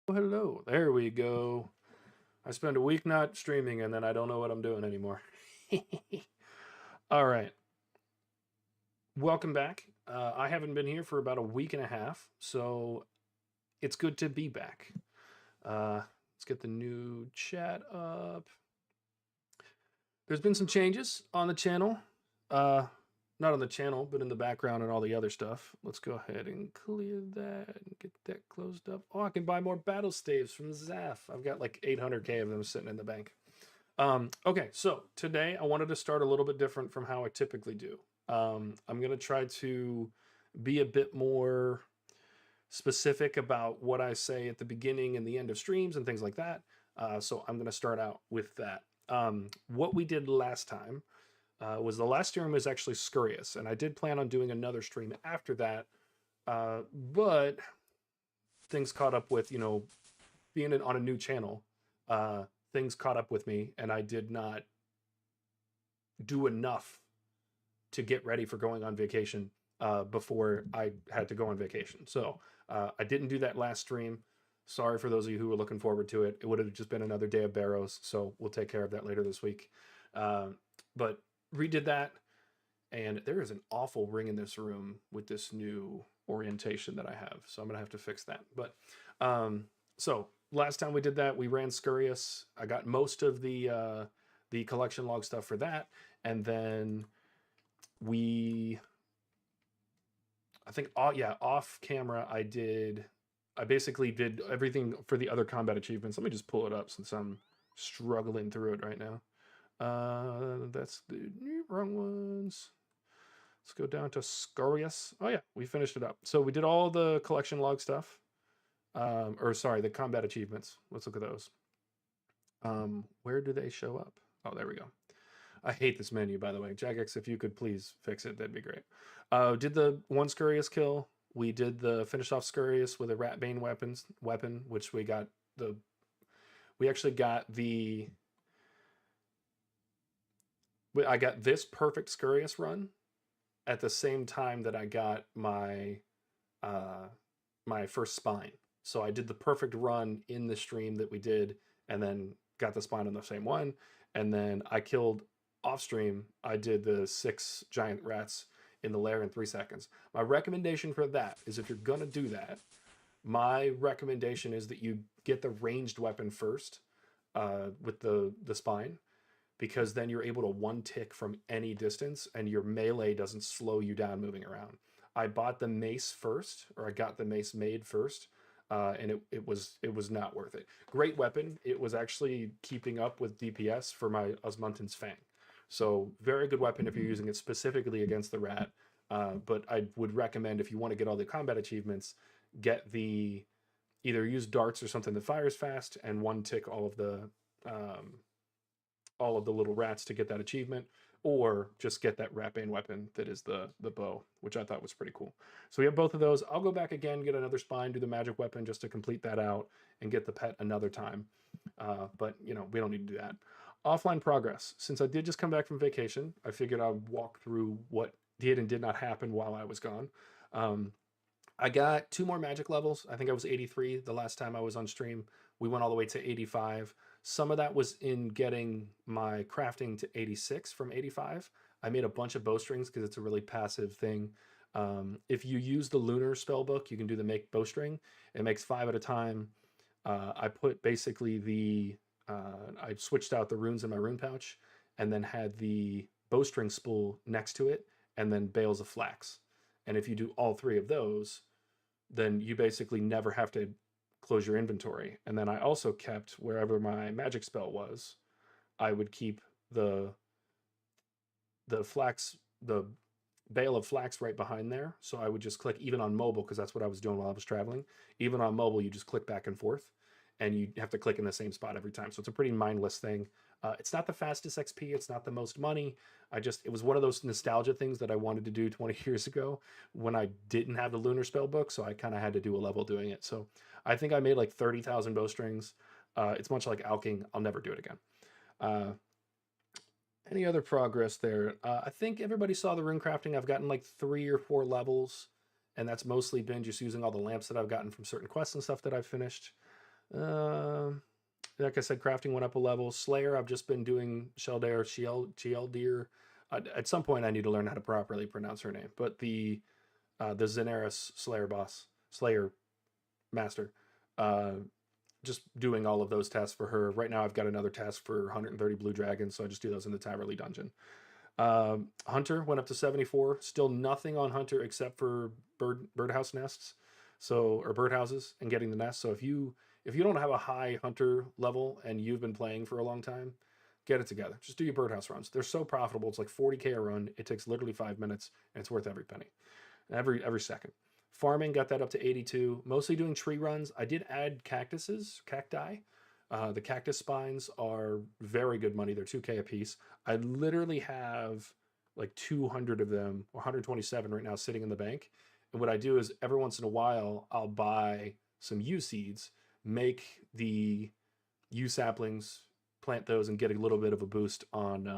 Oh, hello. There we go. I spend a week not streaming and then I don't know what I'm doing anymore. All right. Welcome back. I haven't been here for about a week and a half, so it's good to be back. Let's get the new chat up. There's been some changes on the channel. Uh, Not on the channel, but in the background and all the other stuff. Let's go ahead and clear that and get that closed up. Oh, I can buy more battle staves from Zaf. I've got like 800k of them sitting in the bank. Okay, so today I wanted to start a little bit different from how I typically do. I'm going to try to be a bit more specific about what I say at the beginning and the end of streams and things like that. So I'm going to start out with that. What we did last time was the last stream was actually Scurious, and I did plan on doing another stream after that, but things caught up with, being on a new channel, things caught up with me, and I did not do enough to get ready for going on vacation before I had to go on vacation. So I didn't do that last stream. Sorry for those of you who were looking forward to it. It would have just been another day of Barrows, so we'll take care of that later this week. But redid that, and there is an awful ring in this room with this new orientation that I have, so I'm gonna have to fix that. But so last time we did that, we ran Scurious. I got most of the collection log stuff for that, and then I think, yeah, off camera, I basically did everything for the other combat achievements. Let me just pull it up since I'm struggling through it right now. That's the wrong ones. Let's go down to Scurious. Oh yeah, we finished it up. So we did all the collection log stuff. Or sorry, the combat achievements. Let's look at those. Where do they show up? Oh, there we go. I hate this menu, by the way. Jagex, if you could please fix it, that'd be great. Did the one Scurious kill. We did the finish off Scurious with a Ratbane weapon, which we actually got I got this perfect Scurious run at the same time that I got my first spine. So I did the perfect run in the stream that we did, and then got the spine on the same one. And then I killed off stream. I did the 6 giant rats in the lair in 3 seconds. My recommendation for that is, if you're gonna do that, my recommendation is that you get the ranged weapon first with the spine, because then you're able to one tick from any distance and your melee doesn't slow you down moving around. I bought the mace first, or I got the mace made first, and it was not worth it. Great weapon. It was actually keeping up with DPS for my Osmunton's Fang. So very good weapon if you're using it specifically against the rat. But I would recommend, if you want to get all the combat achievements, get either use darts or something that fires fast and one tick all of the little rats to get that achievement, or just get that Ratbane weapon that is the bow, which I thought was pretty cool. So we have both of those. I'll go back again, get another spine, do the magic weapon just to complete that out, and get the pet another time. But we don't need to do that. Offline progress. Since I did just come back from vacation, I figured I'd walk through what did and did not happen while I was gone. I got 2 more magic levels. I think I was 83 the last time I was on stream. We went all the way to 85. Some of that was in getting my crafting to 86 from 85. I made a bunch of bowstrings because it's a really passive thing. If you use the lunar spell book, you can do the make bowstring. It makes 5 at a time. I put basically I switched out the runes in my rune pouch, and then had the bowstring spool next to it, and then bales of flax. And if you do all 3 of those, then you basically never have to close your inventory. And then I also kept, wherever my magic spell was, I would keep the bale of flax right behind there. So I would just click, even on mobile, because that's what I was doing while I was traveling. Even on mobile, you just click back and forth, and you have to click in the same spot every time. So it's a pretty mindless thing. It's not the fastest XP. It's not the most money. It was one of those nostalgia things that I wanted to do 20 years ago when I didn't have the lunar spell book. So I kind of had to do a level doing it. So I think I made like 30,000 bowstrings. It's much like alking. I'll never do it again. Any other progress there? I think everybody saw the rune crafting. I've gotten like 3 or 4 levels, and that's mostly been just using all the lamps that I've gotten from certain quests and stuff that I've finished. Like I said, crafting went up a level. Slayer, I've just been doing Sheldair, Shieldir. At some point, I need to learn how to properly pronounce her name. But the Zeneris Slayer Master, uh, just doing all of those tasks for her. Right now, I've got another task for 130 Blue Dragons, so I just do those in the Taverley dungeon. Hunter went up to 74. Still nothing on Hunter except for birdhouse nests, so or birdhouses and getting the nests. So if you don't have a high Hunter level and you've been playing for a long time, get it together. Just do your birdhouse runs. They're so profitable. It's like 40K a run. It takes literally 5 minutes, and it's worth every penny, every second. Farming got that up to 82. Mostly doing tree runs. I did add cacti. The cactus spines are very good money. They're 2K a piece. I literally have like 200 of them, or 127 right now, sitting in the bank. And what I do is every once in a while, I'll buy some yew seeds, make the yew saplings, plant those, and get a little bit of a boost on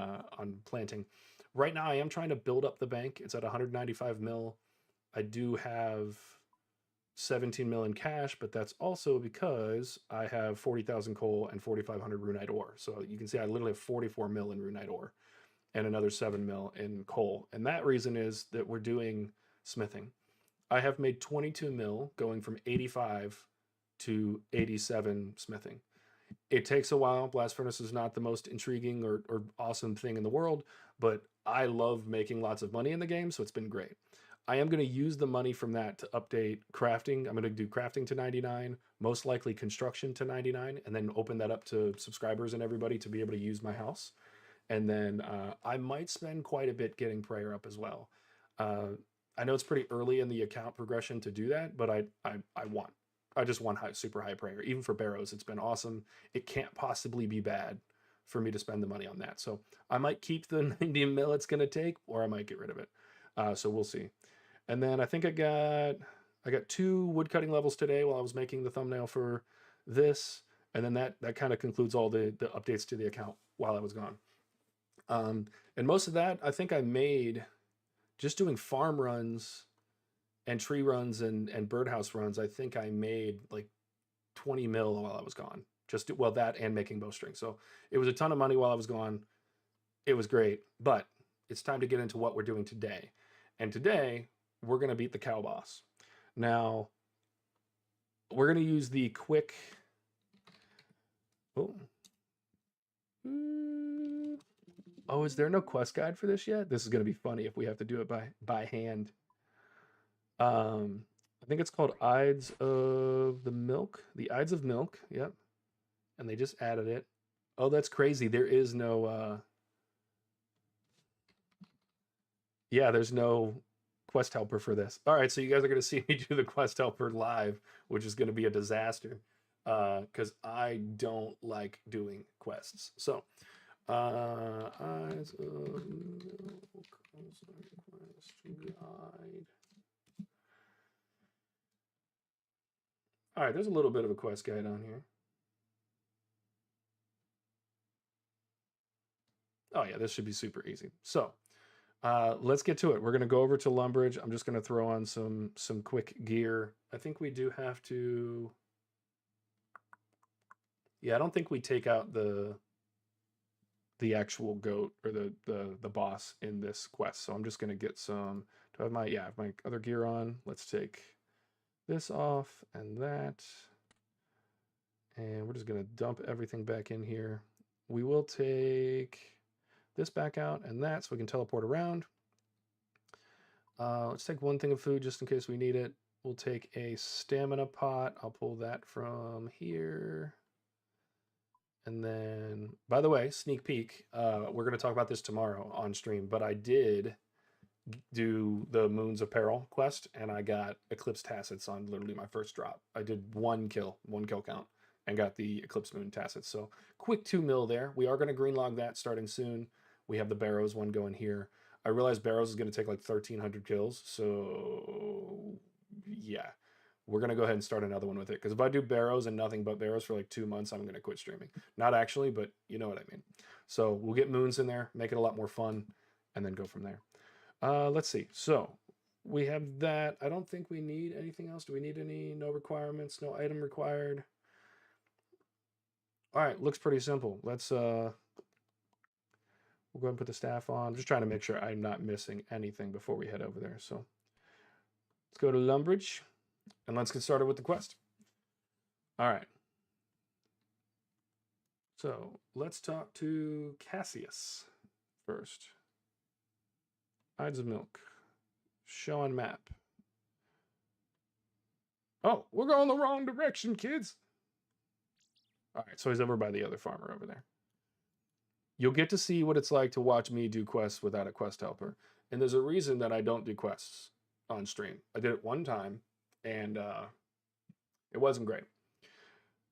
planting. Right now, I am trying to build up the bank. It's at 195 mil. I do have 17 mil in cash, but that's also because I have 40,000 coal and 4,500 runite ore. So you can see I literally have 44 mil in runite ore and another 7 mil in coal. And that reason is that we're doing smithing. I have made 22 mil going from 85 to 87 smithing. It takes a while. Blast furnace is not the most intriguing or awesome thing in the world, but I love making lots of money in the game, so it's been great. I am going to use the money from that to update crafting. I'm going to do crafting to 99, most likely construction to 99, and then open that up to subscribers and everybody to be able to use my house. And then I might spend quite a bit getting prayer up as well. I know it's pretty early in the account progression to do that, but I just want super high prayer. Even for Barrows, it's been awesome. It can't possibly be bad for me to spend the money on that. So I might keep the 90 mil it's going to take, or I might get rid of it. So we'll see. And then I think I got 2 woodcutting levels today while I was making the thumbnail for this. And then that kind of concludes all the updates to the account while I was gone. And most of that I think I made just doing farm runs and tree runs and birdhouse runs. I think I made like 20 mil while I was gone. That and making bowstring. So it was a ton of money while I was gone. It was great, but it's time to get into what we're doing today. And today we're going to beat the cow boss. Now, we're going to use the quick... Oh, is there no quest guide for this yet? This is going to be funny if we have to do it by hand. I think it's called Ides of the Milk. The Ides of Milk, yep. And they just added it. Oh, that's crazy. There is no... Yeah, there's no quest helper for this. All right, so you guys are going to see me do the quest helper live, which is going to be a disaster because I don't like doing quests. So, Eyes of Milk quest guide. All right, there's a little bit of a quest guide on here. Oh yeah, this should be super easy. So, let's get to it. We're going to go over to Lumbridge. I'm just going to throw on some quick gear. I think we do have to... Yeah, I don't think we take out the actual goat or the boss in this quest. So I'm just going to get some... Do I have my... Yeah, I have my other gear on. Let's take this off and that. And we're just going to dump everything back in here. We will take this back out and that so we can teleport around. Let's take one thing of food just in case we need it. We'll take a stamina pot. I'll pull that from here. And then, by the way, sneak peek, we're going to talk about this tomorrow on stream, but I did do the Moons of Peril quest, and I got Eclipse Tacets on literally my first drop. I did one kill count, and got the Eclipse Moon Tacets. So quick 2 mil there. We are going to green log that starting soon. We have the Barrows one going here. I realize Barrows is going to take like 1,300 kills, so yeah. We're going to go ahead and start another one with it. Because if I do Barrows and nothing but Barrows for like 2 months, I'm going to quit streaming. Not actually, but you know what I mean. So we'll get Moons in there, make it a lot more fun, and then go from there. Let's see. So we have that. I don't think we need anything else. Do we need any? No requirements, no item required. All right, looks pretty simple. Let's we'll go ahead and put the staff on. I'm just trying to make sure I'm not missing anything before we head over there. So let's go to Lumbridge and let's get started with the quest. All right. So let's talk to Cassius first. Ides of Milk. Show on map. Oh, we're going the wrong direction, kids. All right, so he's over by the other farmer over there. You'll get to see what it's like to watch me do quests without a quest helper. And there's a reason that I don't do quests on stream. I did it one time, and it wasn't great.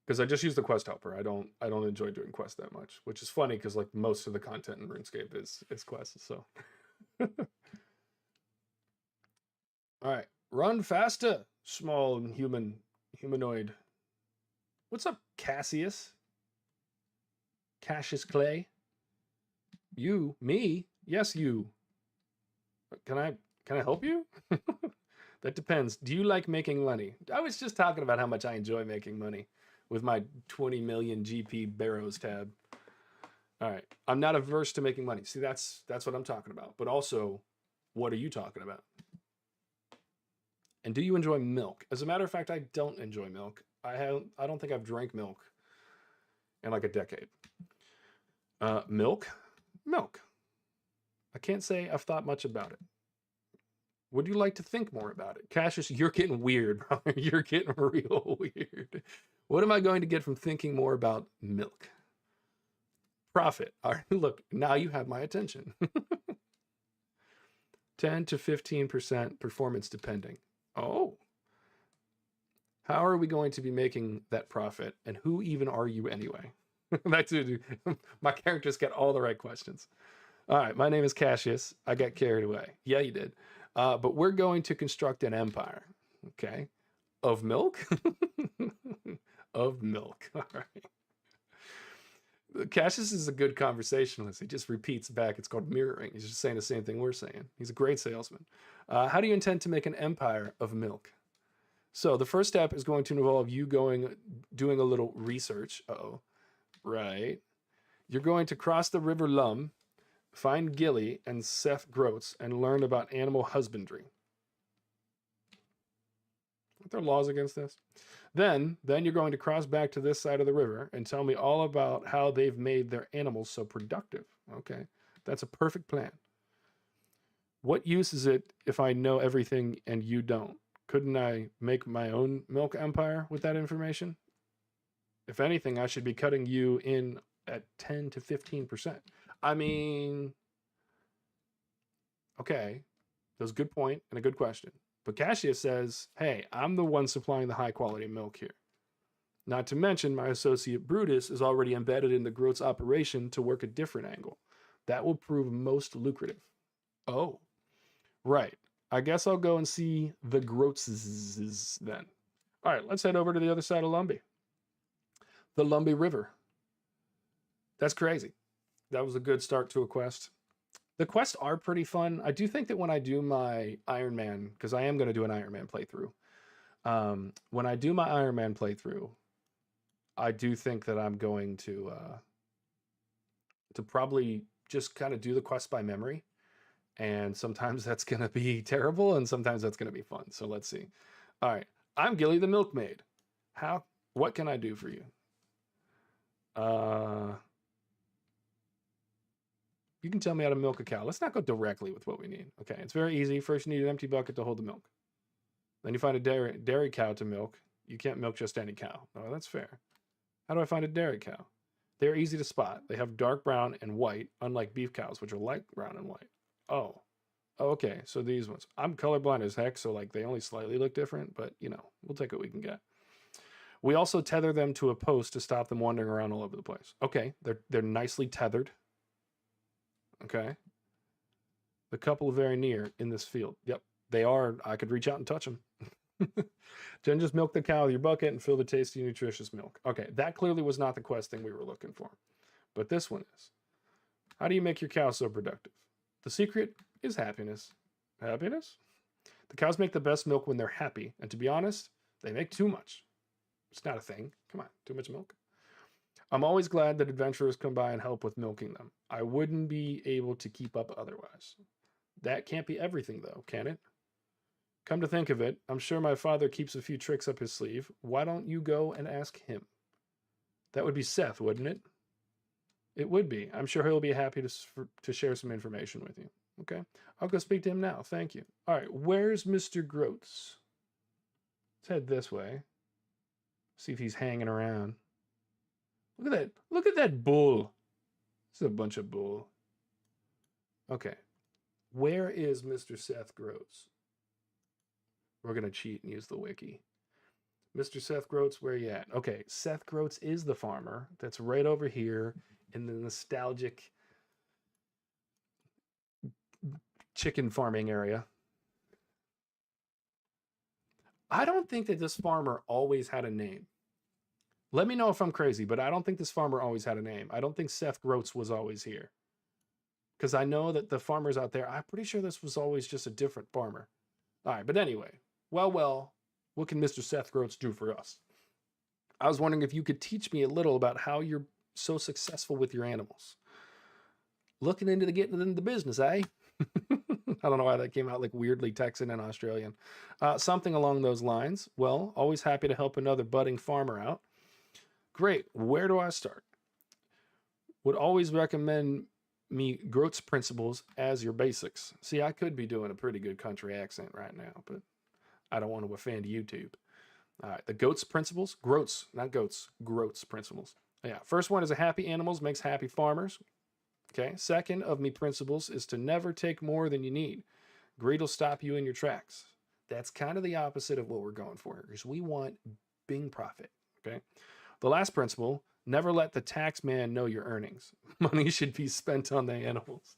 Because I just use the quest helper. I don't enjoy doing quests that much, which is funny because like most of the content in RuneScape is quests. So, all right, run faster, small humanoid. What's up, Cassius? Cassius Clay. You, me, yes, you. Can I help you? That depends. Do you like making money? I was just talking about how much I enjoy making money with my 20 million GP Barrows tab. All right. I'm not averse to making money. See, that's what I'm talking about. But also, what are you talking about? And do you enjoy milk? As a matter of fact, I don't enjoy milk. I don't think I've drank milk in like a decade. Milk? Milk. I can't say I've thought much about it. Would you like to think more about it? Cassius, you're getting weird, brother. You're getting real weird. What am I going to get from thinking more about milk? Profit. All right, look, now you have my attention. 10 to 15% performance depending. Oh. How are we going to be making that profit? And who even are you anyway? That's my characters get all the right questions. All right, my name is Cassius. I got carried away. Yeah, you did. But we're going to construct an empire, okay? Of milk? Of milk, all right. Cassius is a good conversationalist. He just repeats back. It's called mirroring. He's just saying the same thing we're saying. He's a great salesman. How do you intend to make an empire of milk? So the first step is going to involve you doing a little research. Uh-oh. Right. You're going to cross the River Lum, find Gilly and Seth Groats, and learn about animal husbandry. Aren't there laws against this? Then you're going to cross back to this side of the river and tell me all about how they've made their animals so productive. Okay, that's a perfect plan. What use is it if I know everything and you don't? Couldn't I make my own milk empire with that information? If anything, I should be cutting you in at 10 to 15%. I mean, okay, that's a good point and a good question. But Cassius says, hey, I'm the one supplying the high quality milk here. Not to mention my associate Brutus is already embedded in the Groats operation to work a different angle. That will prove most lucrative. Oh, right. I guess I'll go and see the Groatses then. All right, let's head over to the other side of Lumbee. The Lumbee River. That's crazy. That was a good start to a quest. The quests are pretty fun. I do think that when I do my Iron Man, because I am going to do an Iron Man playthrough. When I do my Iron Man playthrough, I do think that I'm going to probably just kind of do the quest by memory. And sometimes that's going to be terrible, and sometimes that's going to be fun. So let's see. All right. I'm Gilly the Milkmaid. What can I do for you? You can tell me how to milk a cow. Let's not go directly with what we need. Okay, it's very easy. First, you need an empty bucket to hold the milk. Then you find a dairy cow to milk. You can't milk just any cow. Oh, that's fair. How do I find a dairy cow? They're easy to spot. They have dark brown and white, unlike beef cows, which are light brown and white. Oh, okay. So these ones. I'm colorblind as heck, so like they only slightly look different, but you know, we'll take what we can get. We also tether them to a post to stop them wandering around all over the place. Okay, they're nicely tethered. Okay. The couple are very near in this field. Yep, they are. I could reach out and touch them. Then just milk the cow with your bucket and fill the tasty, nutritious milk. Okay, that clearly was not the quest thing we were looking for. But this one is. How do you make your cow so productive? The secret is happiness. Happiness? The cows make the best milk when they're happy. And to be honest, they make too much. It's not a thing. Come on, too much milk. I'm always glad that adventurers come by and help with milking them. I wouldn't be able to keep up otherwise. That can't be everything, though, can it? Come to think of it, I'm sure my father keeps a few tricks up his sleeve. Why don't you go and ask him? That would be Seth, wouldn't it? It would be. I'm sure he'll be happy to share some information with you. Okay. I'll go speak to him now. Thank you. All right. Where's Mr. Groats? Let's head this way. See if he's hanging around. Look at that. Look at that bull. This is a bunch of bull. Okay. Where is Mr. Seth Groats? We're going to cheat and use the wiki. Mr. Seth Groats, where you at? Okay, Seth Groats is the farmer. That's right over here in the nostalgic chicken farming area. I don't think that this farmer always had a name. Let me know if I'm crazy, but I don't think this farmer always had a name. I don't think Seth Groats was always here. Because I know that the farmers out there, I'm pretty sure this was always just a different farmer. All right, but anyway, well, what can Mr. Seth Groats do for us? I was wondering if you could teach me a little about how you're so successful with your animals. Looking into getting into the business, eh? I don't know why that came out like weirdly Texan and Australian. Something along those lines. Well, always happy to help another budding farmer out. Great. Where do I start? Would always recommend me Groats principles as your basics. See, I could be doing a pretty good country accent right now, but I don't want to offend YouTube. All right, the goats principles, groats, not goats, groats principles. Yeah, first one is a happy animals makes happy farmers. Okay, second of me principles is to never take more than you need. Greed will stop you in your tracks. That's kind of the opposite of what we're going for here, because we want bing profit. Okay, the last principle, never let the tax man know your earnings. Money should be spent on the animals.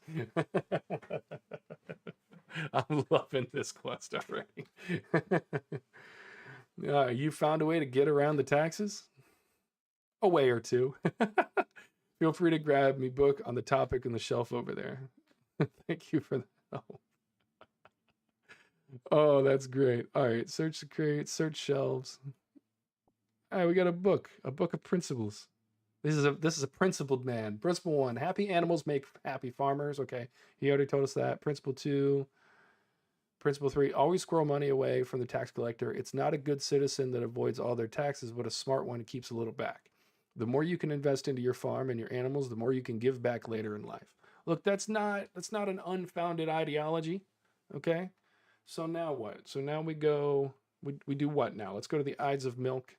I'm loving this quest already. You found a way to get around the taxes? A way or two. Feel free to grab me book on the topic on the shelf over there. Thank you for the help. Oh, that's great. All right, search the crate, search shelves. All right, we got a book of principles. This is a principled man. Principle 1, happy animals make happy farmers. Okay, he already told us that. Principle 2, Principle 3, always squirrel money away from the tax collector. It's not a good citizen that avoids all their taxes, but a smart one who keeps a little back. The more you can invest into your farm and your animals, the more you can give back later in life. Look, that's not an unfounded ideology, okay? So now what? So now we do what now? Let's go to the Ides of Milk.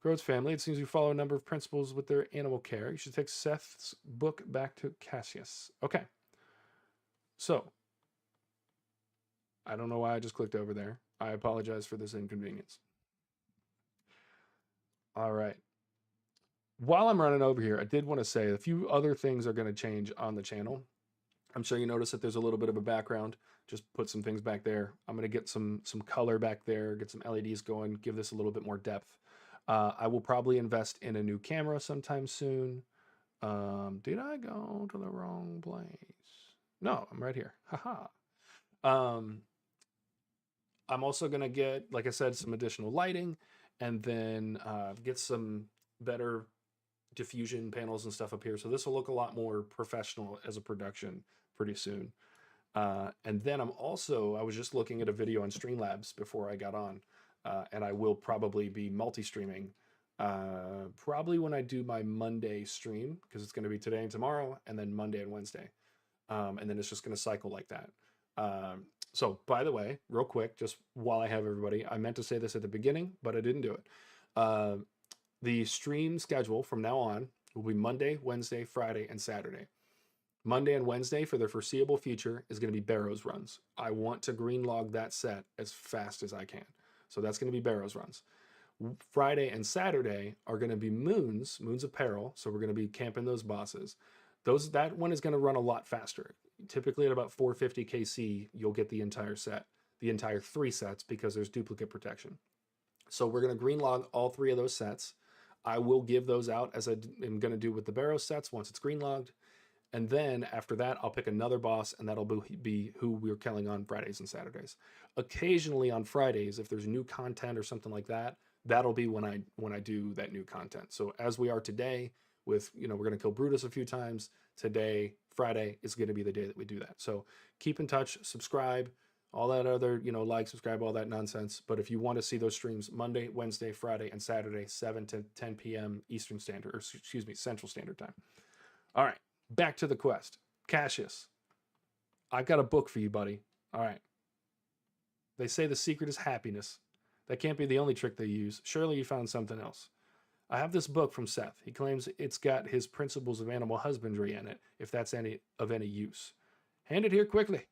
Groats family, it seems you follow a number of principles with their animal care. You should take Seth's book back to Cassius. Okay. So, I don't know why I just clicked over there. I apologize for this inconvenience. All right. While I'm running over here, I did want to say a few other things are going to change on the channel. I'm sure you notice that there's a little bit of a background. Just put some things back there. I'm going to get some color back there, get some LEDs going, give this a little bit more depth. I will probably invest in a new camera sometime soon. Did I go to the wrong place? No, I'm right here. Haha. I'm also going to get, like I said, some additional lighting and then get some better diffusion panels and stuff up here. So this will look a lot more professional as a production pretty soon. And then I was just looking at a video on Streamlabs before I got on, and I will probably be multi-streaming probably when I do my Monday stream, because it's going to be today and tomorrow, and then Monday and Wednesday. And then it's just going to cycle like that. So by the way, real quick, just while I have everybody, I meant to say this at the beginning, but I didn't do it. The stream schedule from now on will be Monday, Wednesday, Friday, and Saturday. Monday and Wednesday for the foreseeable future is going to be Barrows runs. I want to green log that set as fast as I can. So that's going to be Barrows runs. Friday and Saturday are going to be Moons of Peril. So we're going to be camping those bosses. That one is going to run a lot faster. Typically at about 450 KC, you'll get the entire set, the entire 3 sets, because there's duplicate protection. So we're going to green log all 3 of those sets. I will give those out as I am going to do with the Barrows sets once it's green logged. And then after that, I'll pick another boss, and that'll be who we're killing on Fridays and Saturdays. Occasionally on Fridays, if there's new content or something like that, that'll be when I do that new content. So as we are today, with, we're going to kill Brutus a few times. Today, Friday, is going to be the day that we do that. So keep in touch, subscribe, all that other, like, subscribe, all that nonsense. But if you want to see those streams Monday, Wednesday, Friday, and Saturday, 7 to 10 p.m. Eastern Standard, or excuse me, Central Standard Time. All right, back to the quest. Cassius, I've got a book for you, buddy. All right. They say the secret is happiness. That can't be the only trick they use. Surely you found something else. I have this book from Seth. He claims it's got his principles of animal husbandry in it, if that's of any use. Hand it here quickly.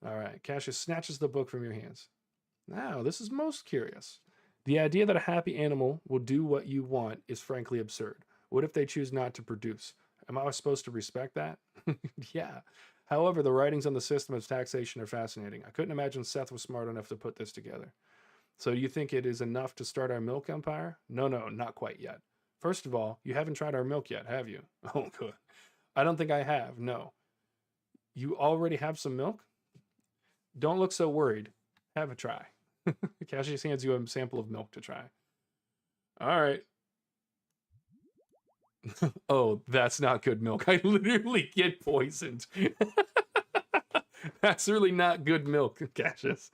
All right. Cassius snatches the book from your hands. Now, this is most curious. The idea that a happy animal will do what you want is frankly absurd. What if they choose not to produce? Am I supposed to respect that? Yeah. However, the writings on the system of taxation are fascinating. I couldn't imagine Seth was smart enough to put this together. So you think it is enough to start our milk empire? No, not quite yet. First of all, you haven't tried our milk yet, have you? Oh, good. I don't think I have, no. You already have some milk? Don't look so worried. Have a try. Cassius hands you a sample of milk to try. All right. Oh, that's not good milk. I literally get poisoned. That's really not good milk, Cassius.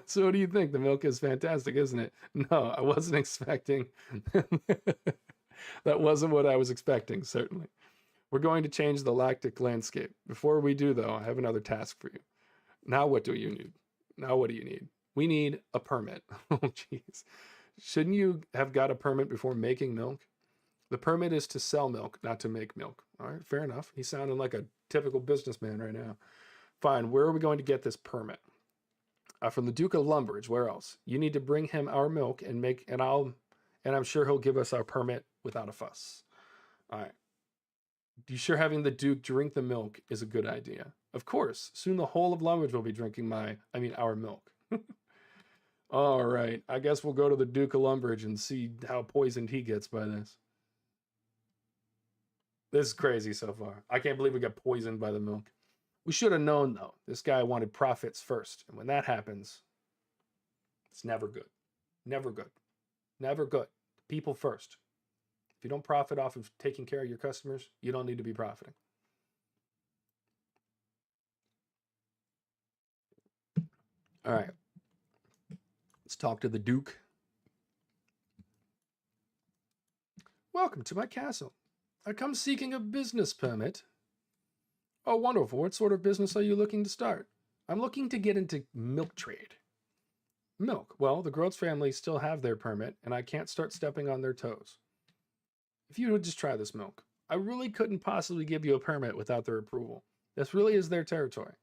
So what do you think? The milk is fantastic, isn't it? No, I wasn't expecting. That wasn't what I was expecting, certainly. We're going to change the lactic landscape. Before we do, though, I have another task for you. Now what do you need? Now what do you need? We need a permit. Oh, jeez. Shouldn't you have got a permit before making milk? The permit is to sell milk, not to make milk. All right, fair enough. He's sounding like a typical businessman right now. Fine, where are we going to get this permit? From the Duke of Lumbridge. Where else? You need to bring him our milk and I'm sure he'll give us our permit without a fuss. All right. You sure having the Duke drink the milk is a good idea? Of course. Soon the whole of Lumbridge will be drinking our milk. All right. I guess we'll go to the Duke of Lumbridge and see how poisoned he gets by this. This is crazy so far. I can't believe we got poisoned by the milk. We should have known, though. This guy wanted profits first. And when that happens, it's never good. Never good. Never good. People first. If you don't profit off of taking care of your customers, you don't need to be profiting. All right. Let's talk to the Duke. Welcome to my castle. I come seeking a business permit. Oh, wonderful. What sort of business are you looking to start? I'm looking to get into milk trade. Milk. Well, the Groats family still have their permit, and I can't start stepping on their toes. If you would just try this milk. I really couldn't possibly give you a permit without their approval. This really is their territory.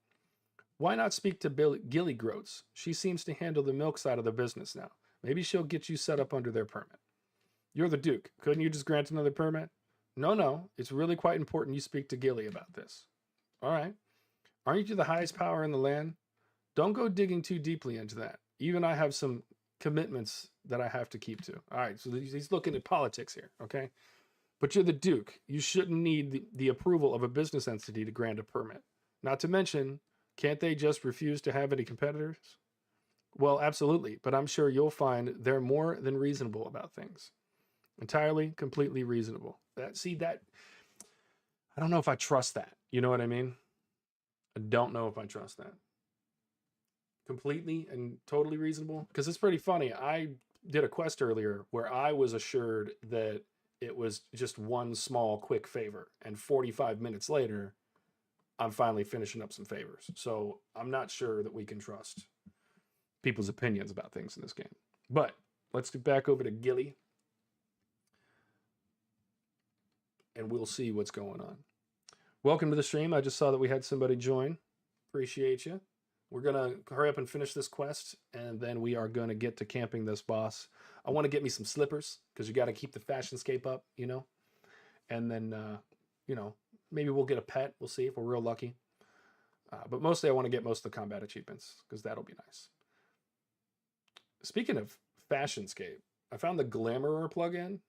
Why not speak to Gilly Groats? She seems to handle the milk side of the business now. Maybe she'll get you set up under their permit. You're the Duke. Couldn't you just grant another permit? No. It's really quite important you speak to Gilly about this. All right. Aren't you the highest power in the land? Don't go digging too deeply into that. Even I have some commitments that I have to keep to. All right. So he's looking at politics here. Okay. But you're the Duke. You shouldn't need the approval of a business entity to grant a permit. Not to mention, can't they just refuse to have any competitors? Well, absolutely. But I'm sure you'll find they're more than reasonable about things. Entirely, completely reasonable. I don't know if I trust that. You know what I mean? I don't know if I trust that. Completely and totally reasonable? Because it's pretty funny. I did a quest earlier where I was assured that it was just one small, quick favor. And 45 minutes later, I'm finally finishing up some favors. So I'm not sure that we can trust people's opinions about things in this game. But let's get back over to Gilly. And we'll see what's going on. Welcome to the stream. I just saw that we had somebody join. Appreciate you. We're going to hurry up and finish this quest, and then we are going to get to camping this boss. I want to get me some slippers, because you got to keep the fashionscape up, And then, maybe we'll get a pet. We'll see if we're real lucky. But mostly I want to get most of the combat achievements, because that'll be nice. Speaking of fashionscape, I found the Glamorer plugin.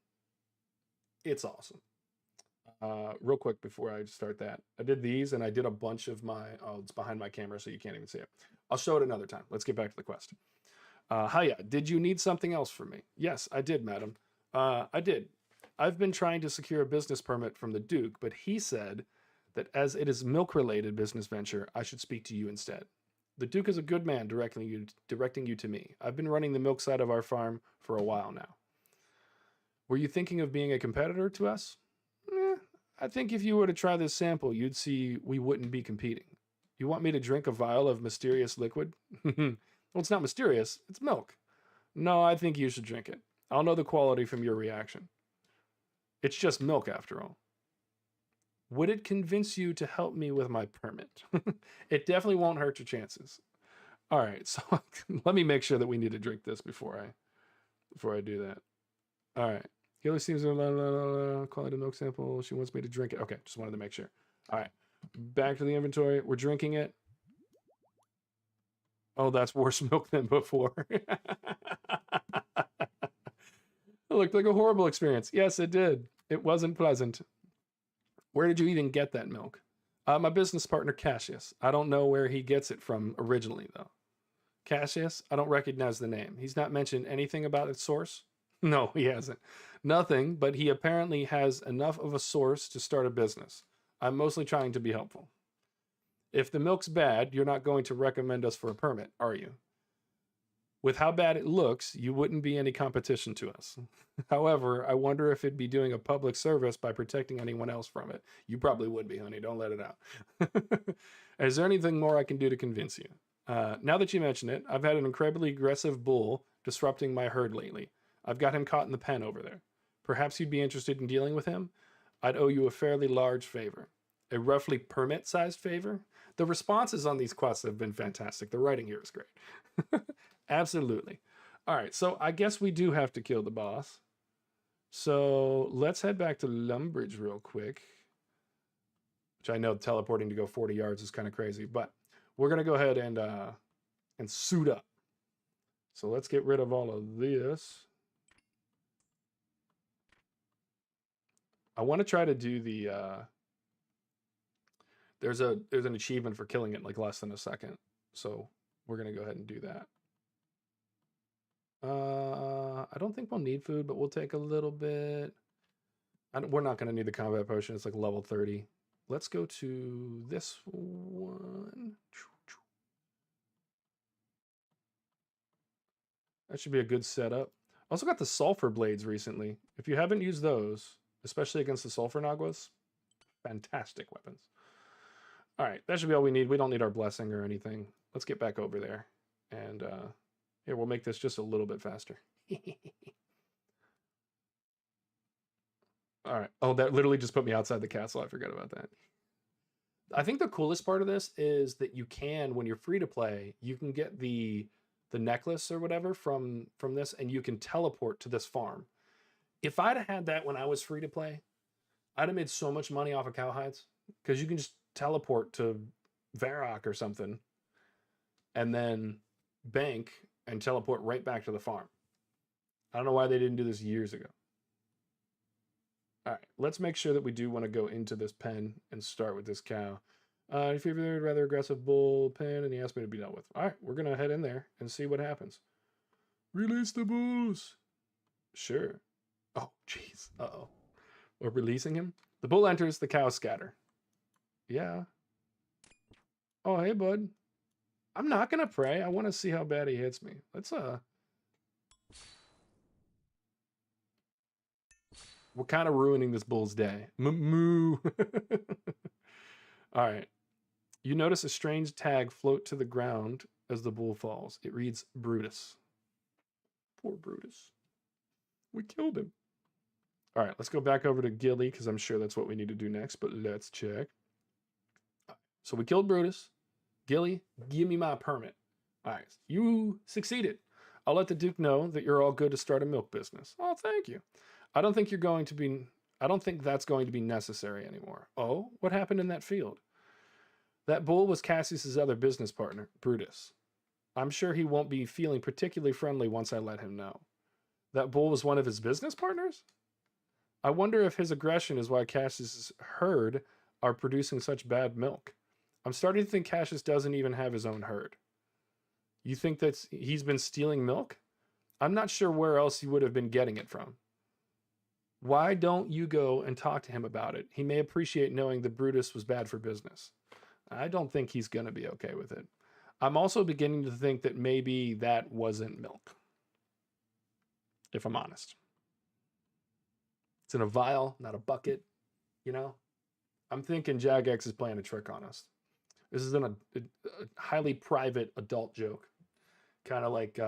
It's awesome. Real quick before I start that, I did these and I did a bunch of it's behind my camera so you can't even see it. I'll show it another time. Let's get back to the quest. Hiya, did you need something else from me? Yes, I did, madam. I did. I've been trying to secure a business permit from the Duke, but he said that as it is milk-related business venture, I should speak to you instead. The Duke is a good man directing you to me. I've been running the milk side of our farm for a while now. Were you thinking of being a competitor to us? I think if you were to try this sample, you'd see we wouldn't be competing. You want me to drink a vial of mysterious liquid? Well, it's not mysterious. It's milk. No, I think you should drink it. I'll know the quality from your reaction. It's just milk after all. Would it convince you to help me with my permit? It definitely won't hurt your chances. All right, so let me make sure that we need to drink this before I do that. All right. Gilly seems to quality milk sample. She wants me to drink it. Okay, just wanted to make sure. All right, back to the inventory. We're drinking it. Oh, that's worse milk than before. It looked like a horrible experience. Yes, it did. It wasn't pleasant. Where did you even get that milk? My business partner, Cassius. I don't know where he gets it from originally, though. Cassius? I don't recognize the name. He's not mentioned anything about its source? No, he hasn't. Nothing, but he apparently has enough of a source to start a business. I'm mostly trying to be helpful. If the milk's bad, you're not going to recommend us for a permit, are you? With how bad it looks, you wouldn't be any competition to us. However, I wonder if it'd be doing a public service by protecting anyone else from it. You probably would be, honey. Don't let it out. Is there anything more I can do to convince you? Now that you mention it, I've had an incredibly aggressive bull disrupting my herd lately. I've got him caught in the pen over there. Perhaps you'd be interested in dealing with him? I'd owe you a fairly large favor. A roughly permit-sized favor? The responses on these quests have been fantastic. The writing here is great. Absolutely. All right, so I guess we do have to kill the boss. So let's head back to Lumbridge real quick. Which I know teleporting to go 40 yards is kind of crazy, but we're going to go ahead and suit up. So let's get rid of all of this. I want to try to do the there's an achievement for killing it in like less than a second. So we're going to go ahead and do that. I don't think we'll need food, but we'll take a little bit. We're not going to need the combat potion. It's like level 30. Let's go to this one. That should be a good setup. Also got the sulfur blades recently. If you haven't used those, especially against the sulfur naguas, fantastic weapons. All right, that should be all we need. We don't need our blessing or anything. Let's get back over there. And here, we'll make this just a little bit faster. All right. Oh, that literally just put me outside the castle. I forgot about that. I think the coolest part of this is that you can, when you're free to play, you can get the necklace or whatever from this, and you can teleport to this farm. If I'd have had that when I was free to play, I'd have made so much money off of cowhides, because you can just teleport to Varrock or something and then bank and teleport right back to the farm. I don't know why they didn't do this years ago. All right, let's make sure that we do want to go into this pen and start with this cow. If you've a rather aggressive bull pen and he asked me to be dealt with. All right, we're going to head in there and see what happens. Release the bulls. Sure. Oh, jeez. Uh-oh. We're releasing him. The bull enters, the cows scatter. Yeah. Oh, hey, bud. I'm not going to pray. I want to see how bad he hits me. Let's, We're kind of ruining this bull's day. Moo. All right. You notice a strange tag float to the ground as the bull falls. It reads Brutus. Poor Brutus. We killed him. All right, let's go back over to Gilly because I'm sure that's what we need to do next, but let's check. So we killed Brutus. Gilly, give me my permit. All right, you succeeded. I'll let the Duke know that you're all good to start a milk business. Oh, thank you. I don't think that's going to be necessary anymore. Oh, what happened in that field? That bull was Cassius's other business partner, Brutus. I'm sure he won't be feeling particularly friendly once I let him know. That bull was one of his business partners? I wonder if his aggression is why Cassius's herd are producing such bad milk. I'm starting to think Cassius doesn't even have his own herd. You think that he's been stealing milk? I'm not sure where else he would have been getting it from. Why don't you go and talk to him about it? He may appreciate knowing that Brutus was bad for business. I don't think he's going to be okay with it. I'm also beginning to think that maybe that wasn't milk, if I'm honest. It's in a vial, not a bucket, you know? I'm thinking Jagex is playing a trick on us. This is a highly private adult joke, kind of like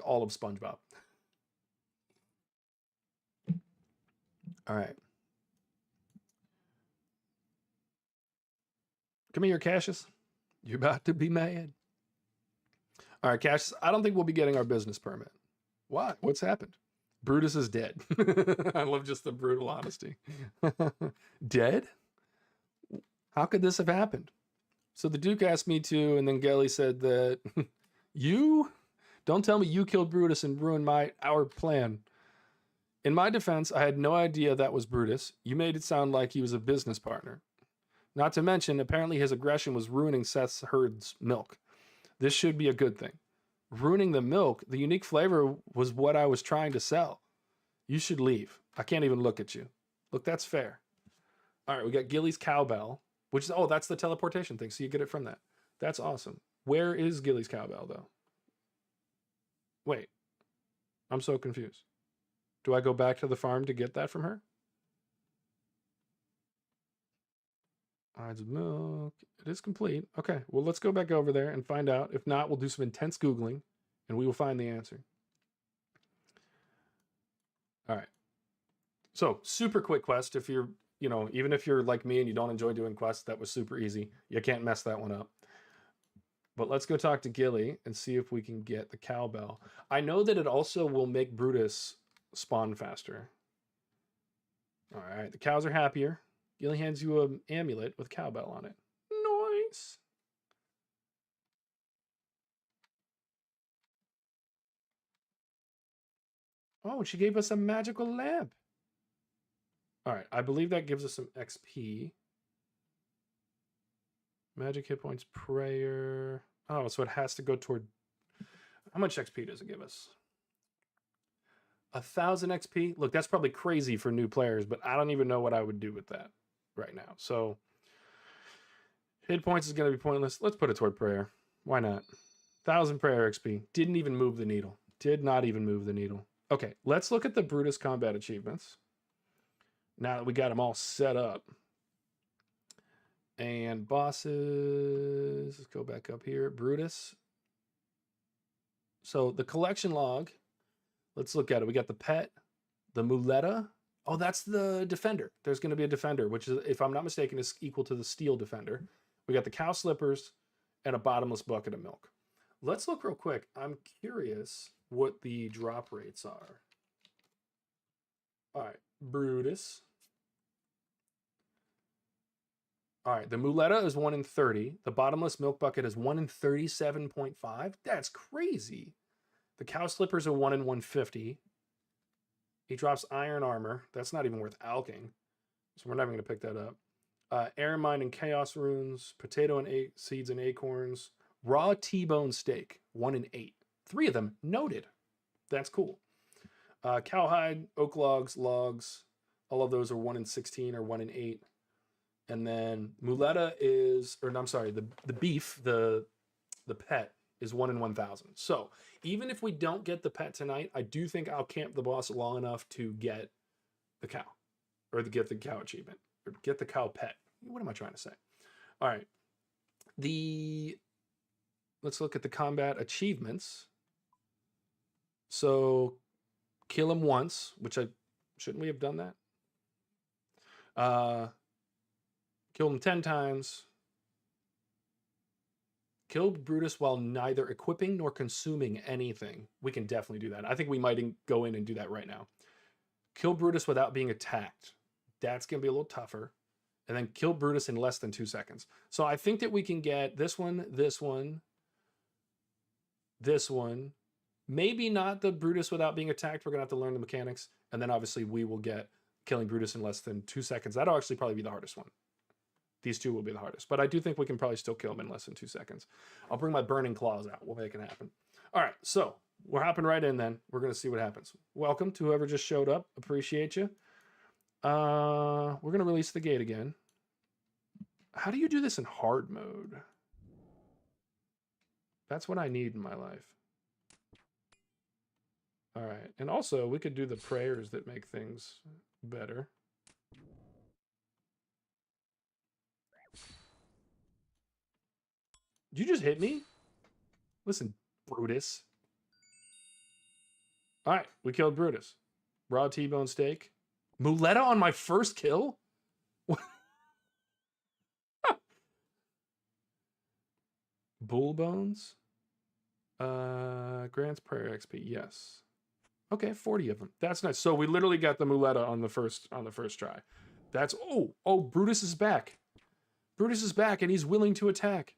all of SpongeBob. All right. Come here, Cassius. You're about to be mad. All right, Cassius, I don't think we'll be getting our business permit. Why? What's happened? Brutus is dead. I love just the brutal honesty. Dead? How could this have happened? So the Duke asked me to, and then Gelly said that you? Don't tell me you killed Brutus and ruined our plan. In my defense, I had no idea that was Brutus. You made it sound like he was a business partner. Not to mention, apparently his aggression was ruining Seth's herd's milk. This should be a good thing. Ruining the milk, the unique flavor was what I was trying to sell. You should leave. I can't even look at you. Look, that's fair. All right, we got Gilly's cowbell, which is, oh, that's the teleportation thing, so you get it from that. That's awesome. Where is Gilly's cowbell, though? Wait, I'm so confused. Do I go back to the farm to get that from her? Odds of milk. It is complete. Okay, well, let's go back over there and find out. If not, we'll do some intense Googling, and we will find the answer. All right. So, super quick quest. If you're, even if you're like me and you don't enjoy doing quests, that was super easy. You can't mess that one up. But let's go talk to Gilly and see if we can get the cowbell. I know that it also will make Brutus spawn faster. All right, the cows are happier. Gilly hands you an amulet with cowbell on it. Nice. Oh, she gave us a magical lamp. All right, I believe that gives us some XP. Magic hit points, prayer. Oh, so it has to go toward... How much XP does it give us? 1,000 XP? Look, that's probably crazy for new players, but I don't even know what I would do with that right now. So, hit points is going to be pointless. Let's put it toward prayer. Why not? 1,000 prayer XP. Didn't even move the needle. Did not even move the needle. Okay, let's look at the Brutus combat achievements. Now that we got them all set up. And bosses, let's go back up here. Brutus. So the collection log, let's look at it. We got the pet, the muleta. Oh, that's the defender. There's going to be a defender, which is, if I'm not mistaken, is equal to the steel defender. We got the cow slippers and a bottomless bucket of milk. Let's look real quick. I'm curious what the drop rates are. All right, Brutus. All right, the muleta is 1 in 30. The bottomless milk bucket is 1 in 37.5. That's crazy. The cow slippers are 1 in 150. He drops iron armor. That's not even worth alking, so we're not even going to pick that up. Air mine and chaos runes, potato and seeds and acorns, raw T-bone steak, 1 in 8. 3 of them noted. That's cool. Cowhide, oak logs, all of those are 1 in 16 or 1 in 8. And then muleta is, or no, I'm sorry, the beef, the pet is 1 in 1,000. So even if we don't get the pet tonight, I do think I'll camp the boss long enough to get the cow, or to get the cow achievement, or get the cow pet. What am I trying to say? All right. Let's look at the combat achievements. So kill him once, which shouldn't we have done that? Kill him 10 times. Kill Brutus while neither equipping nor consuming anything. We can definitely do that. I think we might go in and do that right now. Kill Brutus without being attacked. That's going to be a little tougher. And then kill Brutus in less than 2 seconds. So I think that we can get this one, this one, this one. Maybe not the Brutus without being attacked. We're going to have to learn the mechanics. And then obviously we will get killing Brutus in less than 2 seconds. That'll actually probably be the hardest one. These two will be the hardest, but I do think we can probably still kill him in less than 2 seconds. I'll bring my burning claws out. We'll make it happen. All right, so we're hopping right in then. We're going to see what happens. Welcome to whoever just showed up. Appreciate you. We're going to release the gate again. How do you do this in hard mode? That's what I need in my life. All right. And also, we could do the prayers that make things better. Did you just hit me? Listen, Brutus. All right, we killed Brutus. Raw T-bone steak. Muleta on my first kill? Bull bones? Grants prayer XP, yes. Okay, 40 of them. That's nice. So we literally got the Muleta on the first try. That's oh, Brutus is back. Brutus is back and he's willing to attack.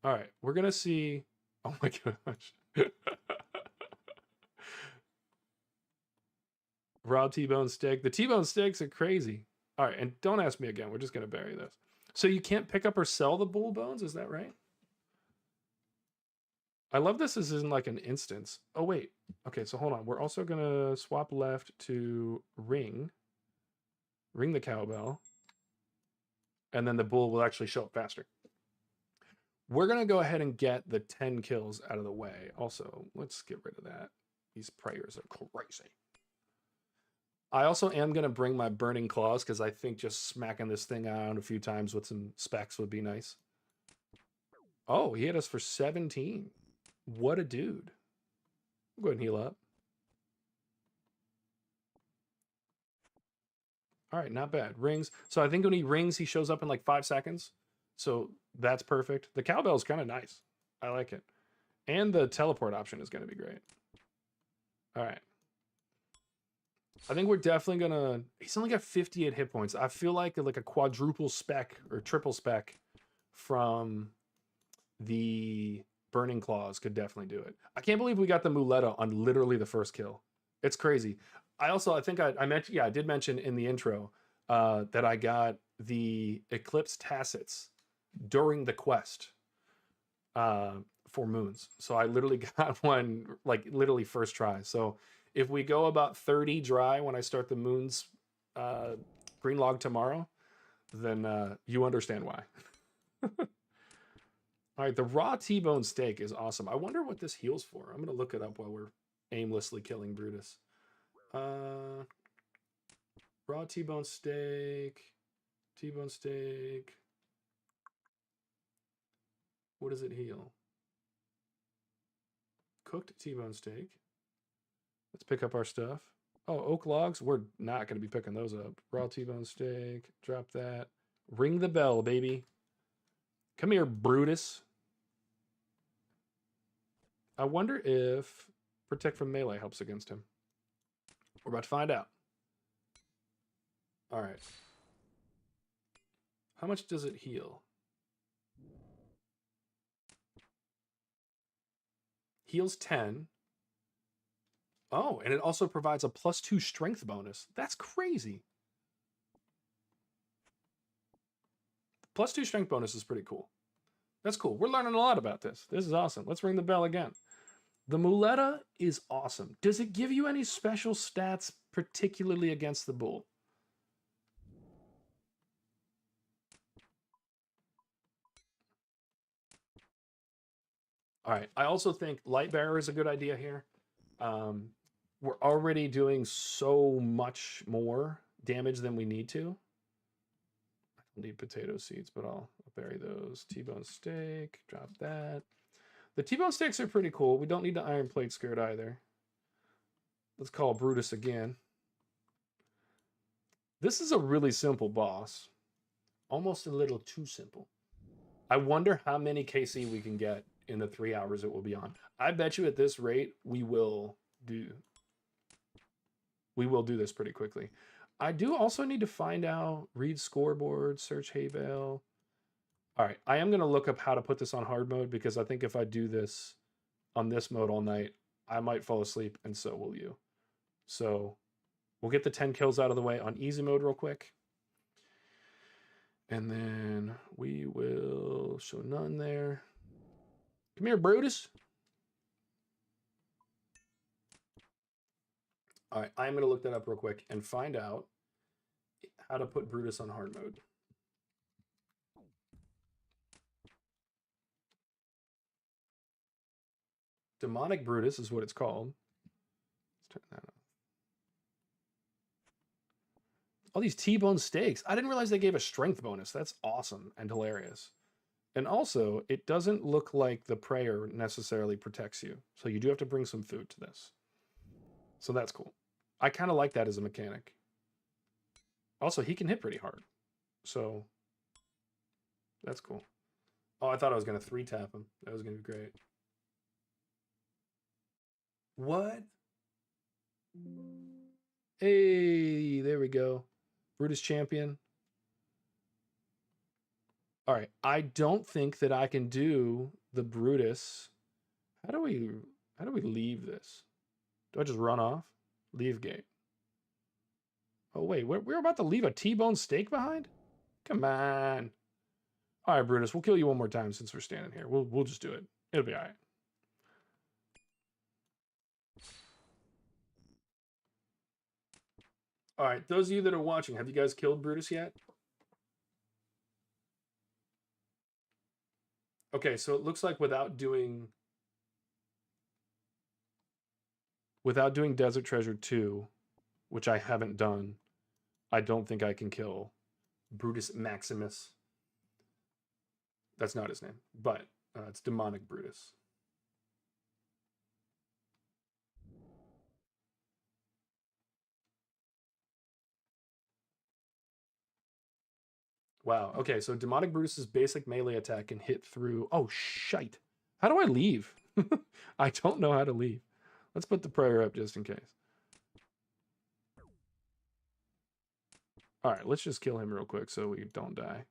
All right, we're gonna see. Oh my gosh. Raw T-bone steak. The T-bone steaks are crazy. All right, and don't ask me again. We're just gonna bury this. So you can't pick up or sell the bull bones, is that right? I love this as in like an instance. Oh wait. Okay, so hold on. We're also gonna swap left to ring the cowbell, and then the bull will actually show up faster. We're gonna go ahead and get the 10 kills out of the way. Also, let's get rid of that. These prayers are crazy. I also am gonna bring my burning claws because I think just smacking this thing around a few times with some specs would be nice. Oh, he hit us for 17. What a dude. I'll go ahead and heal up. All right, not bad. Rings. So I think when he rings, he shows up in like 5 seconds. So that's perfect. The cowbell is kind of nice. I like it. And the teleport option is going to be great. All right. I think we're definitely going to... He's only got 58 hit points. I feel like a quadruple spec or triple spec from the Burning Claws could definitely do it. I can't believe we got the Muleta on literally the first kill. It's crazy. I think I mentioned, yeah, I did mention in the intro that I got the Eclipse Tacits during the quest for moons. So I literally got one like literally first try. So if we go about 30 dry when I start the moons green log tomorrow, then you understand why. All right, the raw T-bone steak is awesome. I wonder what this heals for. I'm going to look it up while we're aimlessly killing Brutus. Raw T-bone steak. T-bone steak. What does it heal? Cooked T-bone steak. Let's pick up our stuff. Oh, oak logs. We're not going to be picking those up. Raw T-bone steak. Drop that. Ring the bell, baby. Come here, Brutus. I wonder if protect from melee helps against him. We're about to find out. All right. How much does it heal? Heals 10. Oh, and it also provides a +2 strength bonus. That's crazy. +2 strength bonus is pretty cool. That's cool. We're learning a lot about this. This is awesome. Let's ring the bell again. The Muleta is awesome. Does it give you any special stats, particularly against the bull? All right. I also think light bearer is a good idea here. We're already doing so much more damage than we need to. I don't need potato seeds, but I'll bury those. T-bone steak, drop that. The T-bone steaks are pretty cool. We don't need the iron plate skirt either. Let's call Brutus again. This is a really simple boss. Almost a little too simple. I wonder how many KC we can get in the 3 hours it will be on. I bet you at this rate, we will do this pretty quickly. I do also need to find out, read scoreboard, search hay bale. All right, I am going to look up how to put this on hard mode because I think if I do this on this mode all night, I might fall asleep and so will you. So we'll get the 10 kills out of the way on easy mode real quick. And then we will show none there. Come here, Brutus. All right, I'm going to look that up real quick and find out how to put Brutus on hard mode. Demonic Brutus is what it's called. Let's turn that on. All these T-bone steaks. I didn't realize they gave a strength bonus. That's awesome and hilarious. And also, it doesn't look like the prayer necessarily protects you. So you do have to bring some food to this. So that's cool. I kind of like that as a mechanic. Also, he can hit pretty hard. So that's cool. Oh, I thought I was going to 3-tap him. That was going to be great. What? Hey, there we go. Brutus champion. All right. I don't think that I can do the Brutus. How do we leave this? Do I just run off? Leave gate. Oh, wait. We're about to leave a T-bone steak behind? Come on. All right, Brutus. We'll kill you one more time since we're standing here. We'll just do it. It'll be all right. All right, those of you that are watching, have you guys killed Brutus yet? Okay, so it looks like without doing Desert Treasure 2, which I haven't done, I don't think I can kill Brutus Maximus. That's not his name, but it's Demonic Brutus. Wow. Okay, so Demonic Brutus's basic melee attack can hit through. Oh, shite. How do I leave? I don't know how to leave. Let's put the prayer up just in case. All right, let's just kill him real quick so we don't die.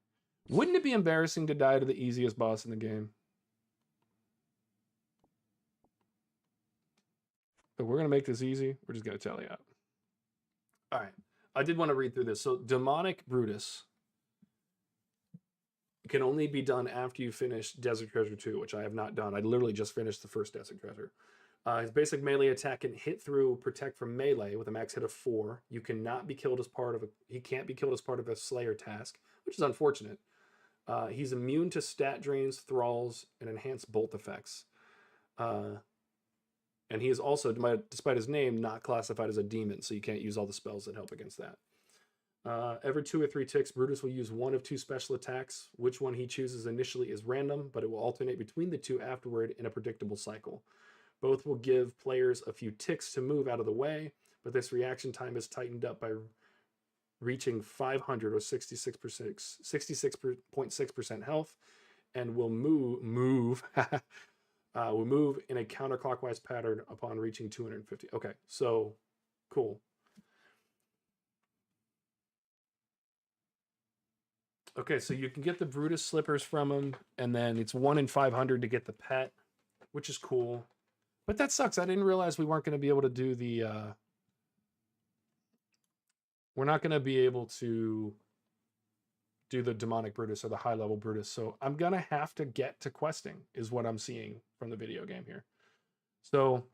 Wouldn't it be embarrassing to die to the easiest boss in the game? But we're going to make this easy. We're just going to tally out. All right. I did want to read through this. So Demonic Brutus can only be done after you finish Desert Treasure 2, which I have not done. I literally just finished the first Desert Treasure. His basic melee attack can hit through, protect from melee with a max hit of 4. You cannot be killed as part of he can't be killed as part of a Slayer task, which is unfortunate. He's immune to stat drains, thralls, and enhanced bolt effects. And he is also, despite his name, not classified as a demon, so you can't use all the spells that help against that. Every 2 or 3 ticks, Brutus will use one of 2 special attacks. Which one he chooses initially is random, but it will alternate between the 2 afterward in a predictable cycle. Both will give players a few ticks to move out of the way, but this reaction time is tightened up by reaching 500 or 66.6% health, and will move will move in a counterclockwise pattern upon reaching 250. Okay, so cool. Okay, so you can get the Brutus slippers from him, and then it's 1 in 500 to get the pet, which is cool. But that sucks. I didn't realize we weren't going to be able to do the... we're not going to be able to do the Demonic Brutus or the high-level Brutus, so I'm going to have to get to questing, is what I'm seeing from the video game here. So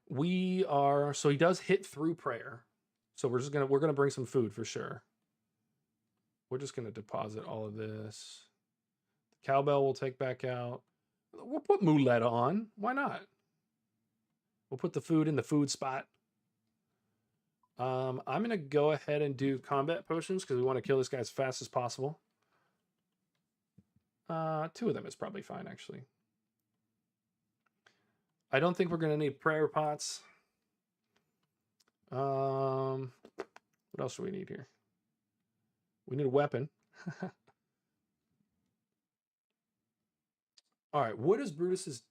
we are... So he does hit through prayer. So we're going to bring some food for sure. We're just going to deposit all of this. The cowbell we'll take back out. We'll put Muleta on. Why not? We'll put the food in the food spot. I'm going to go ahead and do combat potions because we want to kill this guy as fast as possible. 2 of them is probably fine, actually. I don't think we're going to need prayer pots. What else do we need here? We need a weapon. All right, what is Brutus's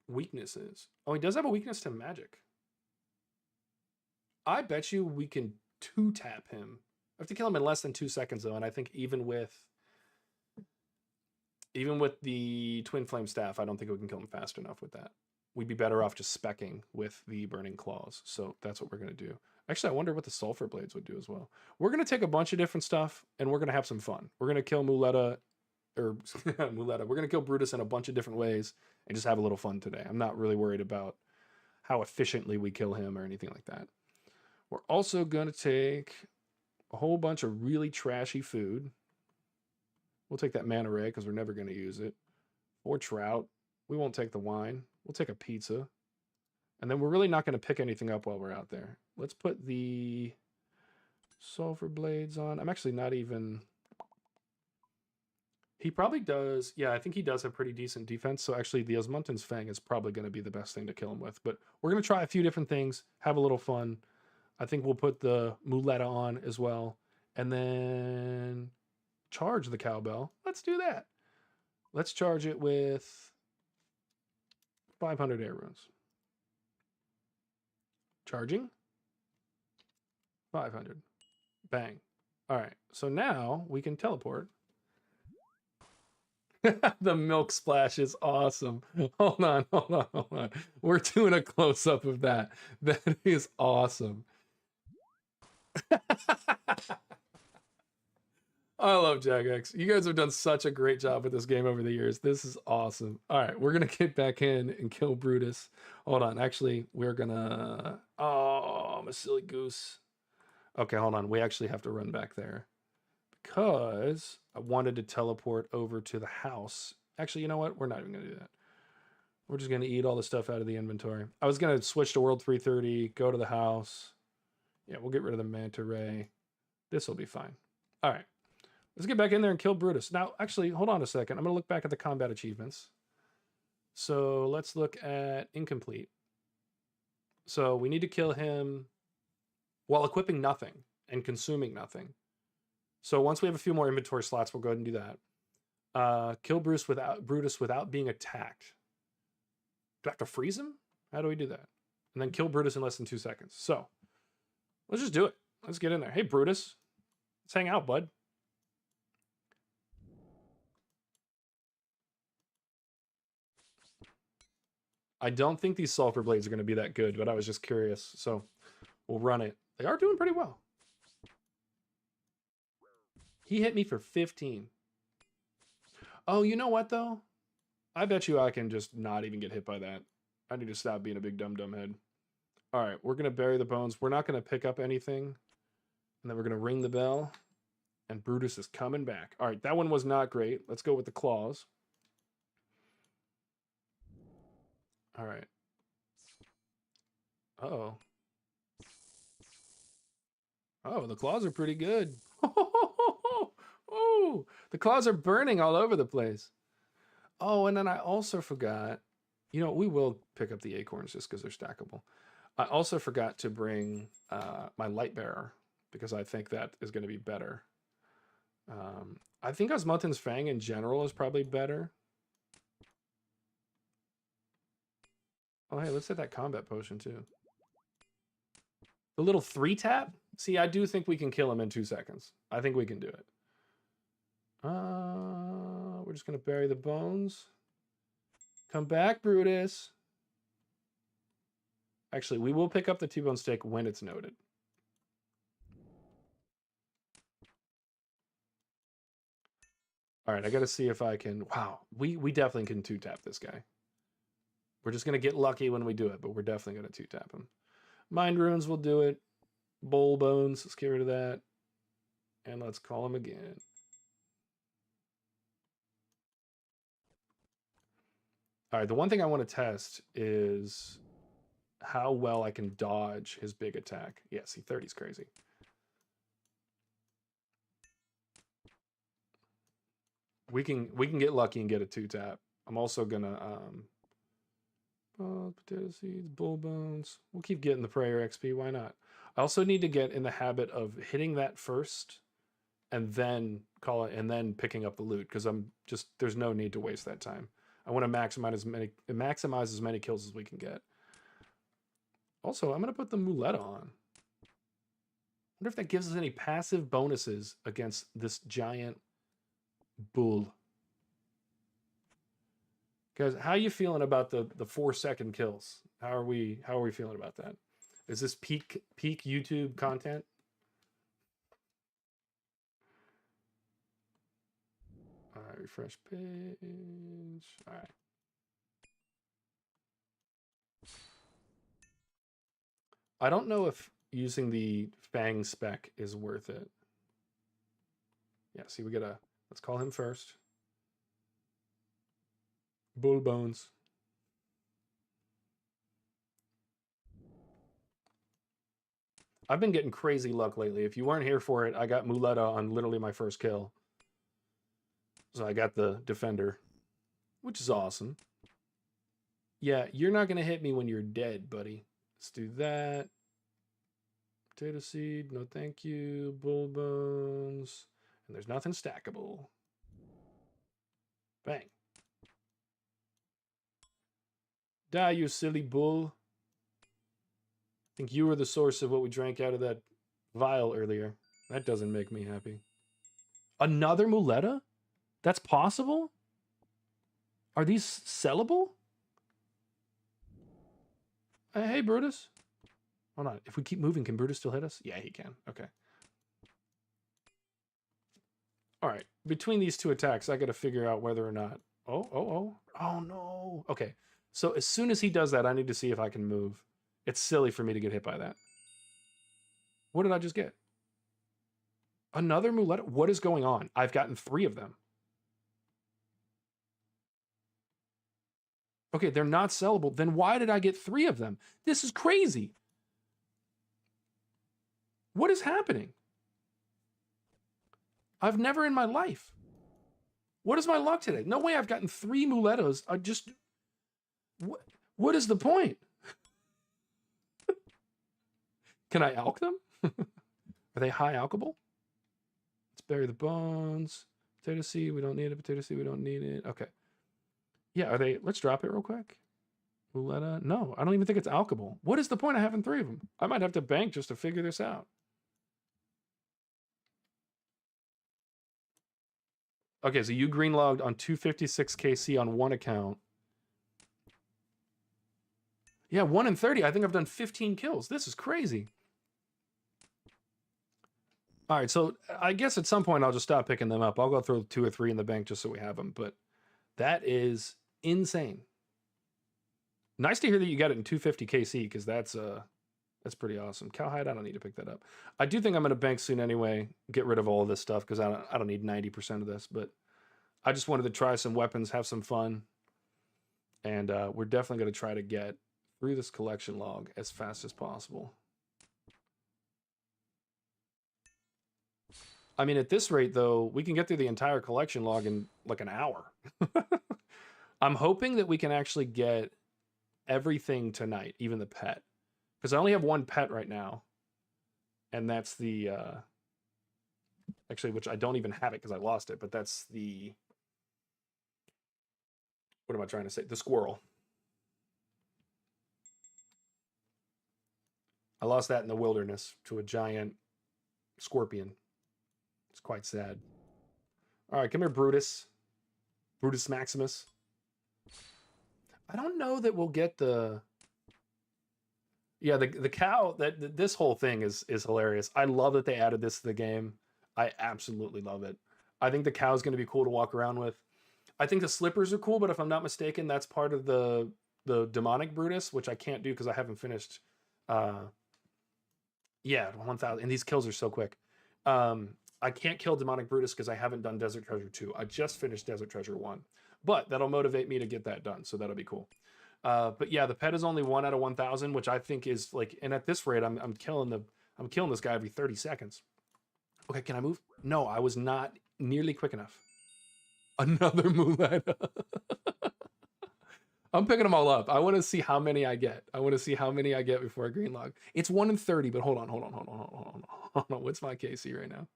weaknesses? Oh, he does have a weakness to magic. I bet you we can 2-tap him. I have to kill him in less than 2 seconds, though, and I think even with the Twin Flame Staff, I don't think we can kill him fast enough with that. We'd be better off just specking with the Burning Claws, so that's what we're going to do. Actually, I wonder what the Sulfur Blades would do as well. We're going to take a bunch of different stuff, and we're going to have some fun. We're going to kill Muleta, or Muleta. We're going to kill Brutus in a bunch of different ways and just have a little fun today. I'm not really worried about how efficiently we kill him or anything like that. We're also going to take a whole bunch of really trashy food. We'll take that manta ray because we're never going to use it. Or trout. We won't take the wine. We'll take a pizza. And then we're really not going to pick anything up while we're out there. Let's put the sulfur blades on. I'm actually not even... He probably does. Yeah, I think he does have pretty decent defense. So actually, the Osmunton's Fang is probably going to be the best thing to kill him with. But we're going to try a few different things, have a little fun. I think we'll put the Muleta on as well. And then charge the cowbell. Let's do that. Let's charge it with 500 air runes. Charging. 500. Bang. All right. So now we can teleport. The milk splash is awesome. Hold on. We're doing a close-up of that. That is awesome. I love Jagex. You guys have done such a great job with this game over the years. This is awesome. All right, we're going to get back in and kill Brutus. Hold on. Actually, we're going to... Oh, I'm a silly goose. Okay, hold on. We actually have to run back there because I wanted to teleport over to the house. Actually, you know what? We're not even going to do that. We're just going to eat all the stuff out of the inventory. I was going to switch to World 330, go to the house. Yeah, we'll get rid of the manta ray. This will be fine. All right. Let's get back in there and kill Brutus. Now, actually, hold on a second. I'm going to look back at the combat achievements. So let's look at incomplete. So we need to kill him while equipping nothing and consuming nothing. So once we have a few more inventory slots, we'll go ahead and do that. Kill Brutus without being attacked. Do I have to freeze him? How do we do that? And then kill Brutus in less than 2 seconds. So let's just do it. Let's get in there. Hey, Brutus. Let's hang out, bud. I don't think these sulfur blades are going to be that good, but I was just curious. So we'll run it. They are doing pretty well. He hit me for 15. Oh, you know what, though? I bet you I can just not even get hit by that. I need to stop being a big dumb head. All right, we're going to bury the bones. We're not going to pick up anything. And then we're going to ring the bell. And Brutus is coming back. All right, that one was not great. Let's go with the claws. All right. Uh-oh. Oh, the claws are pretty good. Oh, the claws are burning all over the place. Oh, and then I also forgot, you know, we will pick up the acorns just because they're stackable. I also forgot to bring my light bearer because I think that is going to be better. I think Osmunton's Fang in general is probably better. Oh, hey, let's hit that combat potion too. The little 3-tap? See, I do think we can kill him in 2 seconds. I think we can do it. We're just going to bury the bones. Come back, Brutus. Actually, we will pick up the T-bone steak when it's noted. All right, I got to see if I can... Wow, we definitely can 2-tap this guy. We're just going to get lucky when we do it, but we're definitely going to 2-tap him. Mind runes will do it. Bowl bones, let's get rid of that. And let's call him again. All right, the one thing I want to test is how well I can dodge his big attack. Yeah, see, 30's crazy. We can get lucky and get a 2-tap. I'm also gonna potato seeds, bull bones. We'll keep getting the prayer XP. Why not? I also need to get in the habit of hitting that first, and then call it, and then picking up the loot because there's no need to waste that time. I want to maximize as many kills as we can get. Also, I'm gonna put the Muleta on. Wonder if that gives us any passive bonuses against this giant bull. Guys, how are you feeling about the 4-second kills? How are we feeling about that? Is this peak YouTube content? All right, refresh page. All right. I don't know if using the Fang spec is worth it. Yeah, see, we gotta, let's call him first. Bull Bones. I've been getting crazy luck lately. If you weren't here for it, I got Muleta on literally my first kill. So I got the Defender, which is awesome. Yeah, you're not going to hit me when you're dead, buddy. Let's do that. Potato seed, no thank you. Bull bones. And there's nothing stackable. Bang. Die, you silly bull. I think you were the source of what we drank out of that vial earlier. That doesn't make me happy. Another Muleta? That's possible? Are these sellable? Hey, Brutus. Hold on. If we keep moving, can Brutus still hit us? Yeah, he can. Okay. All right. Between these two attacks, I got to figure out whether or not... Oh, no. Okay. So as soon as he does that, I need to see if I can move. It's silly for me to get hit by that. What did I just get? Another Muleta? What is going on? I've gotten 3 of them. Okay, they're not sellable. Then why did I get 3 of them? This is crazy. What is happening? I've never in my life. What is my luck today? No way I've gotten 3 Muletas. I just... What is the point? Can I alch them? Are they high alchable? Let's bury the bones. Potato seed, we don't need it. Potato seed, we don't need it. Okay. Yeah, are they... Let's drop it real quick. Muleta. No, I don't even think it's alchable. What is the point of having 3 of them? I might have to bank just to figure this out. Okay, so you green logged on 256 KC on one account. Yeah, 1 in 30. I think I've done 15 kills. This is crazy. All right, so I guess at some point I'll just stop picking them up. I'll go throw 2 or 3 in the bank just so we have them. But that is insane. Nice to hear that you got it in 250 KC because that's pretty awesome. Cowhide, I don't need to pick that up. I do think I'm going to bank soon anyway. Get rid of all of this stuff because I don't need 90% of this. But I just wanted to try some weapons, have some fun. And we're definitely going to try to get through this collection log as fast as possible. I mean, at this rate, though, we can get through the entire collection log in like an hour. I'm hoping that we can actually get everything tonight, even the pet. Because I only have 1 pet right now. And that's the... actually, which I don't even have it because I lost it. But that's the... What am I trying to say? The squirrel. I lost that in the wilderness to a giant scorpion. It's quite sad. All right, come here, Brutus. Brutus Maximus. I don't know that we'll get the... Yeah, the cow, this whole thing is hilarious. I love that they added this to the game. I absolutely love it. I think the cow is going to be cool to walk around with. I think the slippers are cool, but if I'm not mistaken, that's part of the demonic Brutus, which I can't do because I haven't finished... Yeah, 1,000. And these kills are so quick. I can't kill Demonic Brutus because I haven't done Desert Treasure 2. I just finished Desert Treasure 1. But that'll motivate me to get that done, so that'll be cool. But yeah, the pet is only 1 out of 1,000, which I think is like... And at this rate, I'm killing this guy every 30 seconds. Okay, can I move? No, I was not nearly quick enough. Another Muleta. I'm picking them all up. I want to see how many I get. I want to see how many I get before a green log. It's 1 in 30, but hold on. What's my KC right now?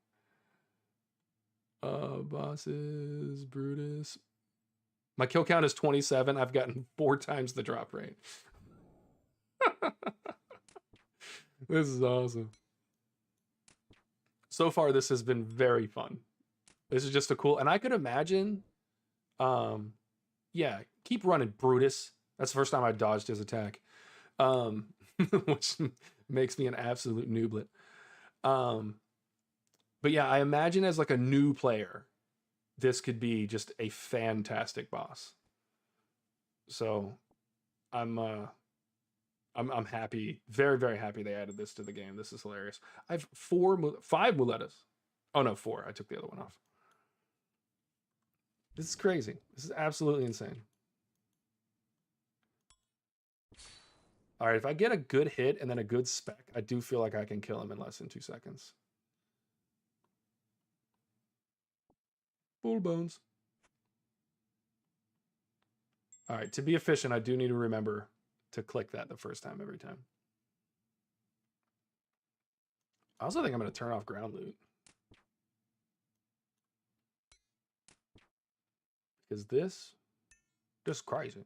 Bosses, Brutus. My kill count is 27. I've gotten 4 times the drop rate. This is awesome. So far, this has been very fun. This is just a cool... And I could imagine... yeah, keep running, Brutus. That's the first time I dodged his attack. Which makes me an absolute nooblet. But yeah, I imagine as like a new player, this could be just a fantastic boss. So I'm I'm happy, very, very happy they added this to the game. This is hilarious. I have 5 muletas. Oh no, 4. I took the other one off. This is crazy. This is absolutely insane. All right, if I get a good hit and then a good spec, I do feel like I can kill him in less than 2 seconds. Full bones. All right, to be efficient, I do need to remember to click that the first time every time. I also think I'm going to turn off ground loot. Because this, just crazy.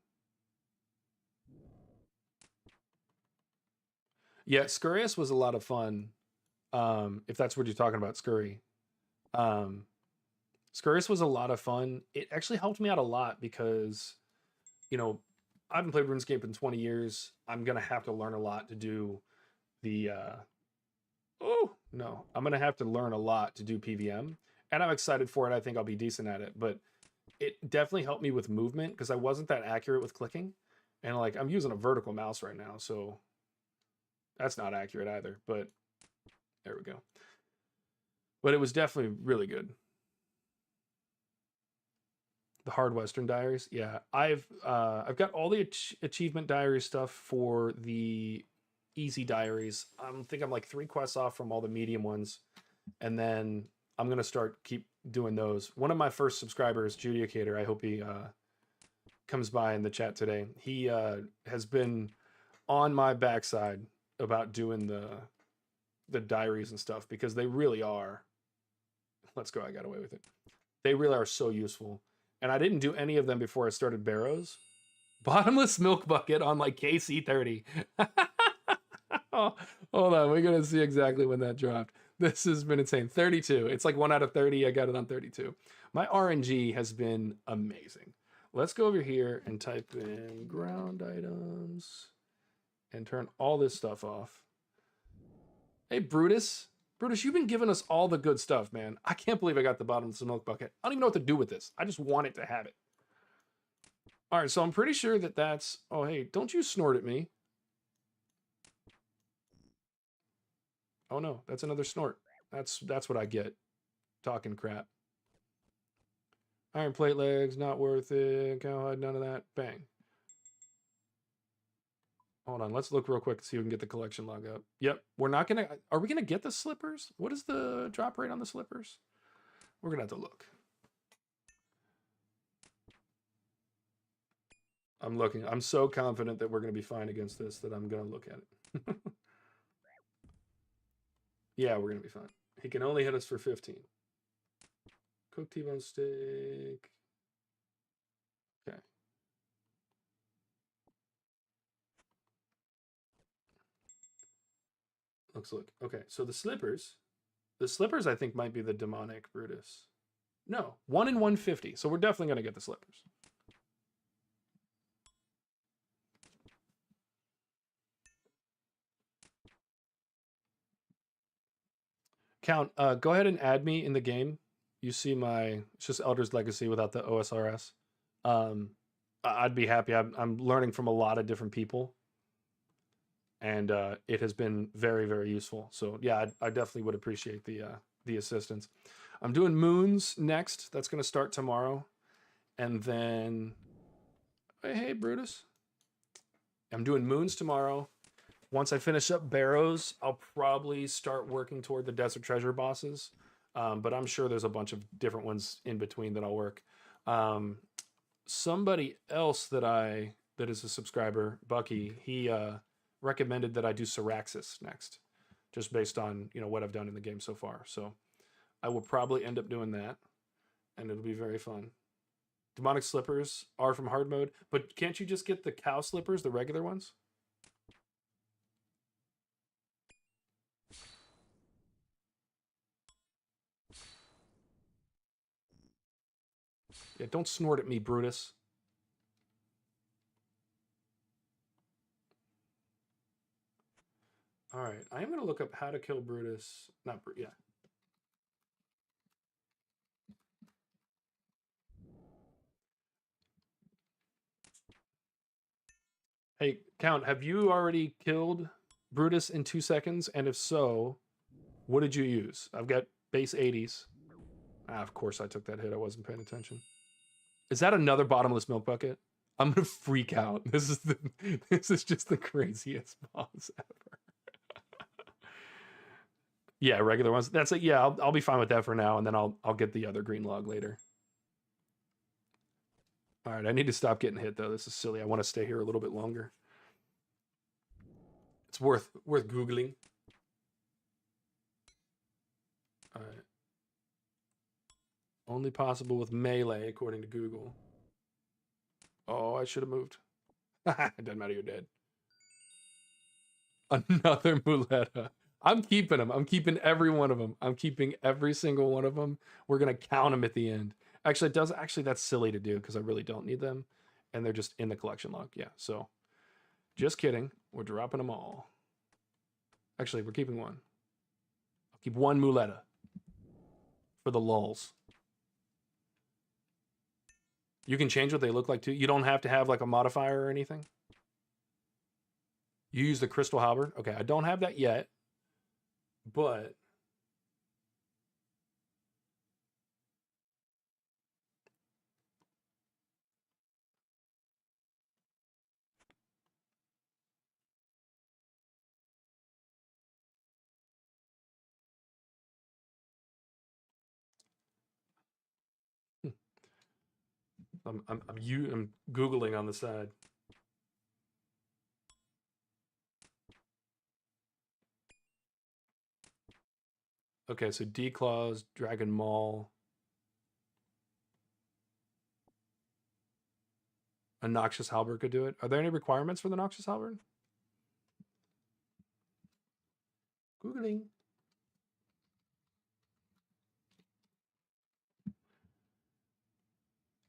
Yeah, Scurrius was a lot of fun. If that's what you're talking about, Scurry. Scurrius was a lot of fun. It actually helped me out a lot because, you know, I haven't played RuneScape in 20 years. I'm going to have to learn a lot to do the, oh, no. I'm going to have to learn a lot to do PVM. And I'm excited for it. I think I'll be decent at it. But it definitely helped me with movement because I wasn't that accurate with clicking. And like, I'm using a vertical mouse right now, so that's not accurate either. But there we go. But it was definitely really good. The hard Western diaries, yeah. I've got all the achievement diary stuff for the easy diaries. I think I'm like 3 quests off from all the medium ones, and then I'm gonna keep doing those. One of my first subscribers, Judicator, I hope he comes by in the chat today. He has been on my backside about doing the diaries and stuff because they really are. Let's go. I got away with it. They really are so useful. And I didn't do any of them before I started Barrows. Bottomless milk bucket on like KC30. Oh, hold on, we're gonna see exactly when that dropped. This has been insane. 32. It's like 1 out of 30. I got it on 32. My RNG has been amazing. Let's go over here and type in ground items and turn all this stuff off. Hey, Brutus. Brutus, you've been giving us all the good stuff, man. I can't believe I got the bottomless milk bucket. I don't even know what to do with this. I just want it to have it. All right, so I'm pretty sure that that's... Oh, hey, don't you snort at me. Oh, no, that's another snort. That's what I get. Talking crap. Iron plate legs, not worth it. Cowhide, none of that. Bang. Hold on, let's look real quick to see if we can get the collection log up. Yep, we're not gonna... Are we gonna get the slippers? What is the drop rate on the slippers? We're gonna have to look. I'm looking. I'm so confident that we're gonna be fine against this that I'm gonna look at it. Yeah, we're gonna be fine. He can only hit us for 15. Cooked T-bone steak. Okay. Look. Okay, so the slippers I think might be the demonic Brutus. No, 1 in 150. So we're definitely gonna get the slippers. Count, go ahead and add me in the game. You see it's just Elder's Legacy without the OSRS. I'd be happy. I'm learning from a lot of different people, and it has been very, very useful. So yeah, I definitely would appreciate the assistance. I'm doing Moons next. That's going to start tomorrow, and then hey Brutus, I'm doing Moons tomorrow. Once I finish up Barrows, I'll probably start working toward the Desert Treasure bosses. But I'm sure there's a bunch of different ones in between that I'll work. Somebody else that is a subscriber, Bucky, he recommended that I do Syraxis next, just based on what I've done in the game so far. So I will probably end up doing that, and it'll be very fun. Demonic slippers are from hard mode, but can't you just get the cow slippers, the regular ones? Yeah, don't snort at me, Brutus. All right, I am going to look up how to kill Brutus. Yeah. Hey, Count, have you already killed Brutus in 2 seconds? And if so, what did you use? I've got base 80s. Ah, of course I took that hit. I wasn't paying attention. Is that another bottomless milk bucket? I'm gonna freak out. This is just the craziest boss ever. Yeah, regular ones. That's it. Yeah, I'll be fine with that for now, and then I'll get the other green log later. All right, I need to stop getting hit though. This is silly. I want to stay here a little bit longer. It's worth googling. All right. Only possible with melee, according to Google. Oh, I should have moved. It doesn't matter. You're dead. Another muleta. I'm keeping them. I'm keeping every one of them. I'm keeping every single one of them. We're gonna count them at the end. Actually, it does. Actually, that's silly to do because I really don't need them, and they're just in the collection log. Yeah. So, just kidding. We're dropping them all. Actually, we're keeping one. I'll keep one muleta for the lulls. You can change what they look like too. You don't have to have like a modifier or anything. You use the crystal halberd. Okay, I don't have that yet, but I'm googling on the side. Okay, so D-Claws, Dragon Maul, a Noxious Halberd could do it. Are there any requirements for the Noxious Halberd? Googling.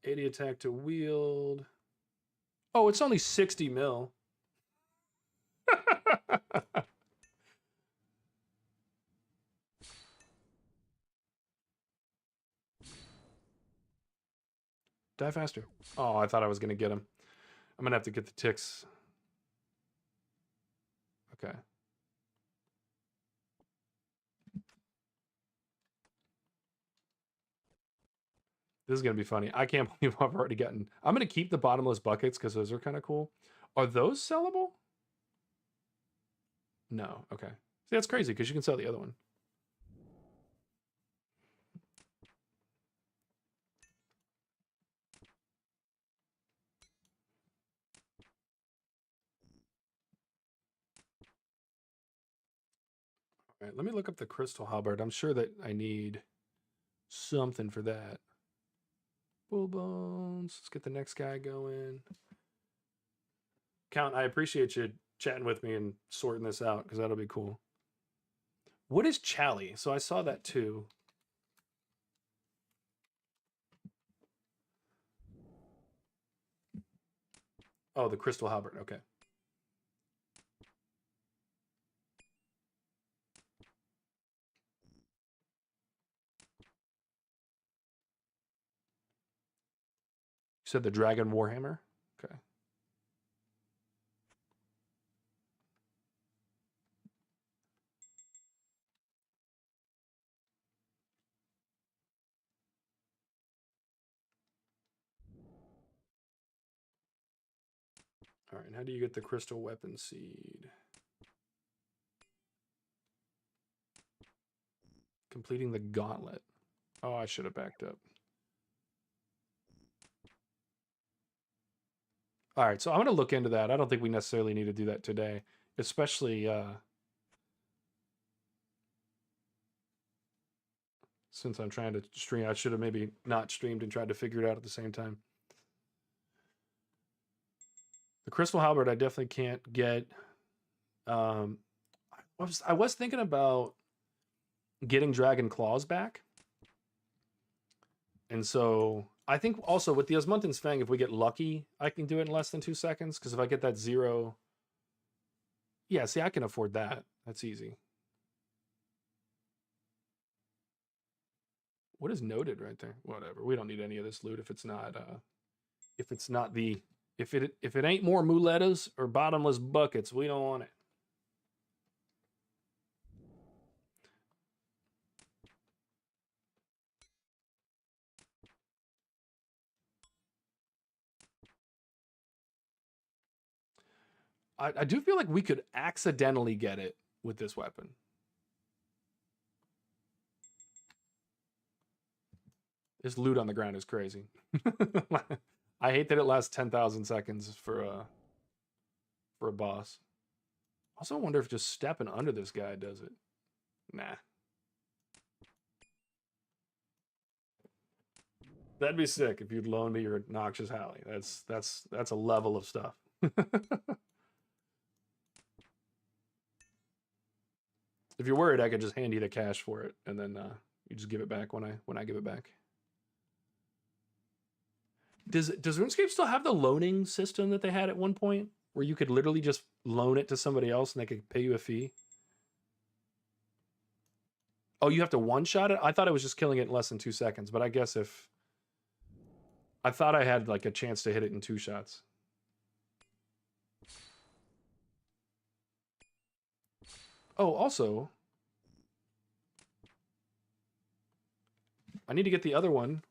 '80 attack to wield. Oh, it's only 60 mil. Die faster. Oh, I thought I was going to get him. I'm going to have to get the ticks. Okay. This is going to be funny. I can't believe I've already gotten... I'm going to keep the bottomless buckets because those are kind of cool. Are those sellable? No. Okay. See, that's crazy because you can sell the other one. All right, let me look up the crystal halberd. I'm sure that I need something for that. Bull bones. Let's get the next guy going. Count, I appreciate you chatting with me and sorting this out because that'll be cool. What is Chally? So I saw that too. Oh, the crystal halberd. Okay. You said the dragon warhammer? Okay. All right, how do you get the crystal weapon seed? Completing the gauntlet. Oh, I should have backed up. All right, so I'm going to look into that. I don't think we necessarily need to do that today, especially since I'm trying to stream. I should have maybe not streamed and tried to figure it out at the same time. The crystal halberd I definitely can't get. I was thinking about getting dragon claws back, and so I think also with the Osmunten's Fang, if we get lucky, I can do it in less than 2 seconds. Because if I get that 0, yeah, see, I can afford that. That's easy. What is noted right there? Whatever. We don't need any of this loot if it's not If it ain't more muletas or bottomless buckets, we don't want it. I do feel like we could accidentally get it with this weapon. This loot on the ground is crazy. I hate that it lasts 10,000 seconds for a boss. Also, I wonder if just stepping under this guy does it. Nah. That'd be sick if you'd loan me your noxious Hallie. That's a level of stuff. If you're worried, I could just hand you the cash for it, and then you just give it back when I give it back. Does RuneScape still have the loaning system that they had at one point, where you could literally just loan it to somebody else and they could pay you a fee? Oh, you have to one-shot it? I thought it was just killing it in less than 2 seconds, but I guess if... I thought I had like a chance to hit it in 2 shots. Oh, also... I need to get the other one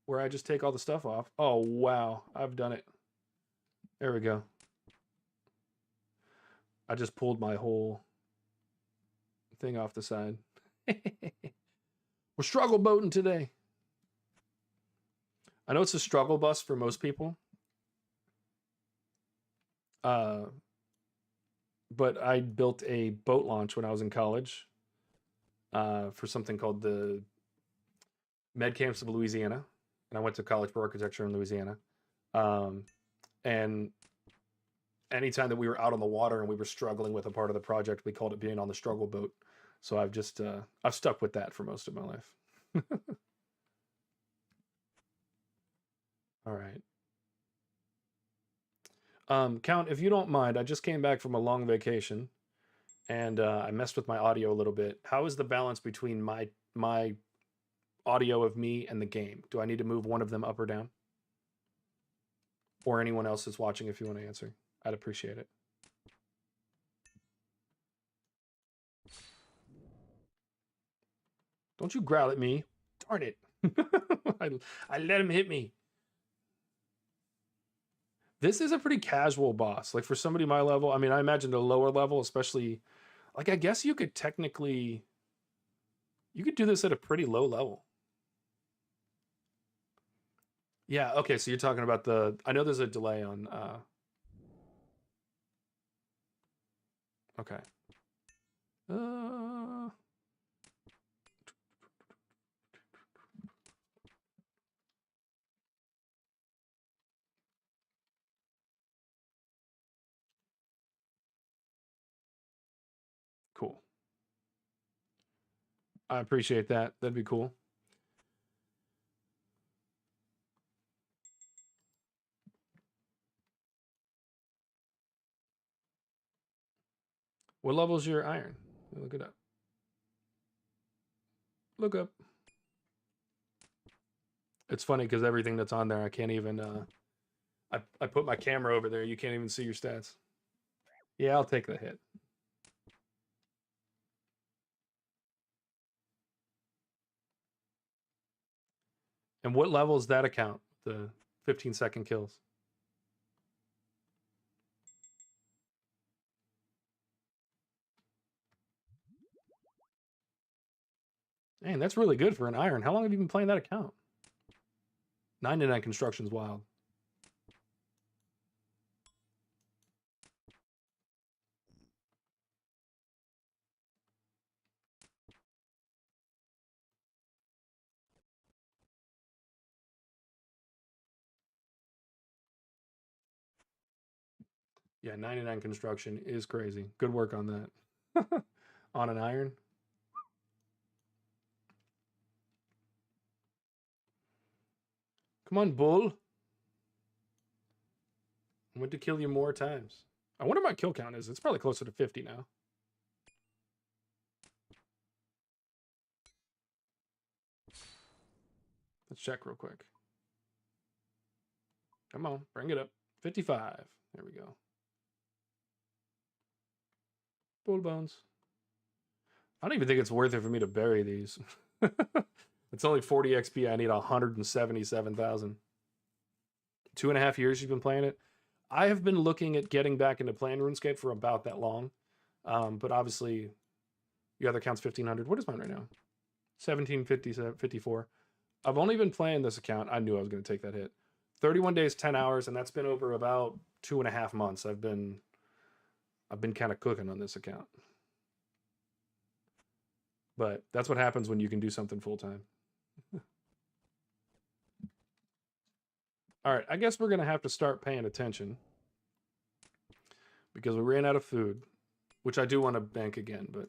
where I just take all the stuff off. Oh, wow. I've done it. There we go. I just pulled my whole thing off the side. We're struggle boating today. I know it's a struggle bus for most people. But I built a boat launch when I was in college for something called the Med Camps of Louisiana. And I went to college for architecture in Louisiana. And anytime that we were out on the water and we were struggling with a part of the project, we called it being on the struggle boat. So I've just, I've stuck with that for most of my life. All right. Count, if you don't mind, I just came back from a long vacation and I messed with my audio a little bit. How is the balance between my audio of me and the game? Do I need to move one of them up or down? Or anyone else that's watching, if you want to answer, I'd appreciate it. Don't you growl at me. Darn it. I let him hit me. This is a pretty casual boss. Like for somebody my level, I mean, I imagine a lower level, especially, like I guess you could technically, you could do this at a pretty low level. Yeah, okay, so you're talking about the, I know there's a delay on, okay. Cool. I appreciate that. That'd be cool. What level is your iron? Look it up. Look up. It's funny because everything that's on there, I can't even, I put my camera over there. You can't even see your stats. Yeah, I'll take the hit. And what level is that account? The 15-second kills. Man, that's really good for an iron. How long have you been playing that account? 99 construction's wild. Yeah, 99 construction is crazy. Good work on that. On an iron. Come on, bull. I went to kill you more times. I wonder what my kill count is. It's probably closer to 50 now. Let's check real quick. Come on, bring it up. 55. There we go. Bull bones. I don't even think it's worth it for me to bury these. It's only 40 XP. I need 177,000. 2.5 years you've been playing it. I have been looking at getting back into playing RuneScape for about that long. But obviously, your other account's 1,500. What is mine right now? 1,754. I've only been playing this account. I knew I was going to take that hit. 31 days, 10 hours, and that's been over about 2.5 months. I've been kind of cooking on this account. But that's what happens when you can do something full time. All right, I guess we're going to have to start paying attention because we ran out of food, which I do want to bank again, but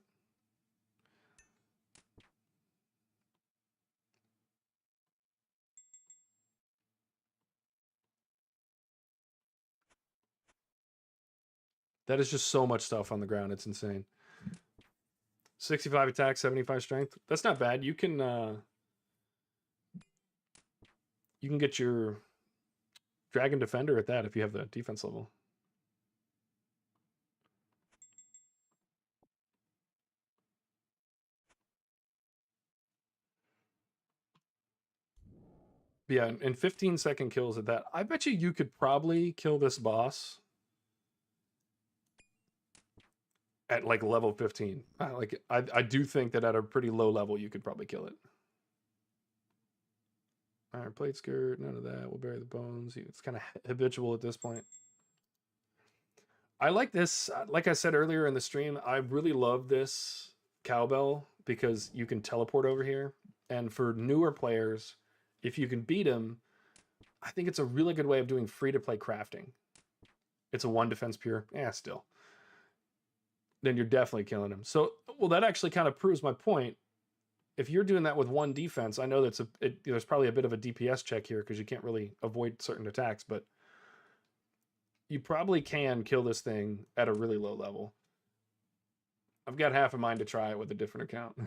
that is just so much stuff on the ground. It's insane. 65 attack, 75 strength. That's not bad. You can get your Dragon Defender at that if you have the defense level. Yeah, and 15-second kills at that. I bet you could probably kill this boss at like level 15. I do think that at a pretty low level you could probably kill it. Iron plate skirt, none of that. We'll bury the bones. It's kind of habitual at this point. I like this. Like I said earlier in the stream, I really love this cowbell because you can teleport over here. And for newer players, if you can beat him, I think it's a really good way of doing free-to-play crafting. It's a 1 defense pure. Yeah, still. Then you're definitely killing him. So, well, that actually kind of proves my point. If you're doing that with 1 defense, I know that's there's probably a bit of a DPS check here because you can't really avoid certain attacks, but you probably can kill this thing at a really low level. I've got half a mind to try it with a different account.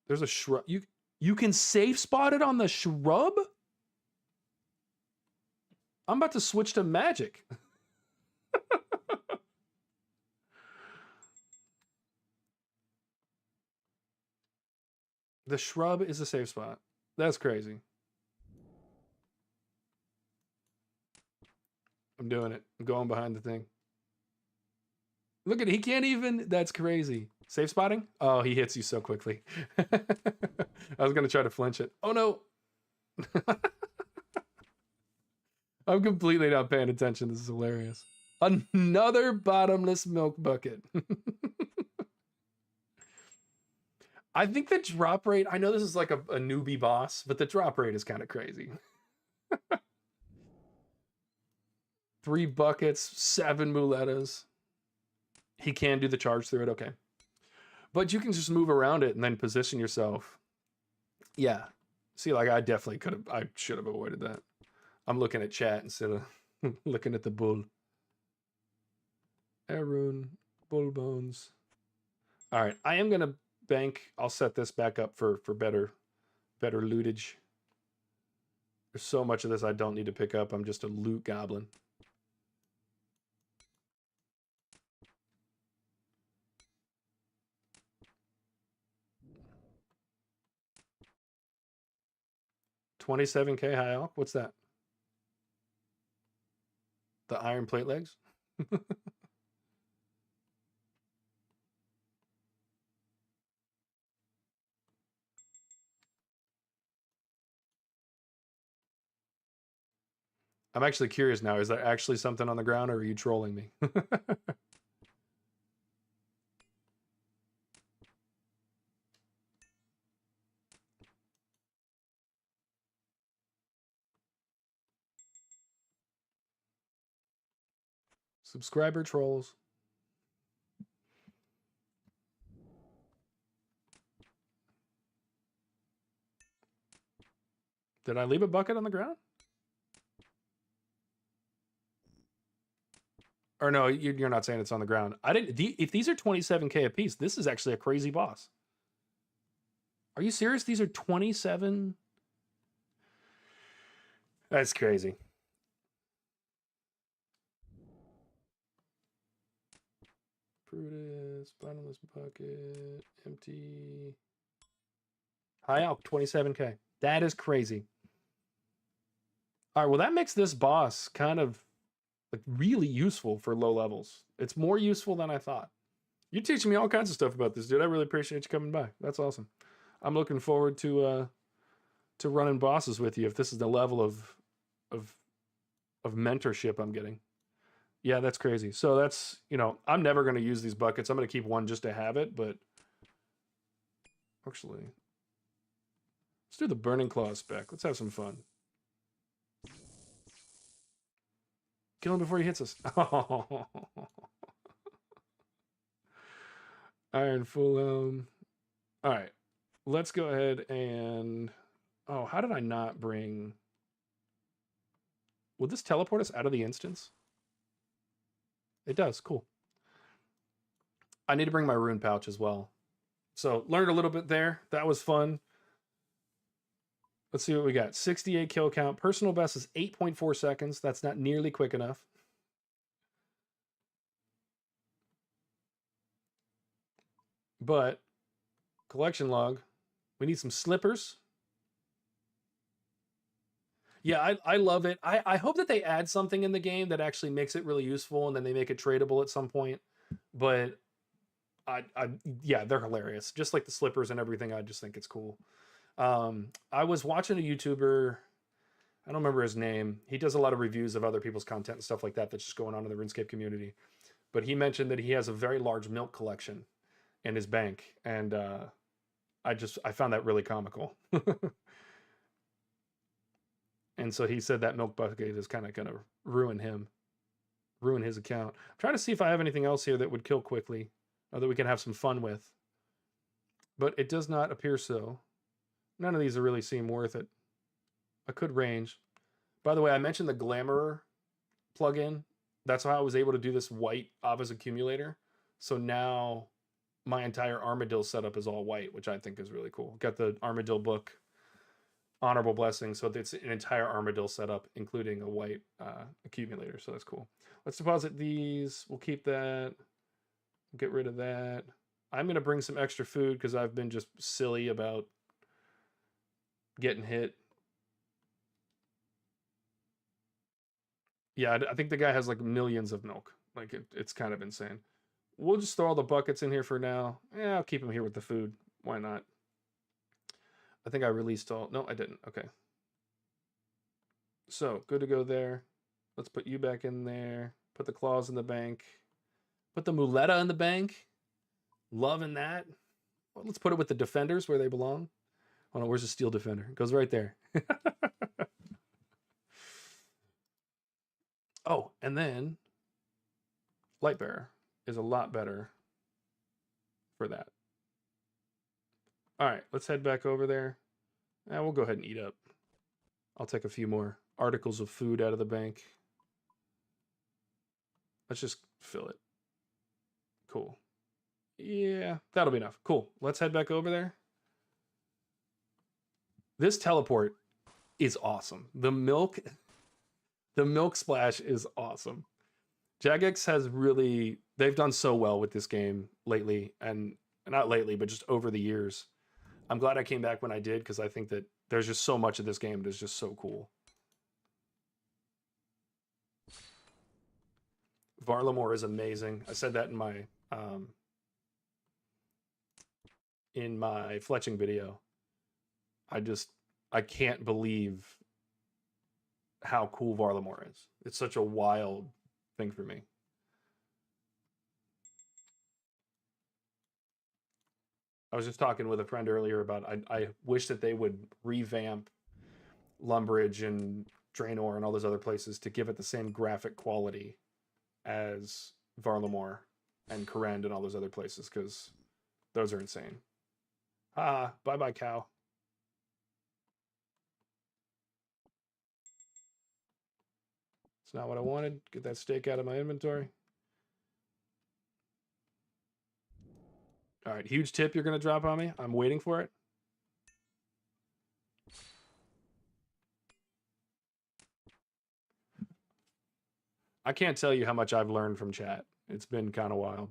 There's a shrub. You can safe spot it on the shrub? I'm about to switch to magic. The shrub is a safe spot. That's crazy. I'm doing it. I'm going behind the thing. Look at it. He can't even. That's crazy. Safe spotting? Oh, he hits you so quickly. I was going to try to flinch it. Oh, no. I'm completely not paying attention. This is hilarious. Another bottomless milk bucket. I think the drop rate, I know this is like a newbie boss, but the drop rate is kind of crazy. 3 buckets, 7 muletas. He can do the charge through it, okay. But you can just move around it and then position yourself. Yeah. See, like I should have avoided that. I'm looking at chat instead of looking at the bull. Arun, bull bones. All right, I am gonna bank. I'll set this back up for better lootage. There's so much of this I don't need to pick up. I'm just a loot goblin. $27K high elk. What's that? The iron plate legs? I'm actually curious now. Is there actually something on the ground or are you trolling me? Subscriber trolls. Did I leave a bucket on the ground? Or no, you're not saying it's on the ground. I didn't. If these are 27K a piece, this is actually a crazy boss. Are you serious? These are 27. That's crazy. Brutus, bottomless bucket, empty. High elk, 27k. That is crazy. All right, well, that makes this boss kind of like really useful for low levels. It's more useful than I thought. You're teaching me all kinds of stuff about this, dude. I really appreciate you coming by. That's awesome. I'm looking forward to running bosses with you if this is the level of mentorship I'm getting. Yeah, that's crazy. So that's, I'm never going to use these buckets. I'm going to keep one just to have it, but actually, let's do the Burning Claw spec. Let's have some fun. Kill him before he hits us. Iron Full. All right, let's go ahead and... Oh, how did I not bring... Will this teleport us out of the instance? It does. Cool. I need to bring my rune pouch as well. So learned a little bit there. That was fun. Let's see what we got. 68 kill count. Personal best is 8.4 seconds. That's not nearly quick enough. But collection log. We need some slippers. Yeah, I love it. I hope that they add something in the game that actually makes it really useful, and then they make it tradable at some point. But yeah, they're hilarious. Just like the slippers and everything, I just think it's cool. I was watching a YouTuber, I don't remember his name. He does a lot of reviews of other people's content and stuff like that that's just going on in the RuneScape community. But he mentioned that he has a very large milk collection in his bank, and I found that really comical. And so he said that milk bucket is kind of going to ruin his account. I'm trying to see if I have anything else here that would kill quickly, or that we can have some fun with. But it does not appear so. None of these really seem worth it. I could range. By the way, I mentioned the Glamour plugin. That's how I was able to do this white Ava's accumulator. So now my entire Armadillo setup is all white, which I think is really cool. Got the Armadillo book, Honorable Blessing, so it's an entire Armadillo setup, including a white accumulator, so that's cool. Let's deposit these. We'll keep that. Get rid of that. I'm going to bring some extra food because I've been just silly about getting hit. Yeah, I think the guy has like millions of milk. Like it's kind of insane. We'll just throw all the buckets in here for now. Yeah, I'll keep him here with the food. Why not? I think I released all. No, I didn't. Okay. So, good to go there. Let's put you back in there. Put the claws in the bank. Put the muleta in the bank. Loving that. Well, let's put it with the defenders where they belong. Oh no, where's the steel defender? It goes right there. Oh, and then Lightbearer is a lot better for that. All right, let's head back over there. We'll go ahead and eat up. I'll take a few more articles of food out of the bank. Let's just fill it. Cool. Yeah, that'll be enough. Cool. Let's head back over there. This teleport is awesome. The milk splash is awesome. Jagex has really, they've done so well with this game lately, and not lately, but just over the years. I'm glad I came back when I did, because I think that there's just so much of this game that is just so cool. Varlamore is amazing. I said that in my fletching video. I can't believe how cool Varlamore is. It's such a wild thing for me. I was just talking with a friend earlier about I wish that they would revamp Lumbridge and Draenor and all those other places to give it the same graphic quality as Varlamore and Korend and all those other places, because those are insane. Bye-bye, cow. It's not what I wanted. Get that steak out of my inventory. All right, huge tip you're going to drop on me. I'm waiting for it. I can't tell you how much I've learned from chat. It's been kind of wild.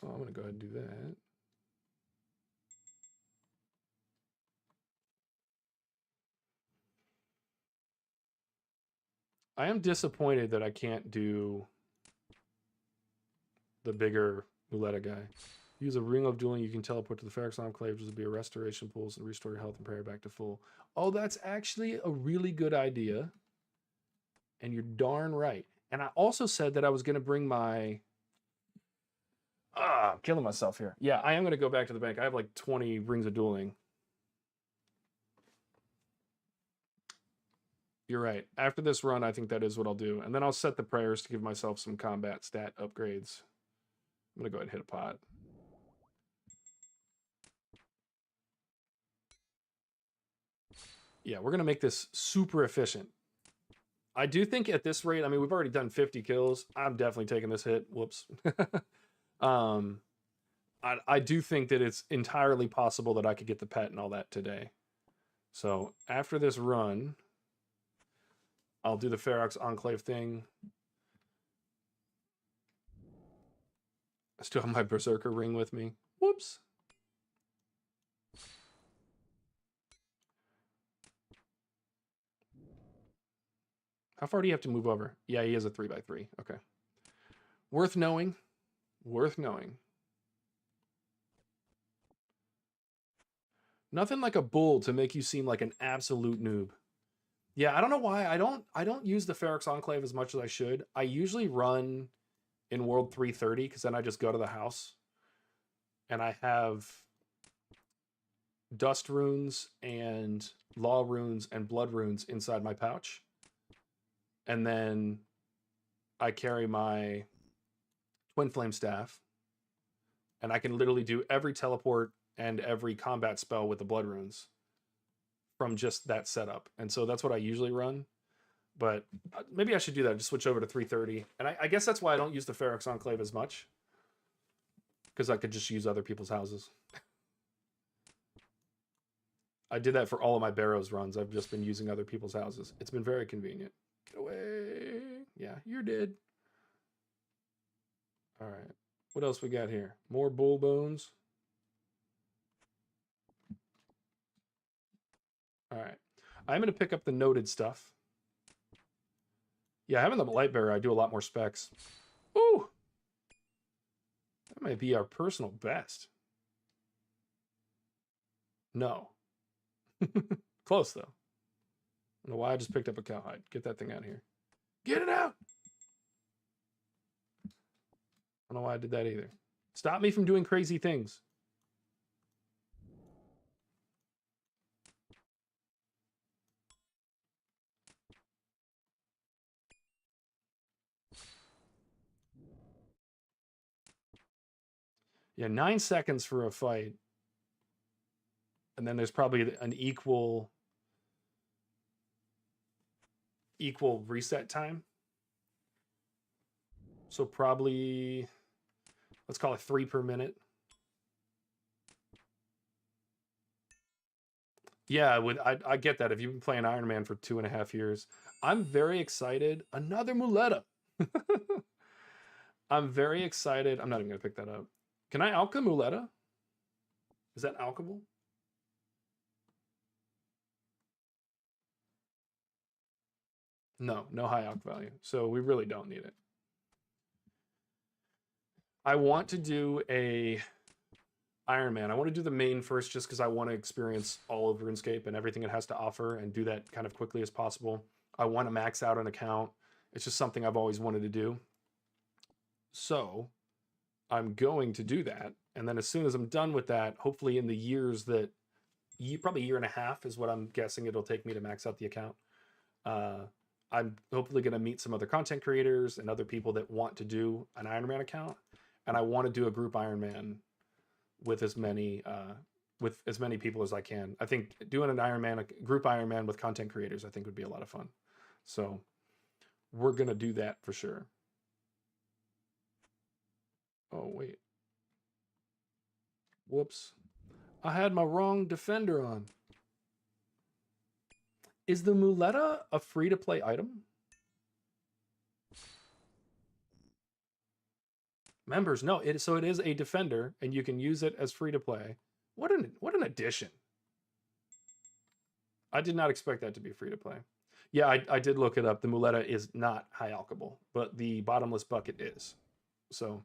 Oh, I'm going to go ahead and do that. I am disappointed that I can't do the bigger Muleta guy. Use a ring of dueling, you can teleport to the Ferox Enclave, which will be a restoration pulse and restore your health and prayer back to full. Oh, that's actually a really good idea. And you're darn right. And I also said that I was going to bring my... I'm killing myself here. Yeah, I am going to go back to the bank. I have like 20 rings of dueling. You're right. After this run, I think that is what I'll do. And then I'll set the prayers to give myself some combat stat upgrades. I'm going to go ahead and hit a pot. Yeah, we're going to make this super efficient. I do think at this rate, I mean, we've already done 50 kills. I'm definitely taking this hit. Whoops. I do think that it's entirely possible that I could get the pet and all that today. So after this run, I'll do the Ferox Enclave thing. I still have my Berserker ring with me. Whoops. How far do you have to move over? Yeah, he is a 3x3. Okay. Worth knowing. Worth knowing. Nothing like a bull to make you seem like an absolute noob. Yeah, I don't know why. I don't use the Ferox Enclave as much as I should. I usually run in World 330 because then I just go to the house and I have dust runes and law runes and blood runes inside my pouch. And then I carry my Twin Flame Staff and I can literally do every teleport and every combat spell with the blood runes from just that setup. And so that's what I usually run. But maybe I should do that. Just switch over to 330. And I guess that's why I don't use the Ferox Enclave as much. Because I could just use other people's houses. I did that for all of my Barrows runs. I've just been using other people's houses. It's been very convenient. Get away. Yeah, you're dead. All right. What else we got here? More bull bones. All right. I'm going to pick up the noted stuff. Yeah, having the light bearer, I do a lot more specs. Ooh! That might be our personal best. No. Close, though. I don't know why I just picked up a cowhide. Get that thing out of here. Get it out! I don't know why I did that either. Stop me from doing crazy things. Yeah, 9 seconds for a fight. And then there's probably an equal reset time. So probably, let's call it 3 per minute. Yeah, I get that. If you've been playing Iron Man for 2.5 years, I'm very excited. Another Muleta. I'm very excited. I'm not even gonna pick that up. Can I alch Muleta? Is that alchable? No, no high alch value. So we really don't need it. I want to do a Iron Man. I want to do the main first just because I want to experience all of RuneScape and everything it has to offer and do that kind of quickly as possible. I want to max out an account. It's just something I've always wanted to do. So I'm going to do that. And then as soon as I'm done with that, hopefully in the years that, probably 1.5 years is what I'm guessing it'll take me to max out the account. I'm hopefully going to meet some other content creators and other people that want to do an Iron Man account. And I want to do a group Iron Man with as many people as I can. I think doing an Iron Man, a group Iron Man with content creators, I think would be a lot of fun. So we're going to do that for sure. Oh, wait. Whoops. I had my wrong defender on. Is the Muleta a free-to-play item? Members, no. So it is a defender, and you can use it as free-to-play. What an addition. I did not expect that to be free-to-play. Yeah, I did look it up. The Muleta is not high alchable, but the bottomless bucket is. So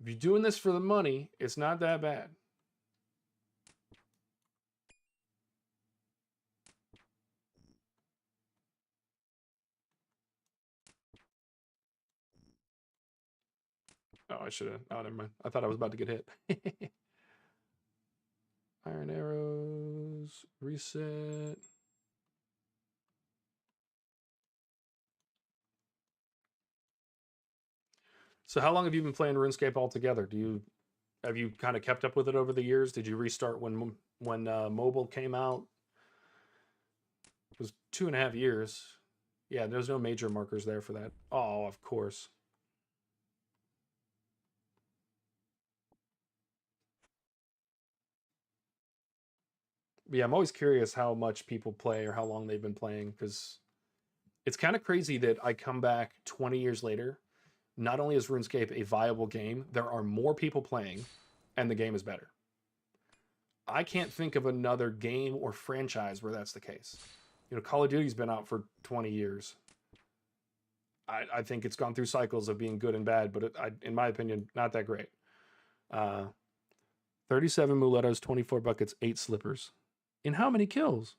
if you're doing this for the money, it's not that bad. Oh, I should have. Oh, never mind. I thought I was about to get hit. Iron arrows. Reset. So how long have you been playing RuneScape altogether? Have you kind of kept up with it over the years? Did you restart when mobile came out? It was 2.5 years. Yeah, there's no major markers there for that. Oh, of course. But yeah, I'm always curious how much people play or how long they've been playing, because it's kind of crazy that I come back 20 years later. Not only is RuneScape a viable game, there are more people playing, and the game is better. I can't think of another game or franchise where that's the case. Call of Duty's been out for 20 years. I think it's gone through cycles of being good and bad, but in my opinion, not that great. 37 muletos, 24 buckets, 8 slippers. In how many kills?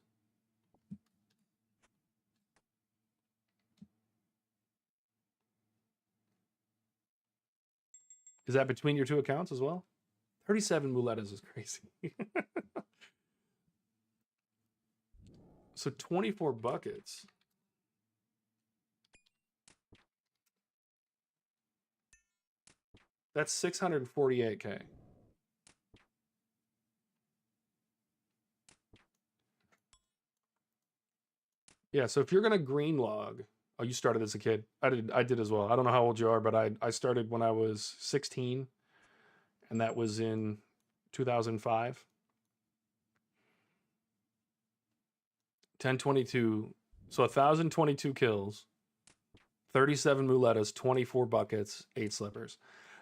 Is that between your two accounts as well? 37 muletas is crazy. So 24 buckets. That's 648K. Yeah, so if you're gonna green log, oh, you started as a kid. I did as well. I don't know how old you are, but I started when I was 16, and that was in 2005. 1022, so 1,022 kills, 37 muletas, 24 buckets, 8 slippers.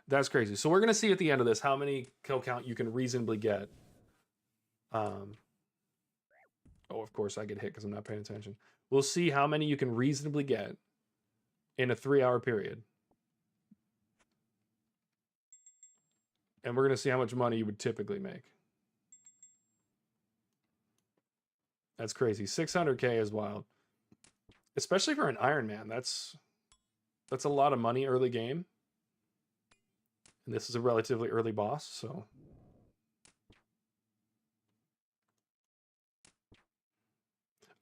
That's crazy. So we're gonna see at the end of this how many kill count you can reasonably get. Oh, of course I get hit because I'm not paying attention. We'll see how many you can reasonably get in a 3-hour period. And we're going to see how much money you would typically make. That's crazy. 600K is wild. Especially for an Iron Man. That's a lot of money early game. And this is a relatively early boss, so...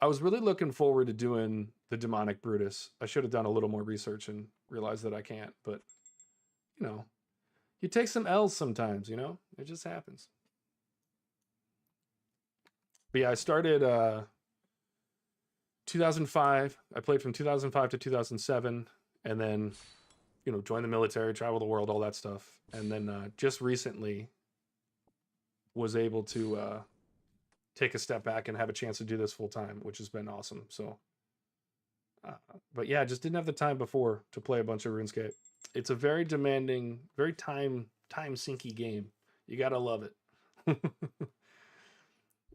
I was really looking forward to doing the demonic Brutus. I should have done a little more research and realized that I can't, but you take some L's sometimes, it just happens. But yeah, I started 2005. I played from 2005 to 2007, and then joined the military, travel the world, all that stuff, and then just recently was able to take a step back and have a chance to do this full time, which has been awesome. So, but yeah, just didn't have the time before to play a bunch of RuneScape. It's a very demanding, very time sinky game. You gotta love it.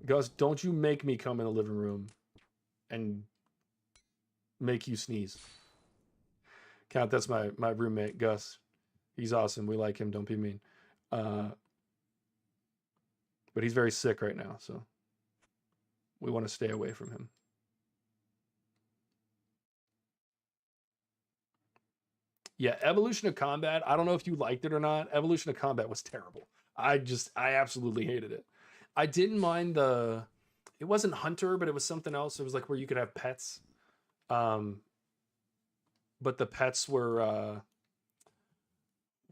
Gus, don't you make me come in the living room and make you sneeze. Count, that's my roommate, Gus. He's awesome. We like him. Don't be mean. But he's very sick right now, so we want to stay away from him. Yeah, Evolution of Combat. I don't know if you liked it or not. Evolution of Combat was terrible. I absolutely hated it. I didn't mind it wasn't Hunter, but it was something else. It was like where you could have pets. But the pets were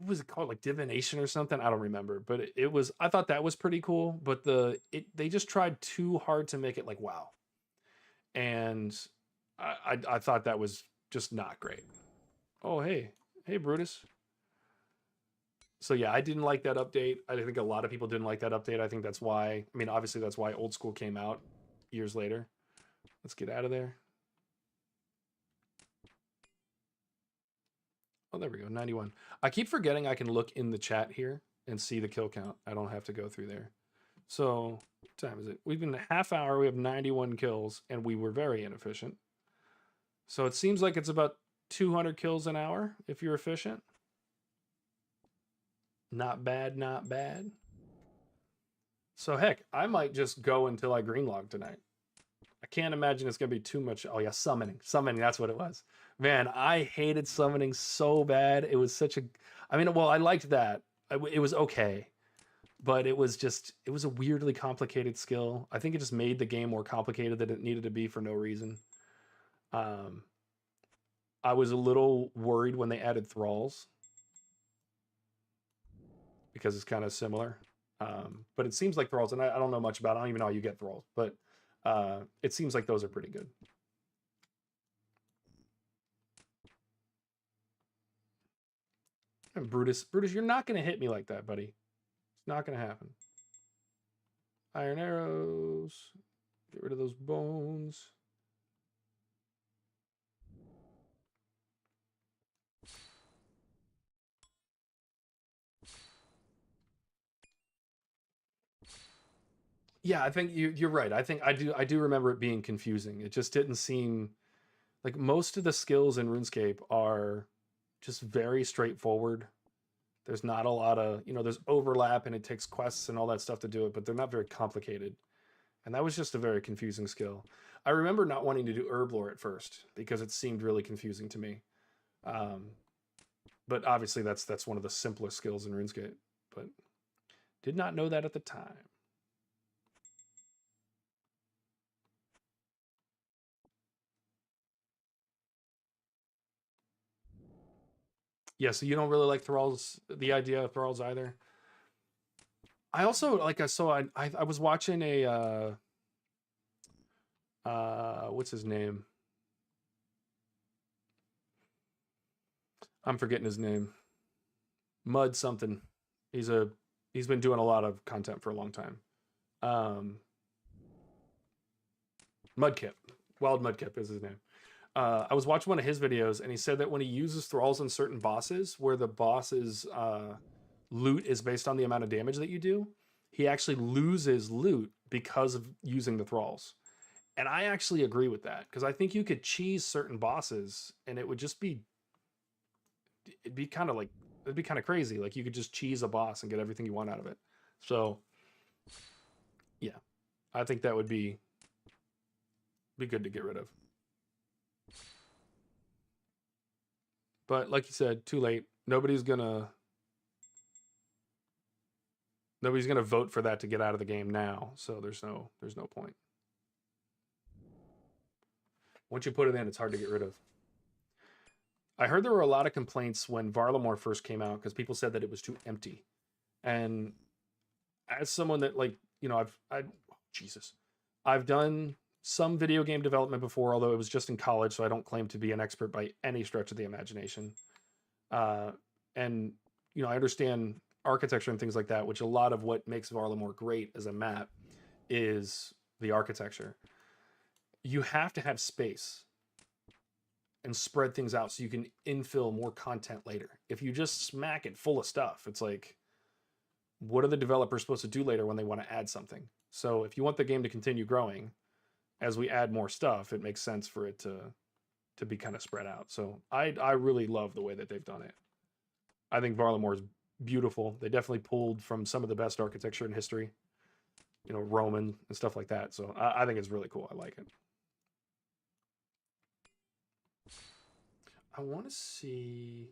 what was it called? Like divination or something? I don't remember. But it was, I thought that was pretty cool. But they just tried too hard to make it like WoW. And I thought that was just not great. Oh, hey, Brutus. So yeah, I didn't like that update. I think a lot of people didn't like that update. I think that's why. I mean, obviously that's why Old School came out years later. Let's get out of there. Oh, there we go, 91. I keep forgetting I can look in the chat here and see the kill count. I don't have to go through there. So, what time is it? We've been a half hour, we have 91 kills, and we were very inefficient. So it seems like it's about 200 kills an hour if you're efficient. Not bad, not bad. So heck, I might just go until I green log tonight. I can't imagine it's going to be too much. Oh yeah, summoning. Summoning, that's what it was. Man, I hated summoning so bad. It was such a... I mean, well, I liked that. It was okay. But it was a weirdly complicated skill. I think it just made the game more complicated than it needed to be for no reason. I was a little worried when they added thralls, because it's kind of similar. But it seems like thralls, and I don't know much about it. I don't even know how you get thralls, but it seems like those are pretty good. And Brutus, you're not going to hit me like that, buddy. It's not going to happen. Iron arrows. Get rid of those bones. Yeah, I think you're right. I think I do remember it being confusing. It just didn't seem like most of the skills in RuneScape are just very straightforward. There's not a lot of, there's overlap and it takes quests and all that stuff to do it, but they're not very complicated. And that was just a very confusing skill. I remember not wanting to do Herblore at first because it seemed really confusing to me. But obviously that's one of the simplest skills in RuneScape, but did not know that at the time. Yeah, so you don't really like thralls, the idea of thralls either. I also I was watching a what's his name? I'm forgetting his name. Mud something. He's been doing a lot of content for a long time. Mudkip. Wild Mudkip is his name. I was watching one of his videos, and he said that when he uses thralls on certain bosses, where the boss's loot is based on the amount of damage that you do, he actually loses loot because of using the thralls. And I actually agree with that, because I think you could cheese certain bosses, and it would just be... it'd be kind of crazy. Like, you could just cheese a boss and get everything you want out of it. So, yeah. I think that would be good to get rid of. But like you said, too late. Nobody's gonna vote for that to get out of the game now. So there's no point. Once you put it in, it's hard to get rid of. I heard there were a lot of complaints when Varlamore first came out because people said that it was too empty. And as someone that, like, I've done some video game development before, although it was just in college, so I don't claim to be an expert by any stretch of the imagination. And I understand architecture and things like that, which a lot of what makes Varlamore great as a map is the architecture. You have to have space and spread things out so you can infill more content later. If you just smack it full of stuff, it's like, what are the developers supposed to do later when they want to add something? So if you want the game to continue growing, as we add more stuff, it makes sense for it to be kind of spread out. So I really love the way that they've done it. I think Varlamore is beautiful. They definitely pulled from some of the best architecture in history, Roman and stuff like that. So I think it's really cool. I like it. I want to see...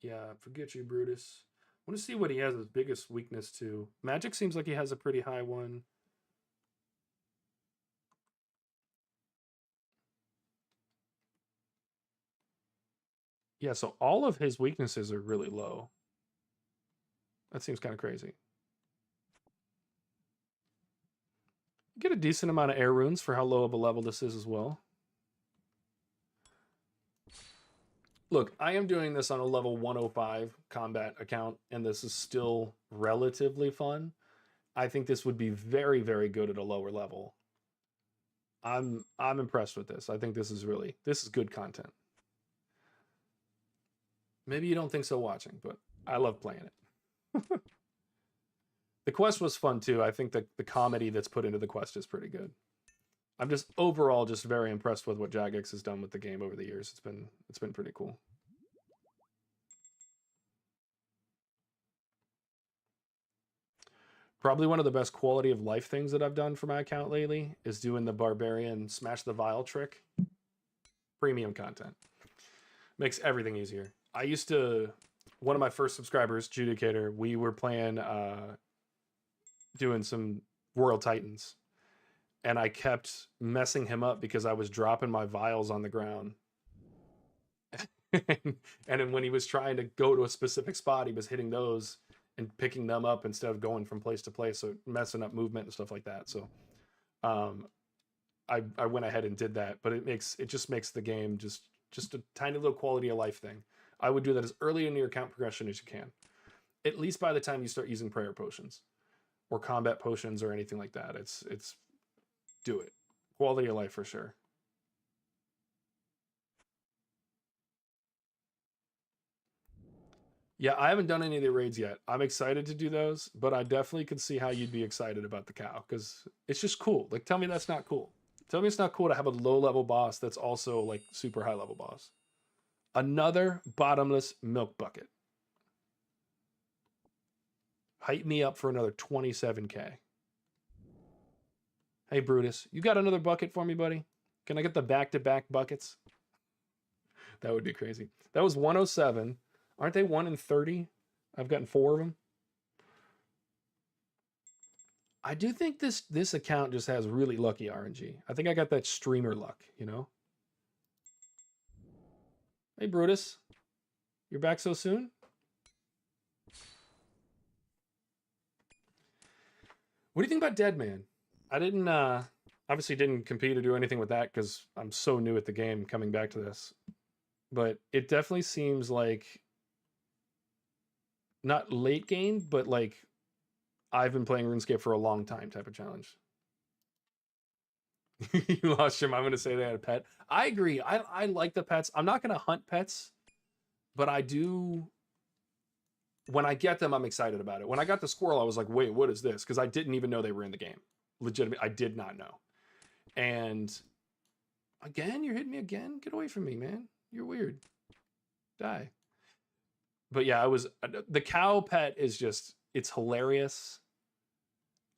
yeah, forget you, Brutus. I want to see what he has his biggest weakness to. Magic seems like he has a pretty high one. Yeah, so all of his weaknesses are really low. That seems kind of crazy. You get a decent amount of air runes for how low of a level this is as well. Look, I am doing this on a level 105 combat account, and this is still relatively fun. I think this would be very, very good at a lower level. I'm impressed with this. I think this is good content. Maybe you don't think so watching, but I love playing it. The quest was fun too. I think the comedy that's put into the quest is pretty good. I'm just overall just very impressed with what Jagex has done with the game over the years. It's been pretty cool. Probably one of the best quality of life things that I've done for my account lately is doing the barbarian smash the vial trick. Premium content. Makes everything easier. I used to, one of my first subscribers, Judicator, we were playing, doing some Royal Titans. And I kept messing him up because I was dropping my vials on the ground. And then when he was trying to go to a specific spot, he was hitting those and picking them up instead of going from place to place, so messing up movement and stuff like that. So I went ahead and did that, but it just makes the game just a tiny little quality of life thing. I would do that as early in your account progression as you can, at least by the time you start using prayer potions or combat potions or anything like that. It's do it. Quality of life for sure. Yeah, I haven't done any of the raids yet. I'm excited to do those, but I definitely could see how you'd be excited about the cow because it's just cool. Like, tell me that's not cool. Tell me it's not cool to have a low level boss that's also like super high level boss. Another bottomless milk bucket. Hype me up for another 27K. Hey, Brutus, you got another bucket for me, buddy? Can I get the back-to-back buckets? That would be crazy. That was 107. Aren't they 1 in 30? I've gotten 4 of them. I do think this account just has really lucky RNG. I think I got that streamer luck, you know? Hey, Brutus. You're back so soon? What do you think about Dead Man? I didn't, obviously didn't compete or do anything with that because I'm so new at the game coming back to this. But it definitely seems like not late game, but like I've been playing RuneScape for a long time type of challenge. You lost your. I'm going to say they had a pet. I agree. I like the pets. I'm not going to hunt pets, but I do. When I get them, I'm excited about it. When I got the squirrel, I was like, wait, what is this? Because I didn't even know they were in the game. Legitimate. I did not know. And again, you're hitting me again. Get away from me, man. You're weird. Die. But yeah, I was the cow pet is just it's hilarious.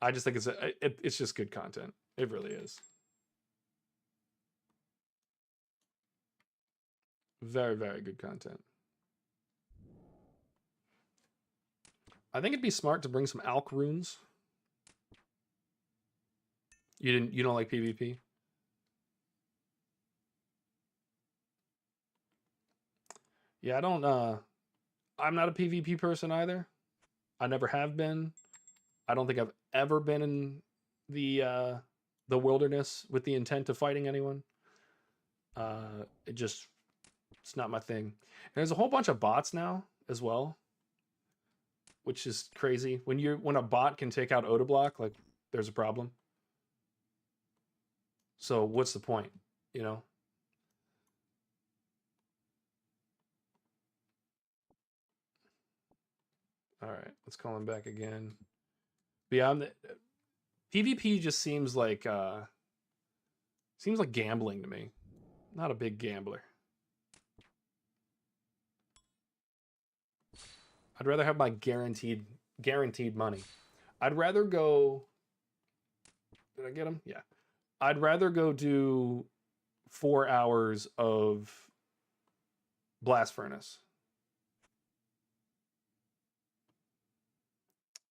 I just think it's just good content. It really is. Very, very good content. I think it'd be smart to bring some alk runes. You don't like PvP? Yeah, I don't I'm not a PvP person either. I never have been. I don't think I've ever been in the wilderness with the intent of fighting anyone. It's not my thing. And there's a whole bunch of bots now as well, which is crazy. When a bot can take out Odablock, like there's a problem. So what's the point? You know? All right, let's call him back again. Beyond the PvP just seems like gambling to me. Not a big gambler. I'd rather have my guaranteed money. I'd rather go. Did I get him? Yeah. I'd rather go do 4 hours of blast furnace.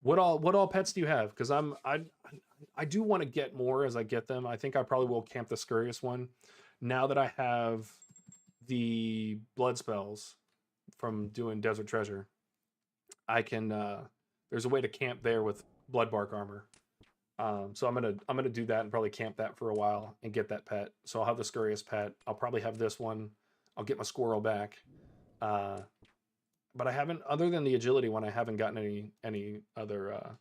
What all pets do you have? Because I do want to get more as I get them. I think I probably will camp the scurriest one. Now that I have the blood spells from doing Desert Treasure, I can there's a way to camp there with blood bark armor. So I'm gonna do that and probably camp that for a while and get that pet. So I'll have the scurriest pet. I'll probably have this one. I'll get my squirrel back. But I haven't, other than the agility one, I haven't gotten any other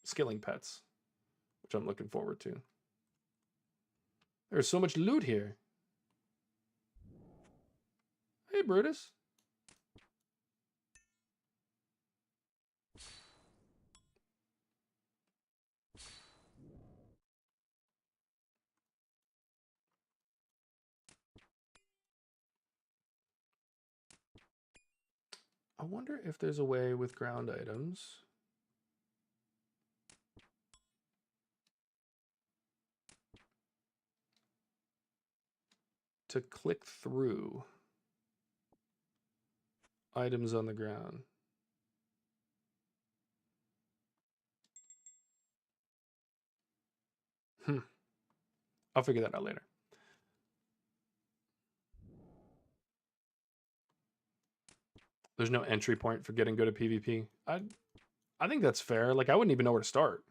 skilling pets, which I'm looking forward to. There's so much loot here. Hey, Brutus. I wonder if there's a way with ground items to click through items on the ground. I'll figure that out later. There's no entry point for getting good at PvP. I think that's fair. Like, I wouldn't even know where to start.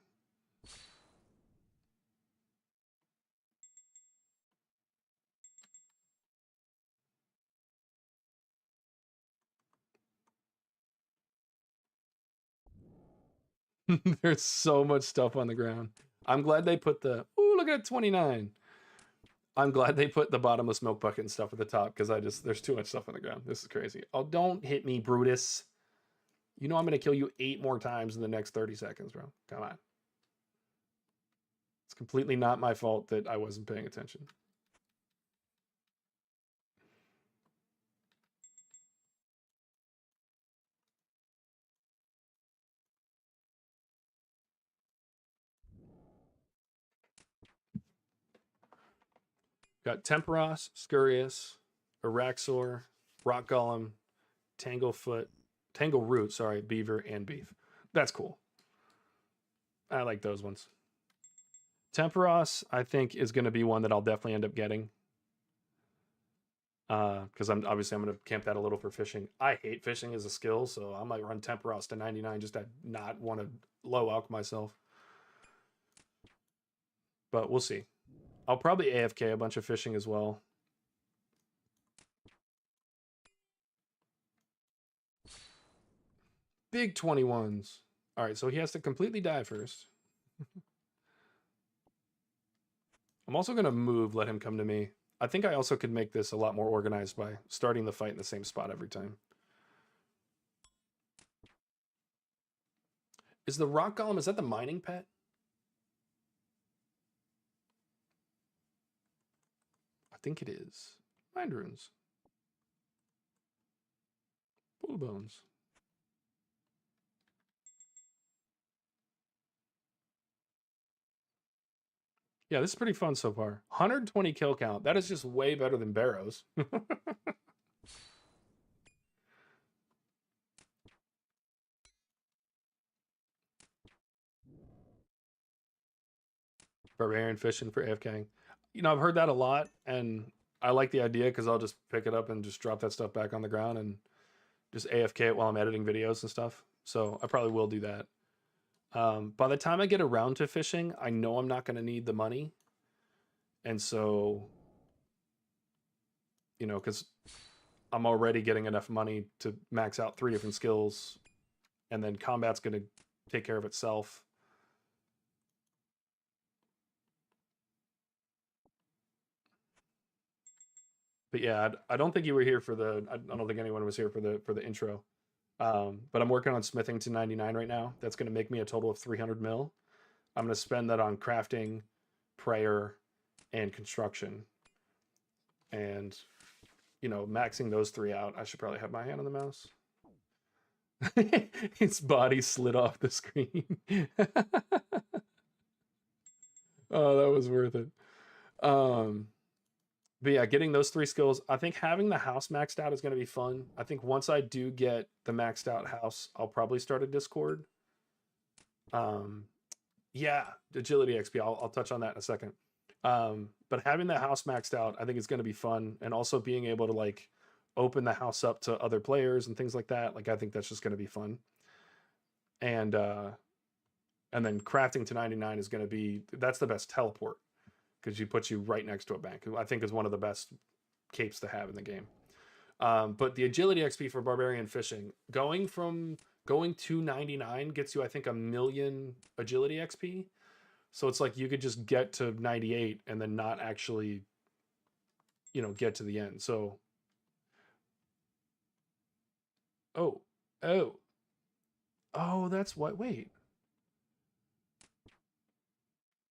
There's so much stuff on the ground. I'm glad they put the, ooh, look at 29. I'm glad they put the bottomless milk bucket and stuff at the top because there's too much stuff on the ground. This is crazy. Oh, don't hit me, Brutus. You know I'm going to kill you 8 more times in the next 30 seconds, bro. Come on. It's completely not my fault that I wasn't paying attention. Got Temperos, Scurious, Araxor, Rock Golem, Tangleroot, sorry, Beaver, and Beef. That's cool. I like those ones. Temperos, I think, is going to be one that I'll definitely end up getting. Because I'm going to camp that a little for fishing. I hate fishing as a skill, so I might run Temperos to 99 just to not want to low alch myself. But we'll see. I'll probably AFK a bunch of fishing as well. Big 21s. All right, so he has to completely die first. I'm also going to move, let him come to me. I think I also could make this a lot more organized by starting the fight in the same spot every time. Is the rock golem, is that the mining pet? I think it is. Mind runes. Bull bones. Yeah, this is pretty fun so far. 120 kill count. That is just way better than Barrows. Barbarian fishing for AFKing. You know, I've heard that a lot, and I like the idea because I'll just pick it up and just drop that stuff back on the ground and just AFK it while I'm editing videos and stuff. So I probably will do that. By the time I get around to fishing, I know I'm not going to need the money. And so, you know, because I'm already getting enough money to max out 3 different skills, and then combat's going to take care of itself. But yeah, I don't think you were here for the. I don't think anyone was here for the intro. But I'm working on smithing to 99 right now. That's going to make me a total of 300 mil. I'm going to spend that on crafting, prayer, and construction. And, you know, maxing those 3 out, I should probably have my hand on the mouse. His body slid off the screen. Oh, that was worth it. But yeah, getting those 3 skills, I think having the house maxed out is going to be fun. I think once I do get the maxed out house, I'll probably start a Discord. Yeah, agility XP. I'll touch on that in a second. But having the house maxed out, I think it's going to be fun, and also being able to like open the house up to other players and things like that. Like I think that's just going to be fun. And then crafting to 99 is going to be, that's the best teleport because you put you right next to a bank. I think is one of the best capes to have in the game. But the agility XP for barbarian fishing, going to 99 gets you, I think, 1 million agility XP, So it's like you could just get to 98 and then not actually, get to the end. So, oh, oh, oh, that's what, wait.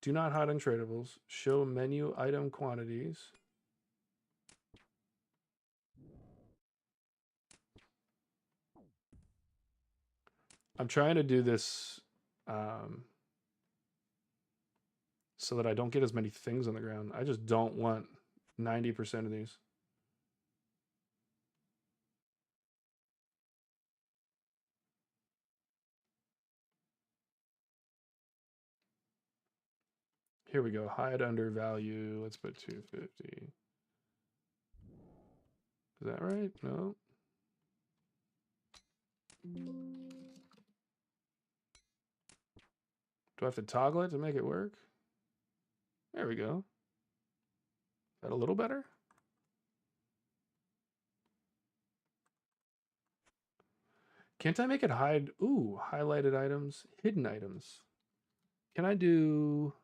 Do not hide untradables. Show menu item quantities. I'm trying to do this so that I don't get as many things on the ground. I just don't want 90% of these. Here we go. Hide under value. Let's put 250. Is that right? No. Do I have to toggle it to make it work? There we go. Is that a little better? Can't I make it hide? Ooh, highlighted items, hidden items. Can I do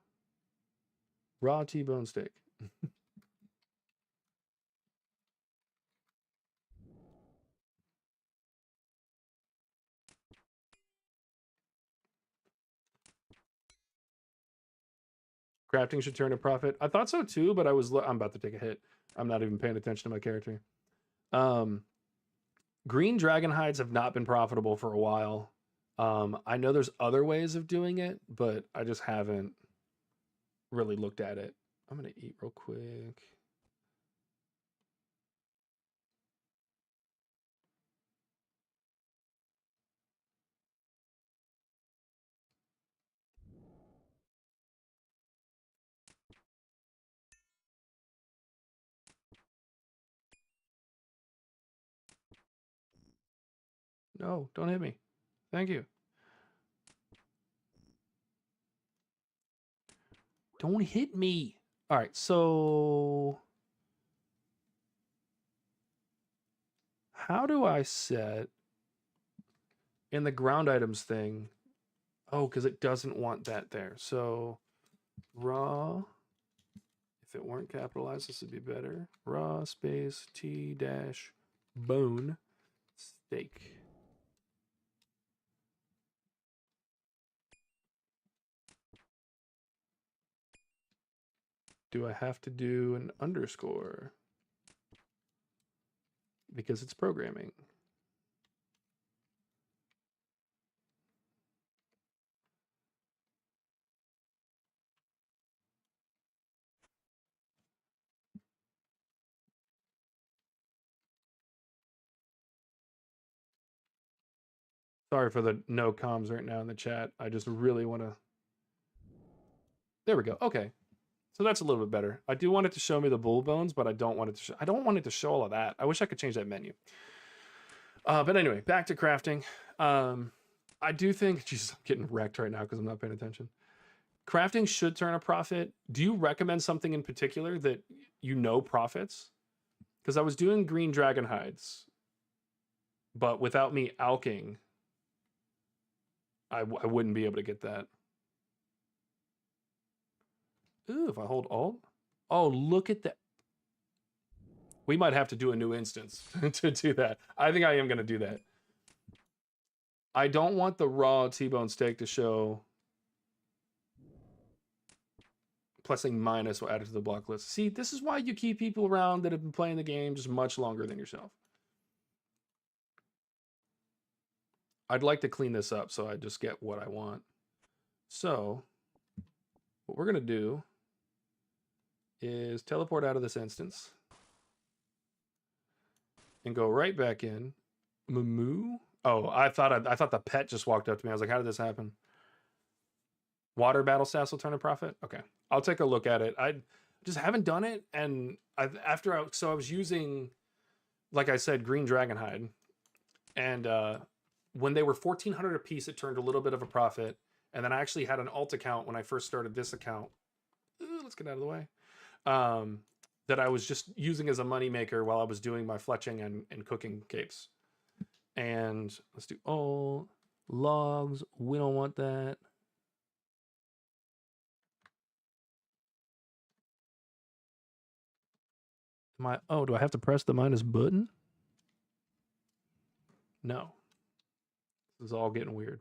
raw T-bone steak? Crafting should turn a profit. I thought so too, but I'm about to take a hit. I'm not even paying attention to my character. Green dragon hides have not been profitable for a while. I know there's other ways of doing it, but I just haven't really looked at it. I'm gonna eat real quick. No, don't hit me. Thank you. Don't hit me. All right, so how do I set in the ground items thing? Oh, because it doesn't want that there. So raw, if it weren't capitalized, this would be better. Raw space T dash bone steak. Do I have to do an underscore? Because it's programming. Sorry for the no comms right now in the chat. I just really want to. There we go. Okay. So that's a little bit better. I do want it to show me the bull bones, but I don't want it to I don't want it to show all of that. I wish I could change that menu. But anyway, back to crafting. I do think, Jesus, I'm getting wrecked right now because I'm not paying attention. Crafting should turn a profit. Do you recommend something in particular that profits? Because I was doing green dragon hides, but without me alking, I wouldn't be able to get that. Ooh, if I hold Alt. Oh, look at that. We might have to do a new instance to do that. I think I am going to do that. I don't want the raw T-bone steak to show. Pressing minus will add it to the block list. See, this is why you keep people around that have been playing the game just much longer than yourself. I'd like to clean this up so I just get what I want. So what we're going to do is teleport out of this instance and go right back in. Moo. Oh, I thought the pet just walked up to me. I was like, how did this happen? Water battle stats will turn a profit. Okay, I'll take a look at it. I just haven't done it, and I was using, like I said, green dragon hide, and when they were 1,400 a piece, it turned a little bit of a profit. And then I actually had an alt account when I first started this account. Let's get out of the way. That I was just using as a moneymaker while I was doing my fletching and cooking capes. And let's do all logs. We don't want that. Oh, do I have to press the minus button? No. This is all getting weird.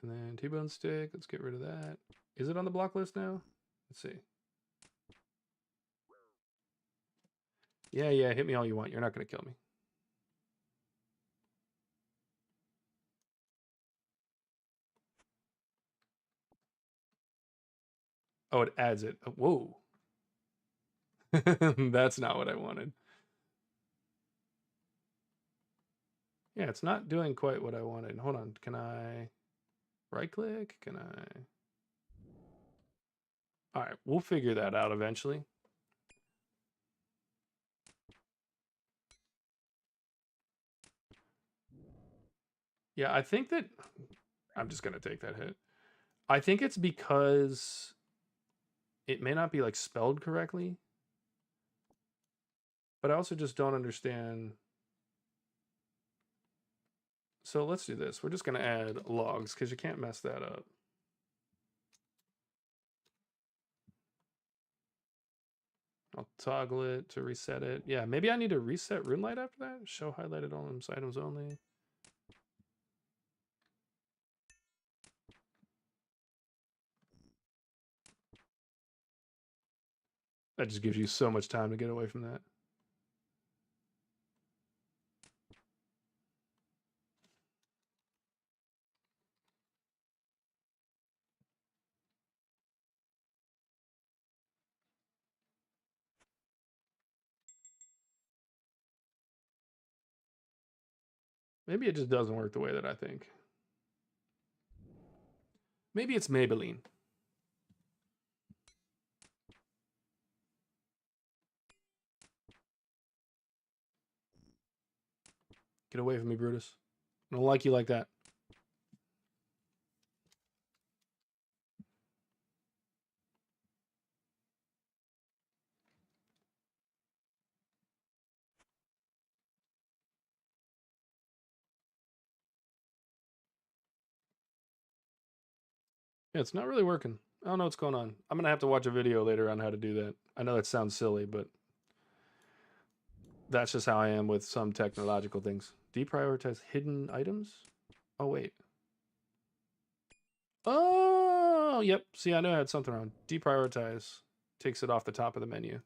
And then T-bone stick. Let's get rid of that. Is it on the block list now? Let's see. Yeah, hit me all you want. You're not going to kill me. Oh, it adds it. Oh, whoa. That's not what I wanted. Yeah, it's not doing quite what I wanted. Hold on. Can I right click? Can I? All right, we'll figure that out eventually. Yeah, I think that I'm just going to take that hit. I think it's because it may not be like spelled correctly, but I also just don't understand. So let's do this. We're just going to add logs because you can't mess that up. I'll toggle it to reset it. Yeah, maybe I need to reset RuneLight after that. Show highlighted items only. That just gives you so much time to get away from that. Maybe it just doesn't work the way that I think. Maybe it's Maybelline. Get away from me, Brutus. I don't like you like that. Yeah, it's not really working. I don't know what's going on. I'm going to have to watch a video later on how to do that. I know that sounds silly, but that's just how I am with some technological things. Deprioritize hidden items? Oh, wait. Oh, yep. See, I know I had something wrong. Deprioritize takes it off the top of the menu.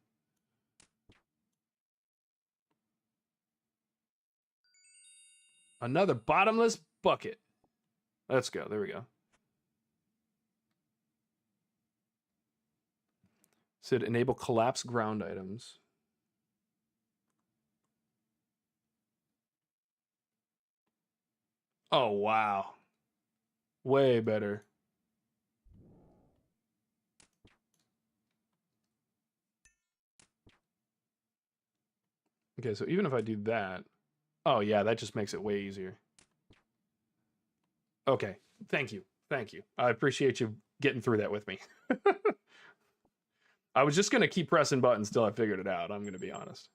Another bottomless bucket. Let's go. There we go. Said enable collapse ground items. Oh, wow. Way better. Okay, so even if I do that, oh yeah, that just makes it way easier. Okay, thank you. Thank you. I appreciate you getting through that with me. I was just going to keep pressing buttons till I figured it out, I'm going to be honest.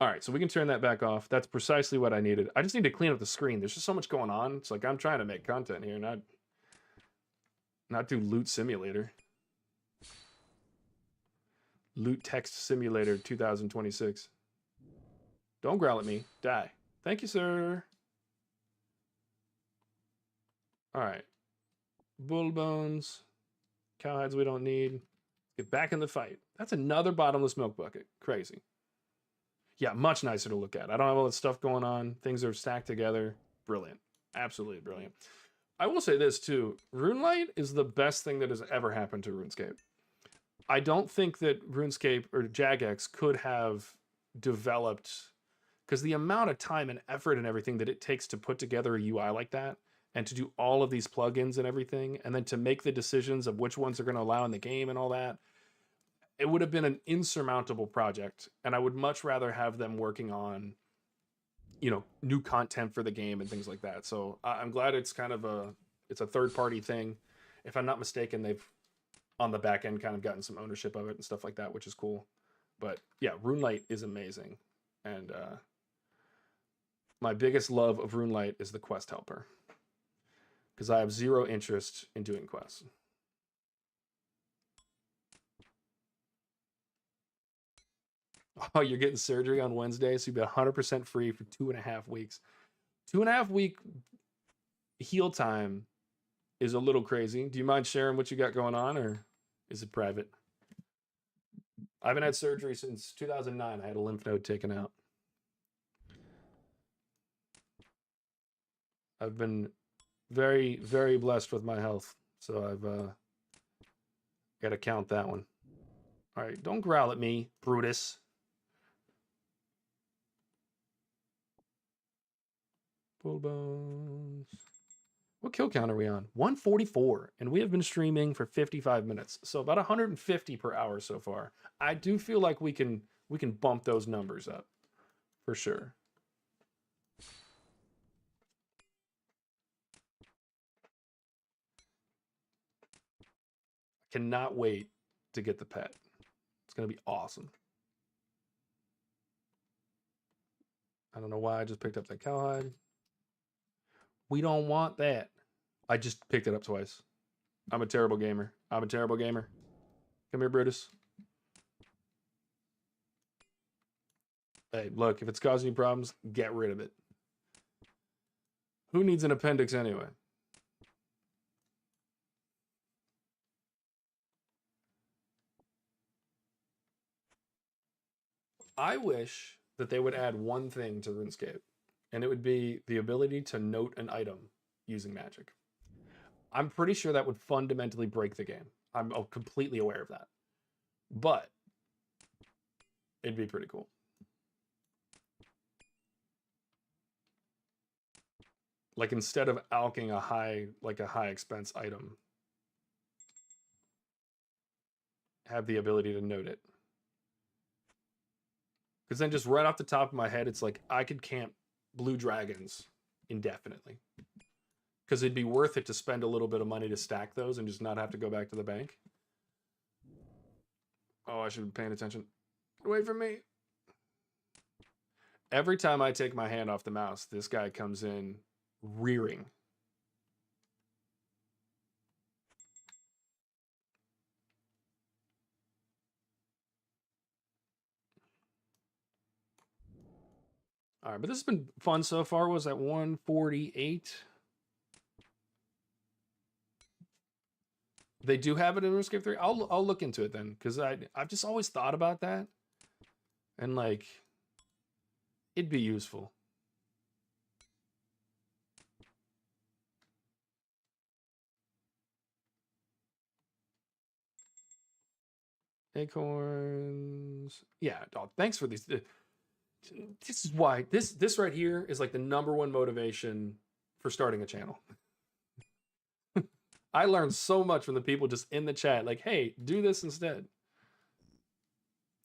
All right, so we can turn that back off. That's precisely what I needed. I just need to clean up the screen. There's just so much going on. It's like I'm trying to make content here, not do Loot Simulator. Loot Text Simulator 2026. Don't growl at me. Die. Thank you, sir. All right. Bull bones. Cowhides we don't need. Get back in the fight. That's another bottomless milk bucket. Crazy. Yeah, much nicer to look at. I don't have all this stuff going on. Things are stacked together. Brilliant. Absolutely brilliant. I will say this too. RuneLight is the best thing that has ever happened to RuneScape. I don't think that RuneScape or Jagex could have developed, because the amount of time and effort and everything that it takes to put together a UI like that and to do all of these plugins and everything, and then to make the decisions of which ones are going to allow in the game and all that, it would have been an insurmountable project. And I would much rather have them working on, you know, new content for the game and things like that. So I'm glad it's kind of it's a third party thing. If I'm not mistaken, they've on the back end kind of gotten some ownership of it and stuff like that, which is cool. But yeah, RuneLight is amazing. And my biggest love of RuneLight is the quest helper. because I have zero interest in doing quests. Oh, you're getting surgery on Wednesday, so you'll be 100% free for 2.5 weeks. 2.5 week heal time is a little crazy. Do you mind sharing what you got going on, or is it private? I haven't had surgery since 2009. I had a lymph node taken out. I've been very, very blessed with my health, so I've got to count that one. All right, don't growl at me, Brutus. Full bones. What kill count are we on? 144, and we have been streaming for 55 minutes, so about 150 per hour so far. I do feel like we can bump those numbers up for sure. Cannot wait to get the pet. It's gonna be awesome. I don't know why I just picked up that cowhide. We don't want that. I just picked it up twice. I'm a terrible gamer. I'm a terrible gamer. Come here, Brutus. Hey, look, if it's causing you problems, get rid of it. Who needs an appendix anyway? I wish that they would add one thing to RuneScape, and it would be the ability to note an item using magic. I'm pretty sure that would fundamentally break the game. I'm completely aware of that. But it'd be pretty cool. Like instead of alking a high expense item, have the ability to note it. Because then just right off the top of my head, it's like I could camp blue dragons indefinitely. Because it'd be worth it to spend a little bit of money to stack those and just not have to go back to the bank. Oh, I should be paying attention. Get away from me. Every time I take my hand off the mouse, this guy comes in rearing. All right, but this has been fun so far. Was at 148. They do have it in RuneScape 3. I'll look into it then, because I've just always thought about that, and like it'd be useful. Acorns. Yeah, dog. Thanks for these. This is why this right here is like the #1 motivation for starting a channel. I learned so much from the people just in the chat, like, hey, do this instead.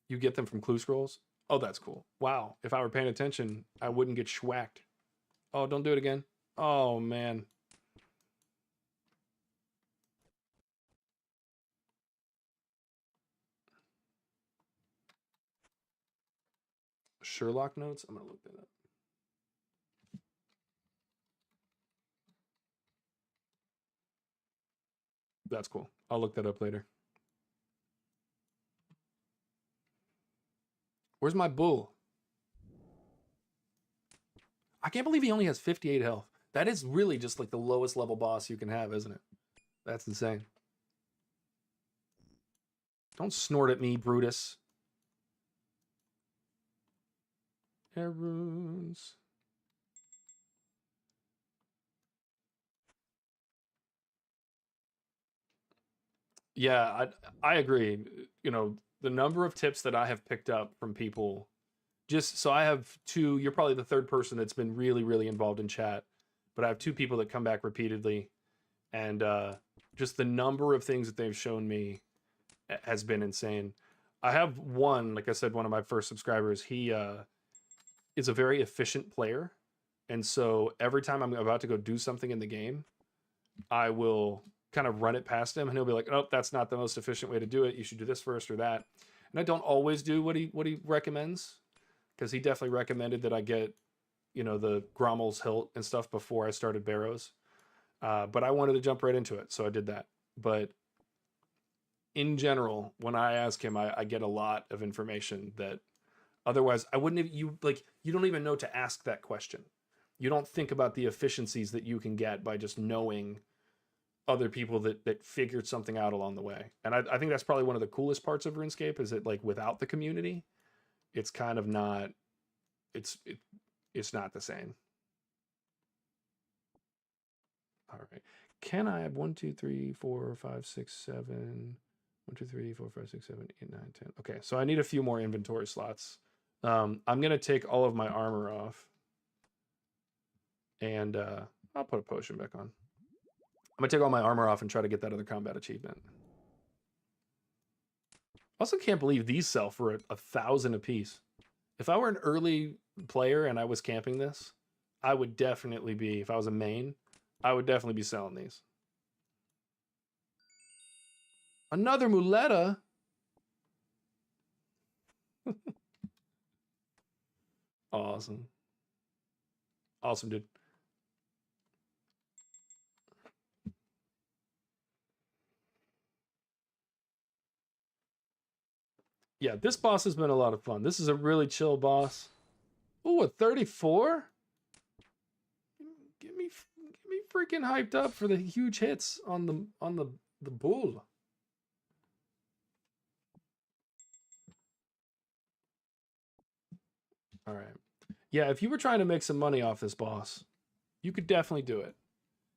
You get them from clue scrolls? Oh, that's cool. Wow. If I were paying attention, I wouldn't get schwacked. Oh, don't do it again. Oh, man. Sherlock notes? I'm going to look that up. That's cool. I'll look that up later. Where's my bull? I can't believe he only has 58 health. That is really just like the lowest level boss you can have, isn't it? That's insane. Don't snort at me, Brutus. Air runes. Yeah, I agree. You know, the number of tips that I have picked up from people, just so I have two, you're probably the third person that's been really, really involved in chat, but I have two people that come back repeatedly, and just the number of things that they've shown me has been insane. I have one, like I said, one of my first subscribers, he is a very efficient player, and so every time I'm about to go do something in the game, I will kind of run it past him, and he'll be like, "Oh, that's not the most efficient way to do it. You should do this first or that." And I don't always do what he recommends, because he definitely recommended that I get, you know, the Grommel's hilt and stuff before I started Barrows. But I wanted to jump right into it, so I did that. But in general, when I ask him, I get a lot of information that otherwise I wouldn't have. You don't even know to ask that question. You don't think about the efficiencies that you can get by just knowing other people that figured something out along the way. And I think that's probably one of the coolest parts of RuneScape is that, like, without the community, it's kind of not, it's not the same. All right. Can I have 1, 2, 3, 4, 5, 6, 7, 1, 2, 3, 4, 5, 6, 7, 8, 9, 10. Okay, so I need a few more inventory slots. I'm gonna take all of my armor off. And I'll put a potion back on. I'm gonna take all my armor off and try to get that other combat achievement. Also can't believe these sell for 1,000 apiece. If I were an early player and I was camping this, I would definitely be, if I was a main, I would definitely be selling these. Another muleta? Awesome. Awesome, dude. Yeah, this boss has been a lot of fun. This is a really chill boss. Ooh, a 34? Get me freaking hyped up for the huge hits on the bull. All right. Yeah, if you were trying to make some money off this boss, you could definitely do it.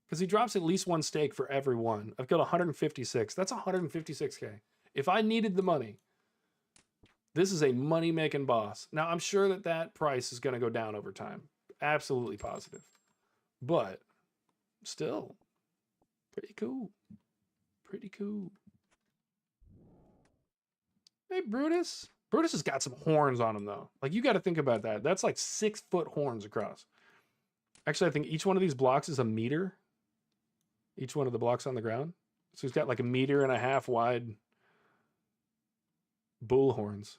Because he drops at least one stake for every one. I've got 156. That's 156k. If I needed the money, this is a money-making boss. Now, I'm sure that price is going to go down over time. Absolutely positive. But still, pretty cool. Pretty cool. Hey, Brutus. Brutus has got some horns on him, though. Like, you got to think about that. That's like 6-foot horns across. Actually, I think each one of these blocks is a meter. Each one of the blocks on the ground. So he's got like 1.5 meters wide bull horns.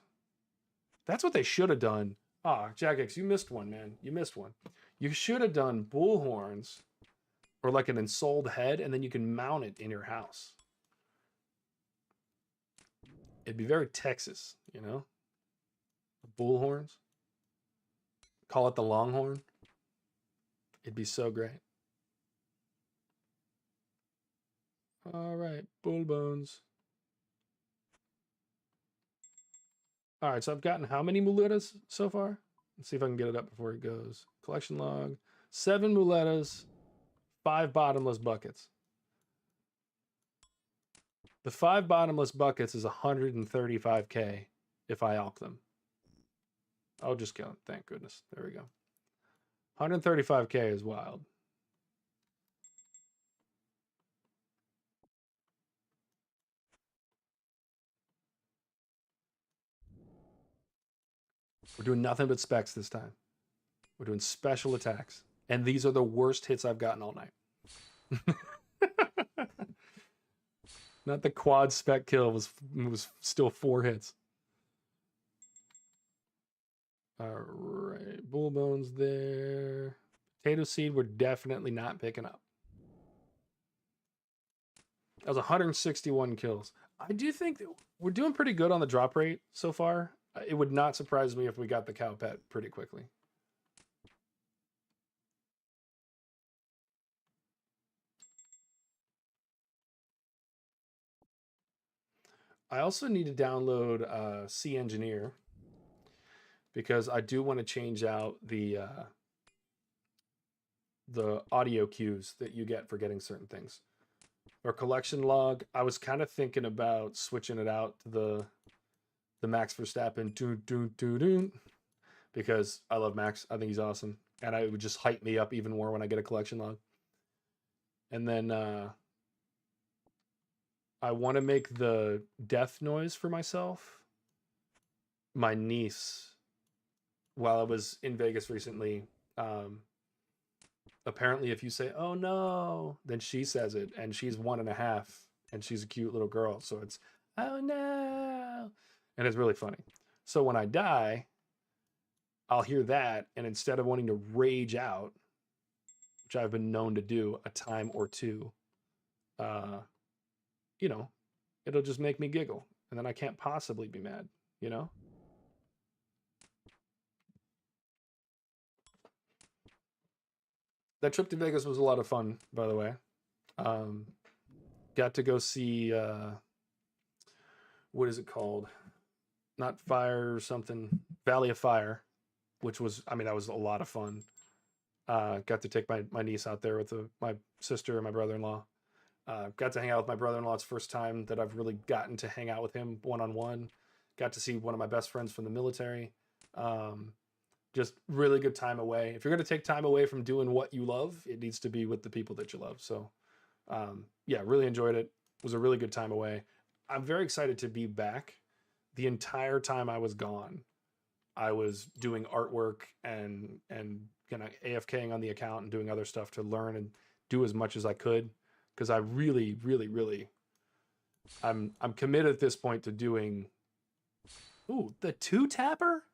That's what they should have done. Ah, Jagex, you missed one, man. You missed one. You should have done bull horns or like an ensouled head, and then you can mount it in your house. It'd be very Texas, you know? Bull horns. Call it the Longhorn. It'd be so great. All right, bull bones. All right, so I've gotten how many muletas so far? Let's see if I can get it up before it goes. Collection log. 7 muletas, 5 bottomless buckets. The 5 bottomless buckets is 135k if I alk them. I'll just go. Thank goodness. There we go. 135k is wild. We're doing nothing but specs this time. We're doing special attacks. And these are the worst hits I've gotten all night. Not the quad spec kill was still 4 hits. All right, bull bones there. Potato seed we're definitely not picking up. That was 161 kills. I do think that we're doing pretty good on the drop rate so far. It would not surprise me if we got the cow pet pretty quickly. I also need to download C Engineer because I do want to change out the audio cues that you get for getting certain things. Or collection log. I was kind of thinking about switching it out to the Max Verstappen because I love Max. I think he's awesome, and it would just hype me up even more when I get a collection log. And then I want to make the death noise for myself. My niece, while I was in Vegas recently, apparently if you say, "Oh no," then she says it, and she's 1.5, and she's a cute little girl. So it's, "Oh no." And it's really funny. So when I die, I'll hear that, and instead of wanting to rage out, which I've been known to do a time or two, you know, it'll just make me giggle, and then I can't possibly be mad, you know? That trip to Vegas was a lot of fun, by the way. Got to go see what is it called? Not Fire or something, Valley of Fire, which was, I mean, that was a lot of fun. Got to take my niece out there with my sister and my brother-in-law. Got to hang out with my brother-in-law. It's the first time that I've really gotten to hang out with him one-on-one. Got to see one of my best friends from the military. Just really good time away. If you're going to take time away from doing what you love, it needs to be with the people that you love. So, yeah, really enjoyed it. It was a really good time away. I'm very excited to be back. The entire time I was gone, I was doing artwork and kind of AFKing on the account and doing other stuff to learn and do as much as I could, because I really, really, really, I'm committed at this point to doing. Ooh, the 2-tapper.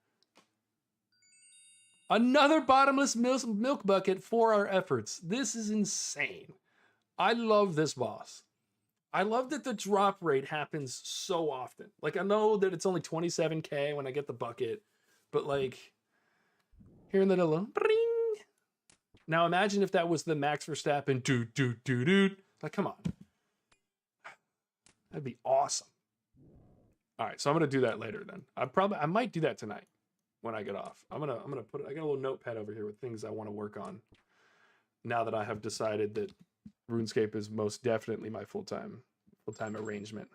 Another bottomless milk bucket for our efforts. This is insane. I love this boss. I love that the drop rate happens so often. Like, I know that it's only 27k when I get the bucket, but like, hearing that alone, bring. Now imagine if that was the Max Verstappen, dude. Like, come on. That'd be awesome. All right, so I'm gonna do that later then. I might do that tonight when I get off. I'm gonna put it. I got a little notepad over here with things I want to work on. Now that I have decided that RuneScape is most definitely my full-time arrangement.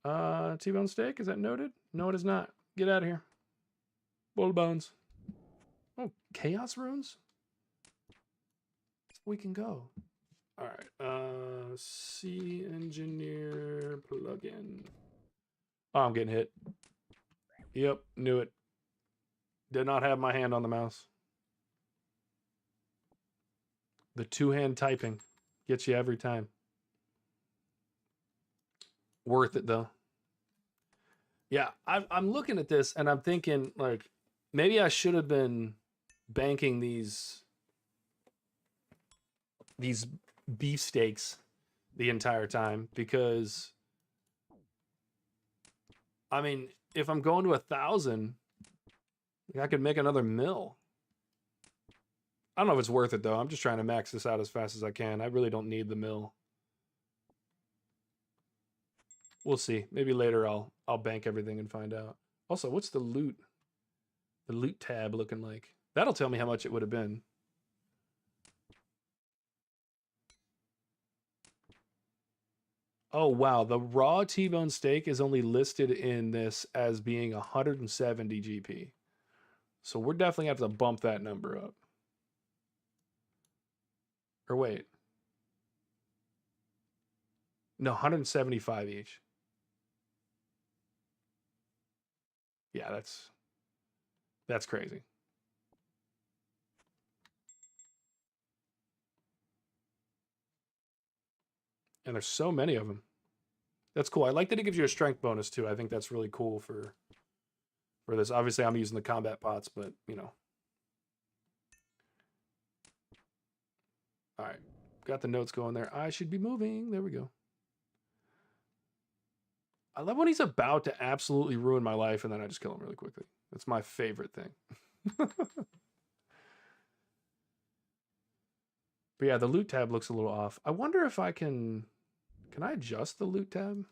T-bone steak, is that noted? No, it is not. Get out of here. Bull bones. Oh, chaos runes? We can go. All right. C engineer plugin. Oh, I'm getting hit. Yep, knew it. Did not have my hand on the mouse. The two-hand typing gets you every time. Worth it though. Yeah, I'm looking at this and I'm thinking, like, maybe I should have been banking these beefsteaks the entire time, because I mean, if I'm going to 1,000, I could make another mill. I don't know if it's worth it though. I'm just trying to max this out as fast as I can. I really don't need the mill. We'll see. Maybe later I'll bank everything and find out. Also, what's the loot tab looking like? That'll tell me how much it would have been. Oh wow, the raw T-bone steak is only listed in this as being 170 GP. So we're definitely gonna have to bump that number up. Or wait. No, 175 each. Yeah, that's crazy. And there's so many of them. That's cool. I like that it gives you a strength bonus too. I think that's really cool for this. Obviously, I'm using the combat pots, but you know. All right, got the notes going there. I should be moving. There we go. I love when he's about to absolutely ruin my life and then I just kill him really quickly. That's my favorite thing. But yeah, the loot tab looks a little off. I wonder if I can I adjust the loot tab?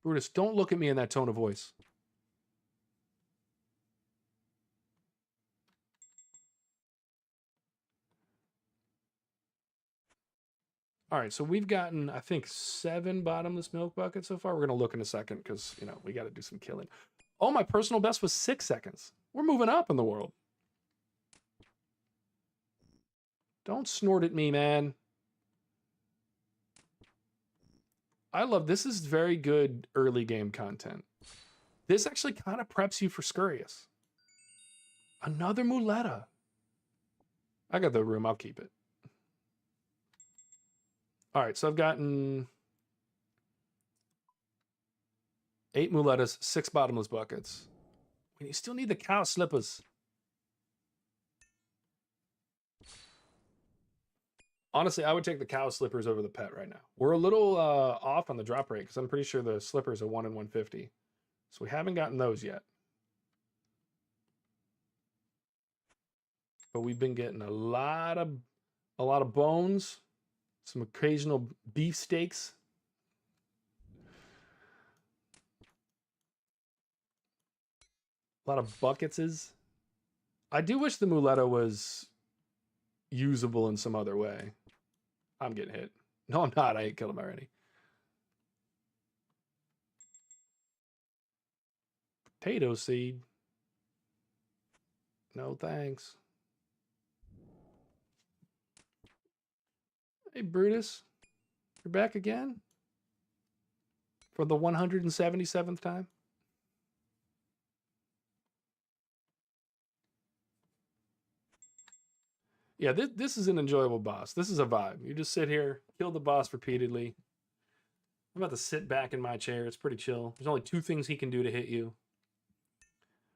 Brutus, don't look at me in that tone of voice. All right, so we've gotten, I think, 7 bottomless milk buckets so far. We're going to look in a second because, you know, we got to do some killing. Oh, my personal best was 6 seconds. We're moving up in the world. Don't snort at me, man. I love this. Is very good early game content. This actually kind of preps you for Scurious. Another Muletta. I got the room. I'll keep it. All right, so I've gotten 8 mulettas, 6 bottomless buckets. You still need the cow slippers. Honestly, I would take the cow slippers over the pet right now. We're a little off on the drop rate because I'm pretty sure the slippers are 1 in 150. So we haven't gotten those yet. But we've been getting a lot of bones, some occasional beef steaks. A lot of bucketses. I do wish the muletta was usable in some other way. I'm getting hit. No, I'm not. I killed him already. Potato seed. No thanks. Hey, Brutus. You're back again? For the 177th time? Yeah, this is an enjoyable boss. This is a vibe. You just sit here, kill the boss repeatedly. I'm about to sit back in my chair. It's pretty chill. There's only 2 things he can do to hit you.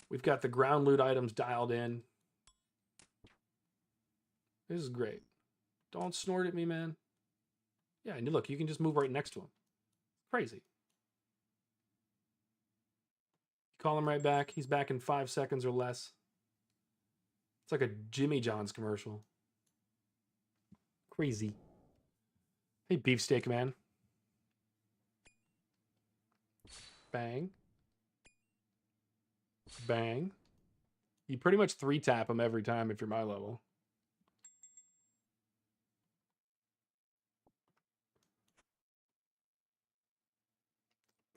We've got the ground loot items dialed in. This is great. Don't snort at me, man. Yeah, and look, you can just move right next to him. Crazy. Call him right back. He's back in 5 seconds or less. It's like a Jimmy John's commercial. Crazy. Hey, beefsteak man. Bang. Bang. You pretty much 3-tap him every time if you're my level.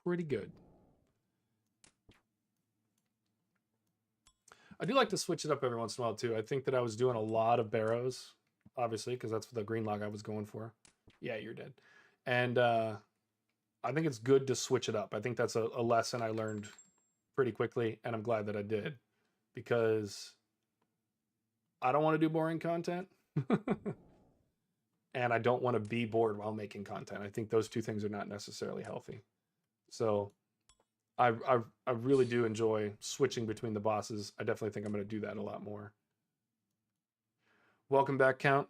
Pretty good. I do like to switch it up every once in a while too. I think that I was doing a lot of Barrows, obviously, because that's the green log I was going for. Yeah, you're dead. And I think it's good to switch it up. I think that's a lesson I learned pretty quickly, and I'm glad that I did, because I don't want to do boring content. And I don't want to be bored while making content. I think those 2 things are not necessarily healthy. So I really do enjoy switching between the bosses. I definitely think I'm going to do that a lot more. Welcome back, Count.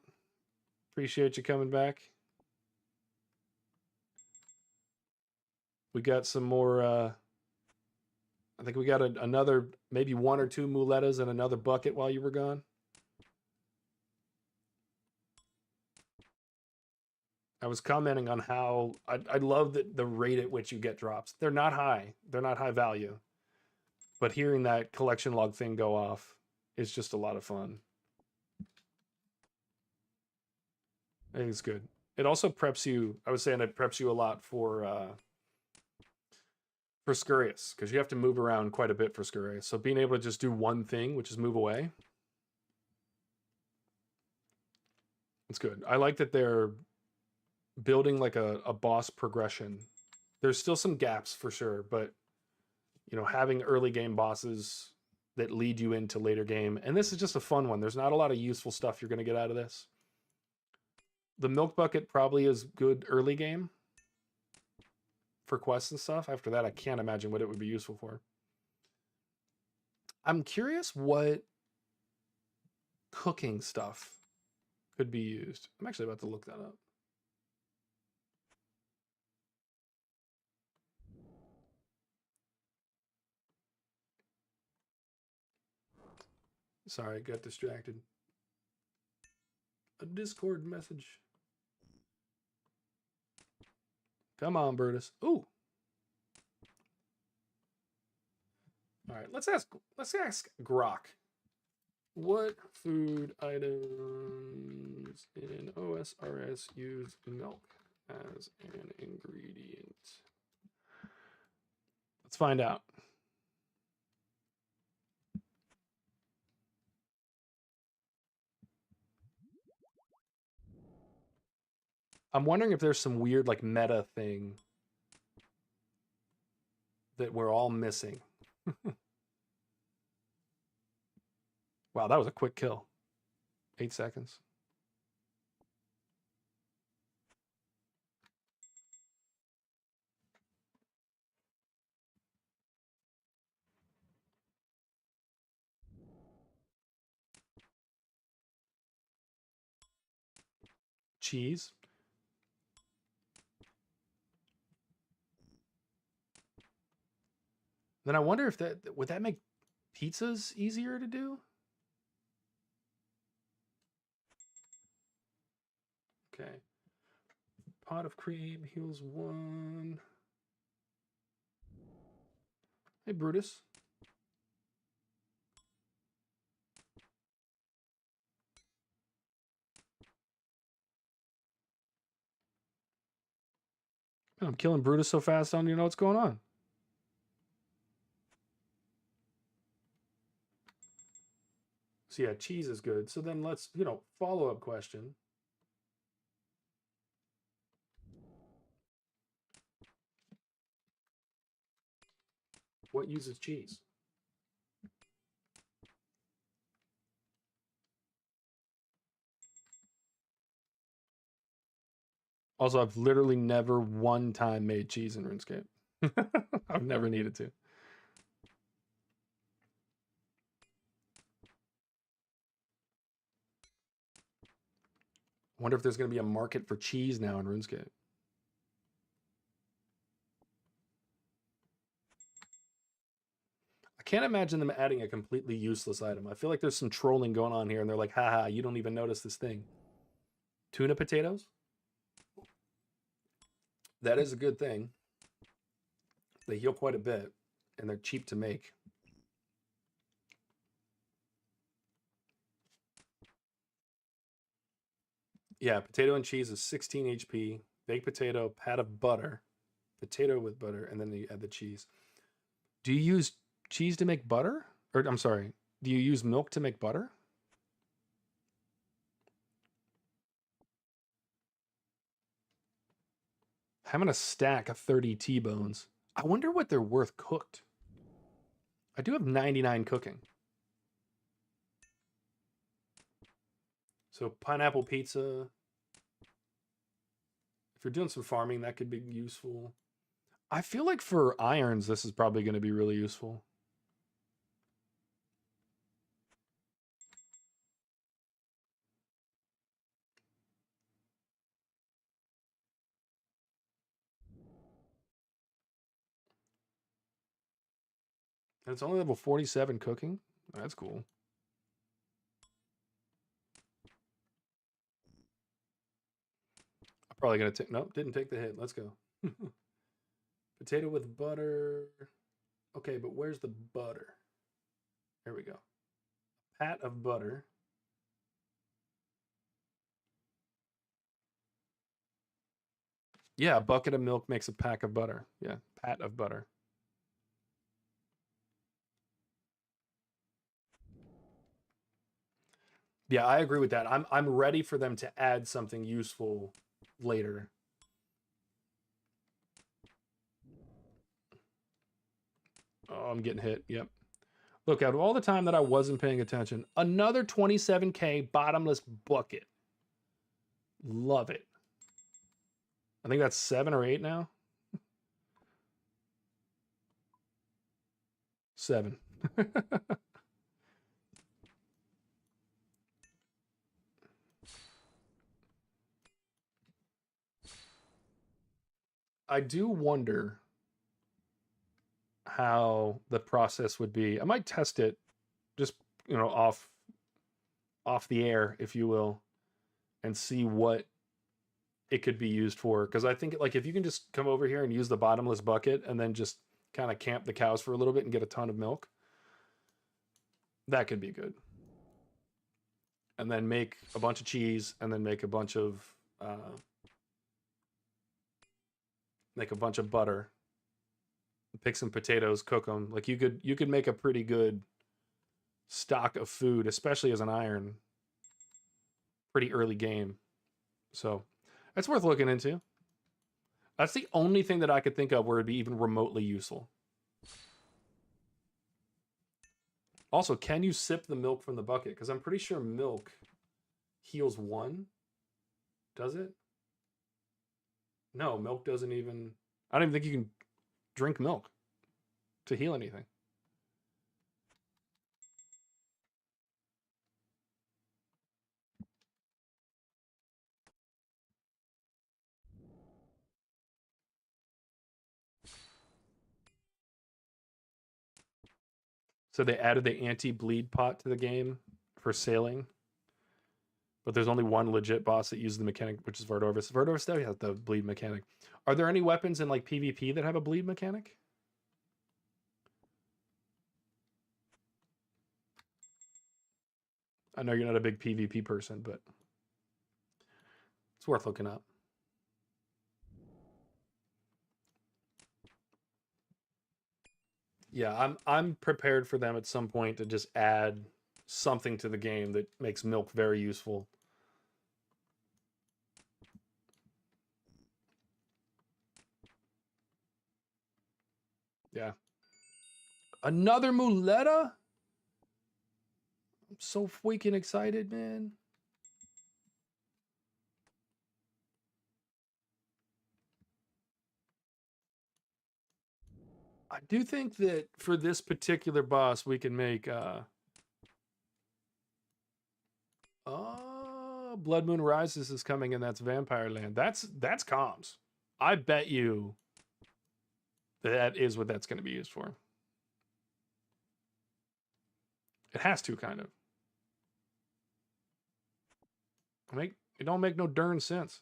Appreciate you coming back. We got some more. I think we got another, maybe 1 or 2 mulettas and another bucket while you were gone. I was commenting on how I love the rate at which you get drops. They're not high. They're not high value. But hearing that collection log thing go off is just a lot of fun. I think it's good. It also preps you, I was saying it preps you a lot for Scurious, because you have to move around quite a bit for Scurious. So being able to just do one thing, which is move away, it's good. I like that they're building like a boss progression. There's still some gaps for sure, but you know, having early game bosses that lead you into later game, and this is just a fun one. There's not a lot of useful stuff you're going to get out of this. The milk bucket probably is good early game for quests and stuff. After that, I can't imagine what it would be useful for. I'm curious what cooking stuff could be used. I'm actually about to look that up. Sorry, I got distracted. A Discord message. Come on, Brutus. Ooh. All right, let's ask Grok. What food items in OSRS use milk as an ingredient? Let's find out. I'm wondering if there's some weird like meta thing that we're all missing. Wow, that was a quick kill. 8 seconds. cheese. Then I wonder if would that make pizzas easier to do? Okay. Pot of cream heals 1. Hey, Brutus. I'm killing Brutus so fast, I don't even know what's going on. So yeah, cheese is good. So then let's, follow-up question. What uses cheese? Also, I've literally never one time made cheese in RuneScape. I've never needed to. Wonder if there's going to be a market for cheese now in RuneScape. I can't imagine them adding a completely useless item. I feel like there's some trolling going on here, and they're like, haha, you don't even notice this thing. Tuna potatoes? That is a good thing. They heal quite a bit, and they're cheap to make. Yeah, potato and cheese is 16 HP. Baked potato, pat of butter, potato with butter, and then you add the cheese. Do you use cheese to make butter? Or I'm sorry, do you use milk to make butter? Having a stack of 30 T-bones. I wonder what they're worth cooked. I do have 99 cooking. So pineapple pizza. If you're doing some farming, that could be useful. I feel like for irons, this is probably going to be really useful. And it's only level 47 cooking. That's cool. I'm probably going to take... Nope, didn't take the hit. Let's go. Potato with butter. Okay, but where's the butter? There we go. Pat of butter. Yeah, a bucket of milk makes a pack of butter. Yeah, pat of butter. Yeah, I agree with that. I'm ready for them to add something useful later. Oh, I'm getting hit. Yep. Look, out of all the time that I wasn't paying attention, another 27k bottomless bucket. Love it. I think that's 7 or 8 now. 7. I do wonder how the process would be. I might test it just, off the air, if you will, and see what it could be used for. Because I think, like, if you can just come over here and use the bottomless bucket and then just kind of camp the cows for a little bit and get a ton of milk, that could be good. And then make a bunch of cheese, and then make a bunch of butter. Pick some potatoes, cook them. Like, you could make a pretty good stock of food, especially as an iron, pretty early game. So that's worth looking into. That's the only thing that I could think of where it'd be even remotely useful. Also, can you sip the milk from the bucket? Because I'm pretty sure milk heals 1. Does it? No, milk doesn't even... I don't even think you can drink milk to heal anything. So they added the anti-bleed pot to the game for sailing. But there's only one legit boss that uses the mechanic, which is Vardorvis. Vardorvis still has the bleed mechanic. Are there any weapons in like PvP that have a bleed mechanic? I know you're not a big PvP person, but it's worth looking up. Yeah, I'm prepared for them at some point to just add something to the game that makes milk very useful. Yeah. Another Muleta? I'm so freaking excited, man. I do think that for this particular boss, we can make Blood Moon Rises is coming, and that's Vampire Land. That's comms. I bet you that is what that's going to be used for. It has to, kind of. It don't make no darn sense.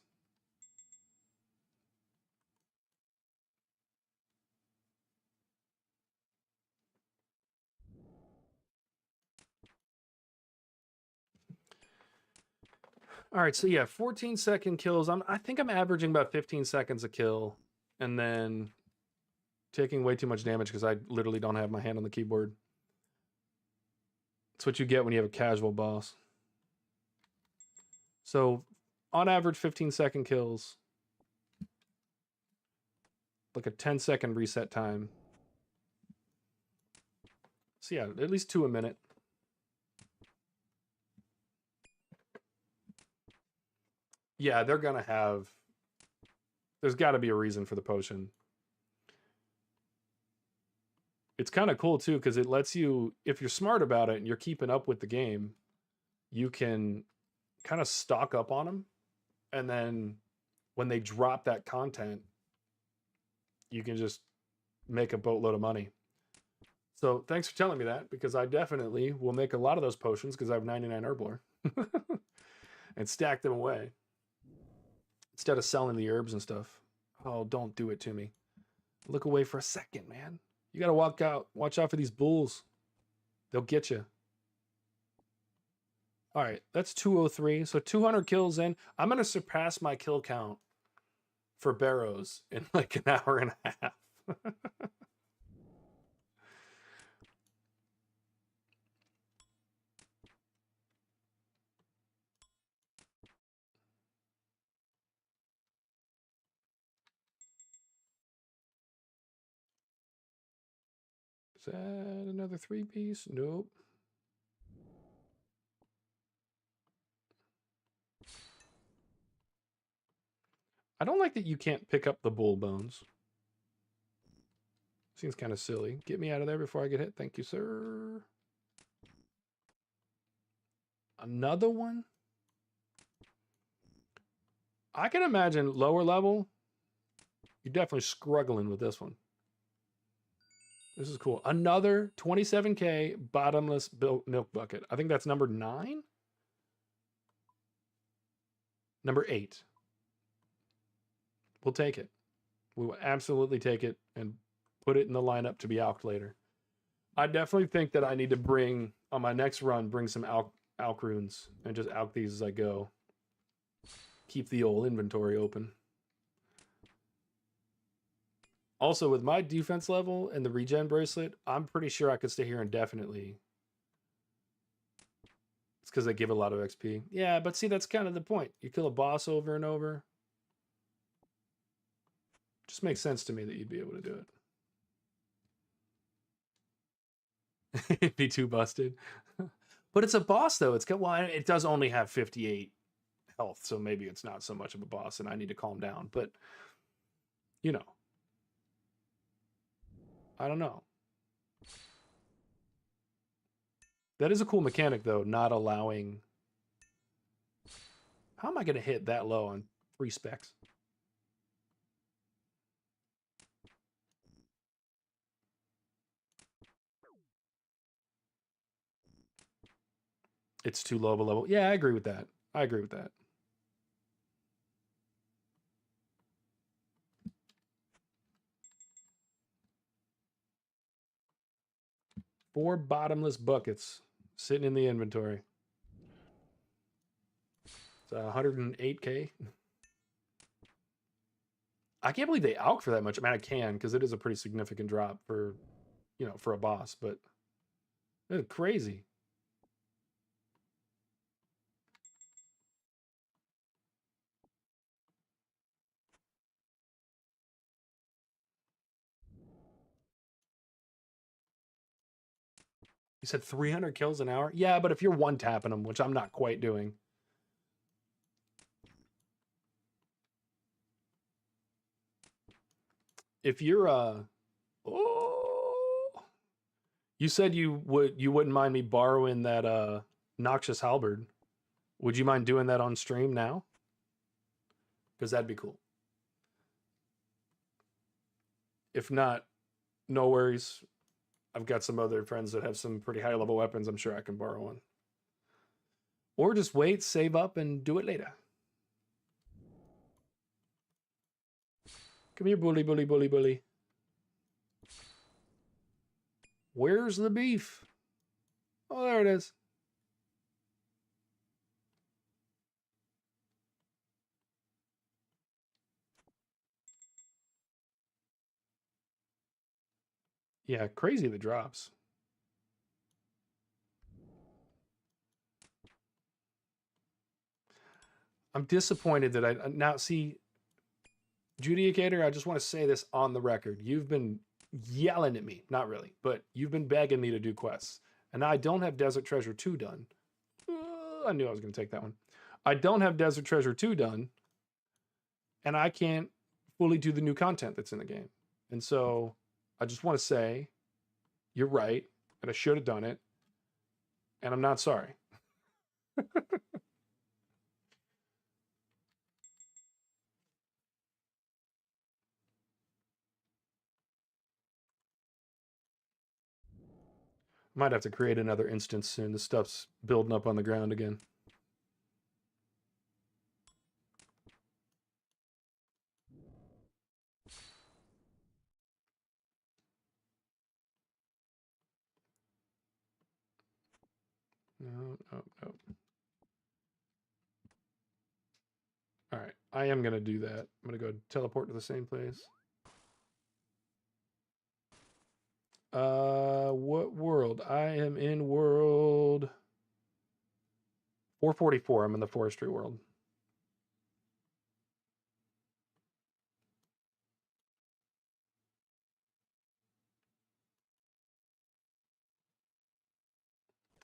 All right, so yeah, 14-second kills. I think I'm averaging about 15 seconds a kill, and then taking way too much damage because I literally don't have my hand on the keyboard. That's what you get when you have a casual boss. So, on average, 15-second kills. Like a 10-second reset time. So yeah, at least 2 a minute. Yeah, they're gonna have... There's got to be a reason for the potion. It's kind of cool, too, because it lets you... If you're smart about it and you're keeping up with the game, you can kind of stock up on them. And then when they drop that content, you can just make a boatload of money. So thanks for telling me that, because I definitely will make a lot of those potions because I have 99 herblore and stack them away instead of selling the herbs and stuff. Oh, don't do it to me. Look away for a second, man. You got to watch out for these bulls. They'll get you. All right, that's 203. So 200 kills in. I'm going to surpass my kill count for Barrows in like an hour and a half. Is that another 3-piece? Nope. I don't like that you can't pick up the bull bones. Seems kind of silly. Get me out of there before I get hit. Thank you, sir. Another one? I can imagine lower level. You're definitely struggling with this one. This is cool. Another 27K bottomless milk bucket. I think that's number 9? Number 8. We'll take it. We will absolutely take it and put it in the lineup to be alked later. I definitely think that I need to bring, on my next run, bring some alk runes and just alk these as I go. Keep the old inventory open. Also, with my defense level and the regen bracelet, I'm pretty sure I could stay here indefinitely. It's because they give a lot of XP. Yeah, but see, that's kind of the point. You kill a boss over and over. Just makes sense to me that you'd be able to do it. It'd be too busted. But it's a boss, though. It does only have 58 health, so maybe it's not so much of a boss, and I need to calm down. But, you know. I don't know. That is a cool mechanic, though, not allowing... How am I going to hit that low on 3 specs? It's too low of a level. Yeah, I agree with that. I agree with that. Four bottomless buckets sitting in the inventory. It's 108K. I can't believe they alk for that much. I mean, I can because it is a pretty significant drop for, you know, for a boss, but it's crazy. You said 300 kills an hour? Yeah, but if you're one tapping them, which I'm not quite doing. If you're oh, you said you wouldn't mind me borrowing that noxious halberd. Would you mind doing that on stream now? Because that'd be cool. If not, no worries. I've got some other friends that have some pretty high level weapons. I'm sure I can borrow one. Or just wait, save up, and do it later. Come here, bully, bully, bully, bully. Where's the beef? Oh, there it is. Yeah, crazy the drops. I'm disappointed that I now see Judicator. I just want to say this on the record. You've been yelling at me, not really, but you've been begging me to do quests, and I don't have Desert Treasure 2 done. I knew I was going to take that one. I don't have Desert Treasure 2 done, and I can't fully do the new content that's in the game. And so I just want to say, you're right, and I should have done it, and I'm not sorry. Might have to create another instance soon. The stuff's building up on the ground again. No, no, no. All right, I am gonna do that. I'm gonna go teleport to the same place. What world? I am in world 444. I'm in the forestry world.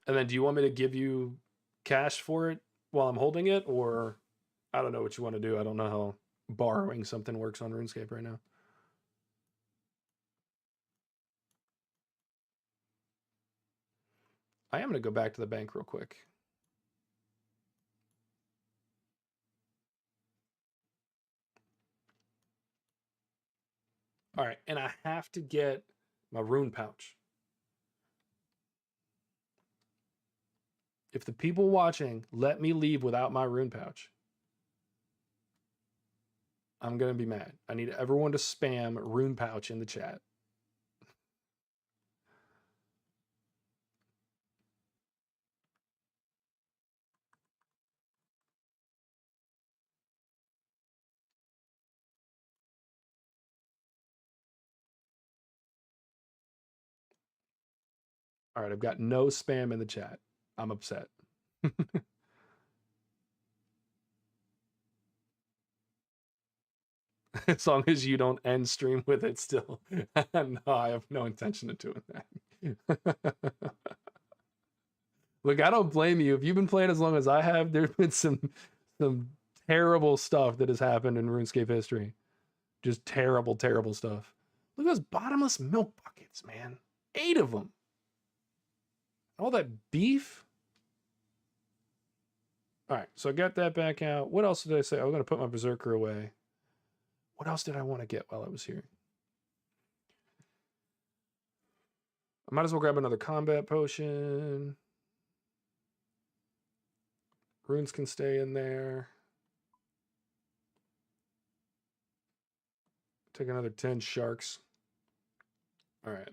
And then do you want me to give you cash for it while I'm holding it? Or I don't know what you want to do. I don't know how borrowing something works on RuneScape right now. I am going to go back to the bank real quick. All right, and I have to get my rune pouch. If the people watching let me leave without my rune pouch, I'm going to be mad. I need everyone to spam rune pouch in the chat. All right, I've got no spam in the chat. I'm upset. As long as you don't end stream with it still. No, I have no intention of doing that. Look, I don't blame you. If you've been playing as long as I have, there's been some terrible stuff that has happened in RuneScape history. Just terrible, terrible stuff. Look at those bottomless milk buckets, man. 8 of them. All that beef. All right, so I got that back out. What else did I say? I was going to put my Berserker away. What else did I want to get while I was here? I might as well grab another combat potion. Runes can stay in there. Take another 10 sharks. All right.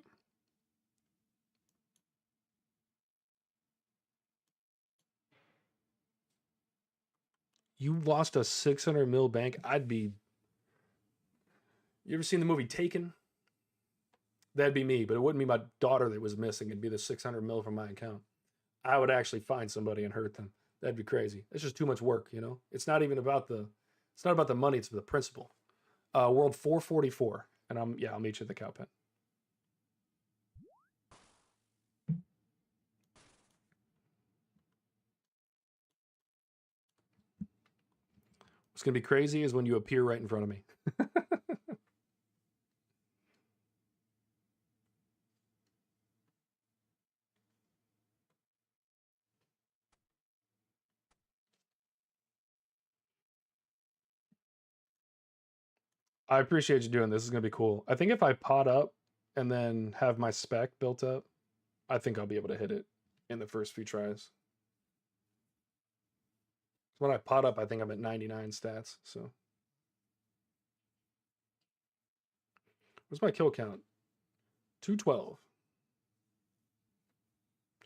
You lost a 600 mil bank. I'd be. You ever seen the movie Taken? That'd be me, but it wouldn't be my daughter that was missing. It'd be the 600 mil from my account. I would actually find somebody and hurt them. That'd be crazy. It's just too much work, you know? It's not even about the. It's not about the money. It's the principle. World 444, and I'll meet you at the cow pen. What's gonna be crazy is when you appear right in front of me. I appreciate you doing this. This is gonna be cool. I think if I pot up and then have my spec built up, I think I'll be able to hit it in the first few tries. When I pot up, I think I'm at 99 stats. So, what's my kill count? 212.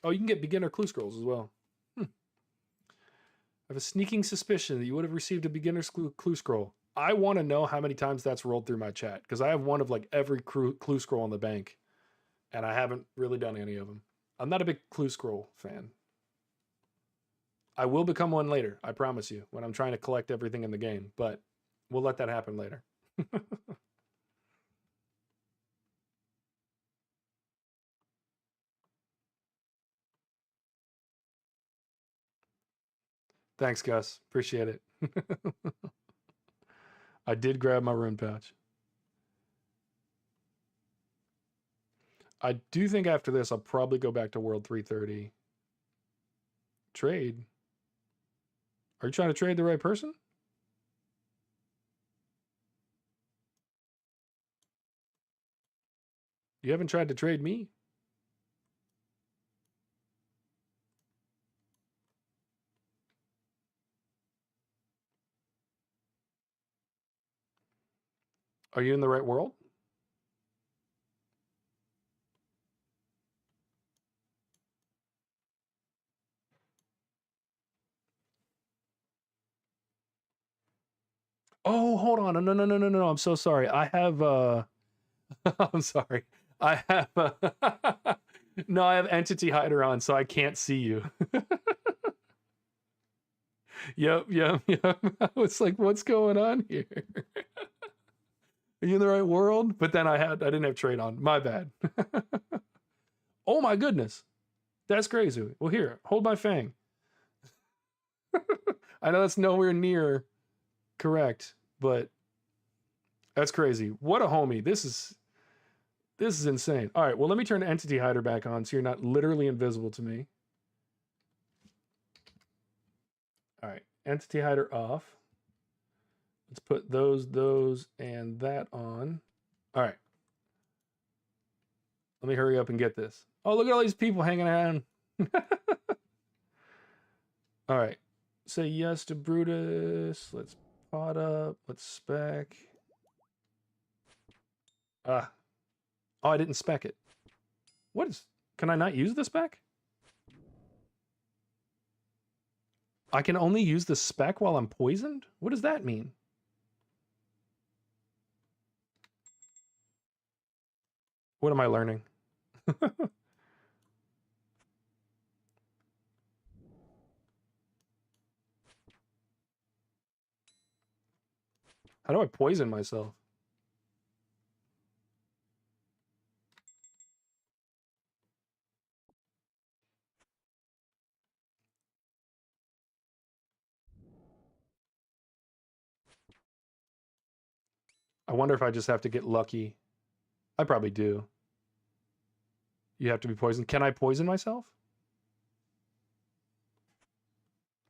Oh, you can get beginner clue scrolls as well. I have a sneaking suspicion that you would have received a beginner's clue scroll. I want to know how many times that's rolled through my chat because I have one of like every clue scroll in the bank, and I haven't really done any of them. I'm not a big clue scroll fan. I will become one later, I promise you, when I'm trying to collect everything in the game, but we'll let that happen later. Thanks, Gus. Appreciate it. I did grab my rune pouch. I do think after this, I'll probably go back to World 330. Trade? Are you trying to trade the right person? You haven't tried to trade me? Are you in the right world? Oh, hold on. No. I'm so sorry. I have I'm sorry. I have no, I have entity hider on, so I can't see you. Yep. I was like, what's going on here? Are you in the right world? But then I didn't have trade on. My bad. Oh my goodness. That's crazy. Well, here, hold my fang. I know that's nowhere near correct, but that's crazy. What a homie. This is insane. All right, well, let me turn entity hider back on so you're not literally invisible to me. All right, entity hider off. Let's put those, and that on. All right. Let me hurry up and get this. Oh, look at all these people hanging around. All right. Say yes to Brutus. Let's pot up. Let's spec. Oh, I didn't spec it. What is... Can I not use the spec? I can only use the spec while I'm poisoned? What does that mean? What am I learning? How do I poison myself? I wonder if I just have to get lucky. I probably do. You have to be poisoned. Can I poison myself?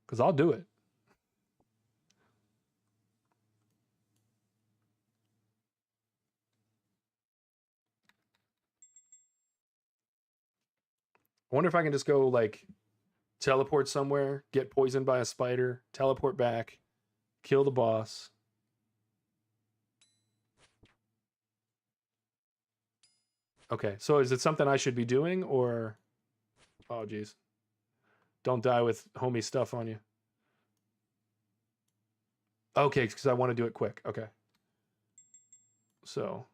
Because I'll do it. I wonder if I can just go, like, teleport somewhere, get poisoned by a spider, teleport back, kill the boss. Okay, so is it something I should be doing, or... Oh, geez. Don't die with homie stuff on you. Okay, because I want to do it quick. Okay. So...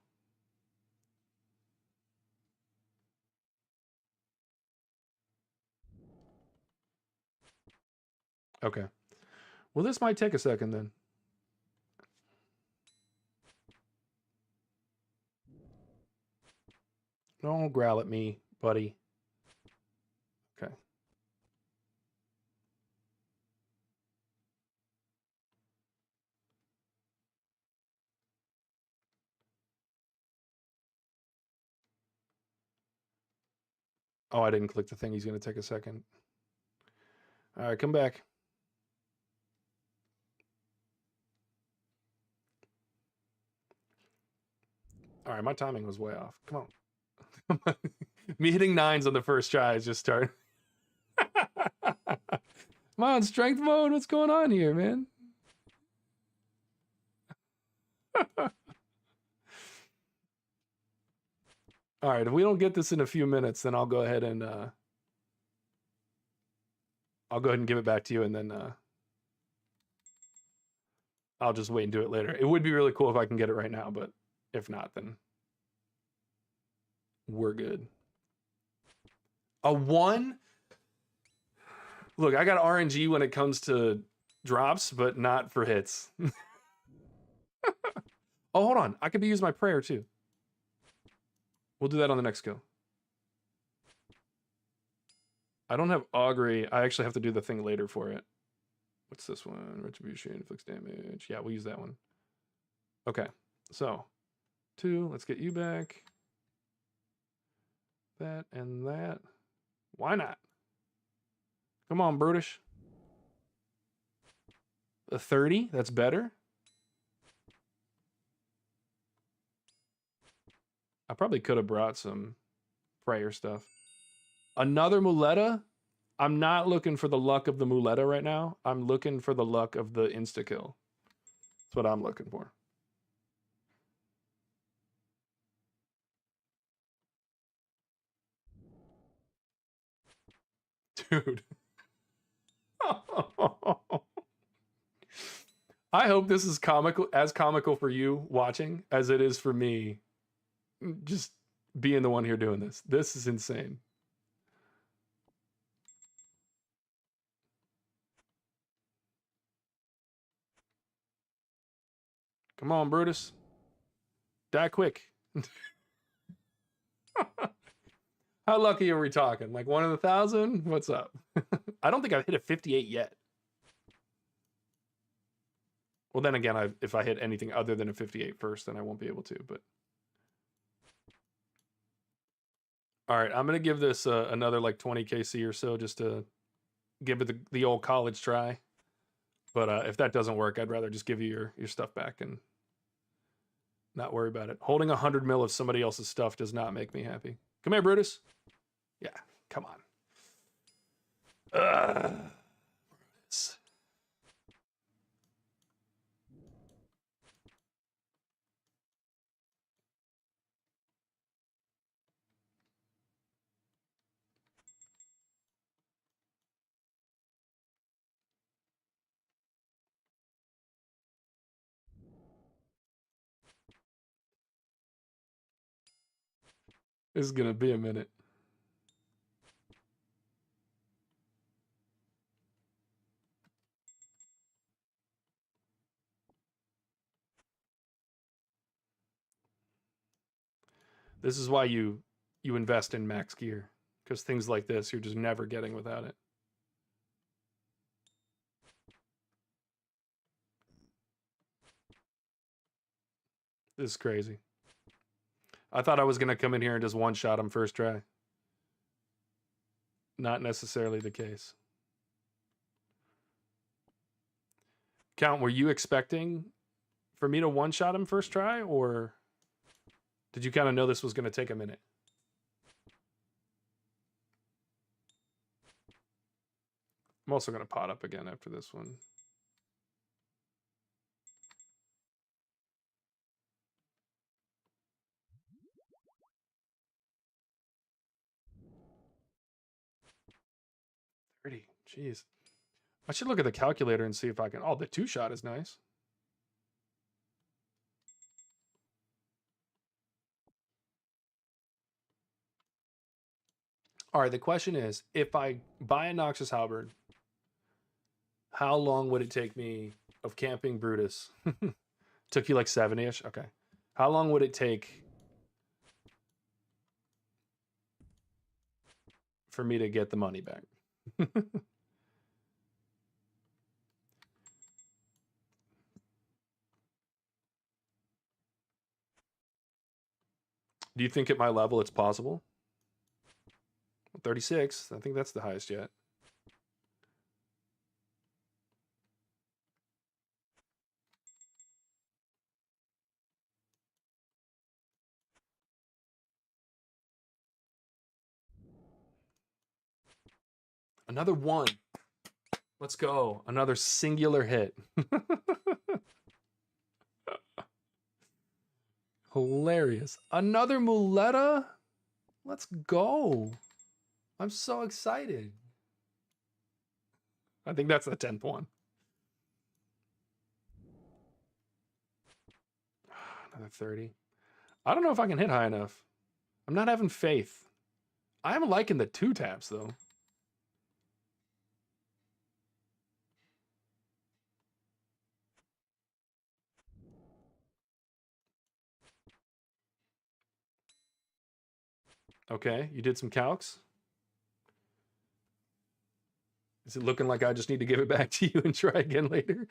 Okay. Well, this might take a second then. Don't growl at me, buddy. Okay. Oh, I didn't click the thing. He's going to take a second. All right, come back. All right, my timing was way off. Come on. Me hitting 9s on the first try is just starting. Come on, strength mode. What's going on here, man? All right, if we don't get this in a few minutes, then I'll go ahead and give it back to you, and then I'll just wait and do it later. It would be really cool if I can get it right now, but if not, then we're good. A 1? Look, I got RNG when it comes to drops, but not for hits. Oh, hold on. I could be using my prayer too. We'll do that on the next go. I don't have augury. I actually have to do the thing later for it. What's this one? Retribution, inflicts damage. Yeah, we'll use that one. Okay, so 2. Let's get you back. That and that. Why not? Come on, Brutus. A 30? That's better. I probably could have brought some prayer stuff. Another Muleta? I'm not looking for the luck of the Muleta right now. I'm looking for the luck of the insta-kill. That's what I'm looking for. Dude. I hope this is comical for you watching as it is for me just being the one here doing this. This is insane. Come on, Brutus. Die quick. How lucky are we talking? Like 1 in 1,000? What's up? I don't think I've hit a 58 yet. Well, then again, if I hit anything other than a 58 first, then I won't be able to, but... All right, I'm going to give this another like 20 KC or so just to give it the old college try. But if that doesn't work, I'd rather just give you your stuff back and not worry about it. Holding 100 mil of somebody else's stuff does not make me happy. Come here, Brutus. Yeah, come on. Brutus. This is going to be a minute. This is why you invest in max gear, because things like this you're just never getting without it. This is crazy. I thought I was going to come in here and just one-shot him first try. Not necessarily the case. Count, were you expecting for me to one-shot him first try, or did you kind of know this was going to take a minute? I'm also going to pot up again after this one. Jeez. I should look at the calculator and see if I can... Oh, the 2-shot is nice. All right, the question is, if I buy a Noxus Halberd, how long would it take me of camping Brutus? Took you like 70-ish? Okay. How long would it take for me to get the money back? Do you think at my level it's possible? 36. I think that's the highest yet. Another one. Let's go. Another singular hit. Hilarious. Another Muleta? Let's go. I'm so excited. I think that's the 10th one. Another 30. I don't know if I can hit high enough. I'm not having faith. I'm liking the 2 taps, though. Okay, you did some calcs. Is it looking like I just need to give it back to you and try again later?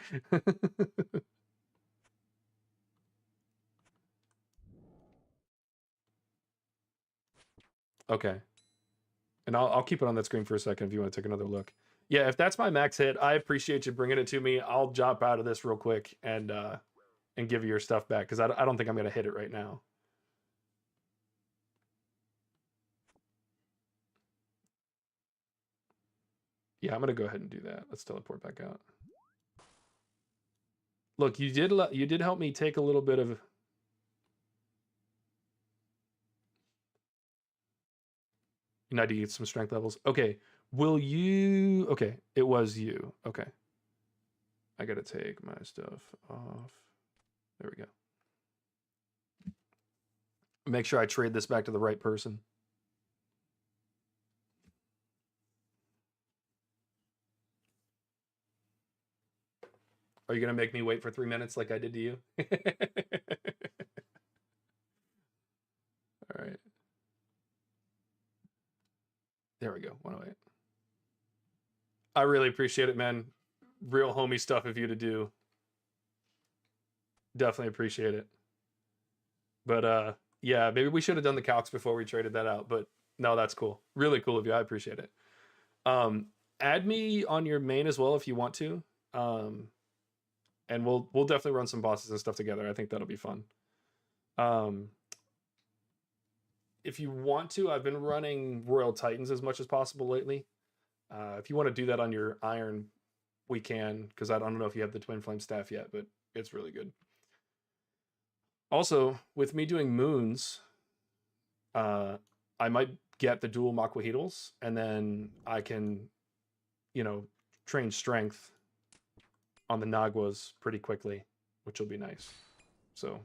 Okay. And I'll keep it on that screen for a second if you want to take another look. Yeah, if that's my max hit, I appreciate you bringing it to me. I'll jump out of this real quick and give you your stuff back, because I don't think I'm going to hit it right now. Yeah, I'm going to go ahead and do that. Let's teleport back out. Look, you did help me take a little bit of... You need to get some strength levels. Okay, will you... Okay, it was you. Okay. I got to take my stuff off. There we go. Make sure I trade this back to the right person. Are you going to make me wait for 3 minutes like I did to you? All right. There we go. 108. I really appreciate it, man. Real homie stuff of you to do. Definitely appreciate it. But yeah, maybe we should have done the calcs before we traded that out. But no, that's cool. Really cool of you. I appreciate it. Add me on your main as well if you want to. And we'll definitely run some bosses and stuff together. I think that'll be fun. If you want to, I've been running Royal Titans as much as possible lately. If you want to do that on your Iron, we can, because I don't know if you have the Twin Flame Staff yet, but it's really good. Also, with me doing moons, I might get the dual Maquahitos, and then I can, train strength on the Naguas pretty quickly, which will be nice. So...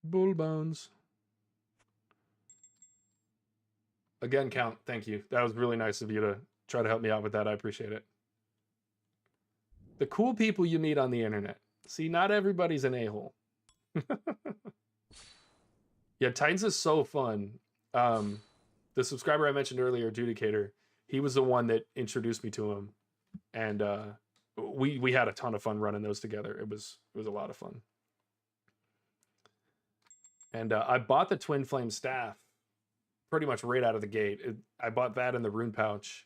Bull bones. Again, Count, thank you. That was really nice of you to try to help me out with that. I appreciate it. The cool people you meet on the internet. See, not everybody's an a-hole. Yeah, Titans is so fun. The subscriber I mentioned earlier, Judicator, he was the one that introduced me to him. And we had a ton of fun running those together. It was a lot of fun. And I bought the Twin Flame Staff pretty much right out of the gate. I bought that in the rune pouch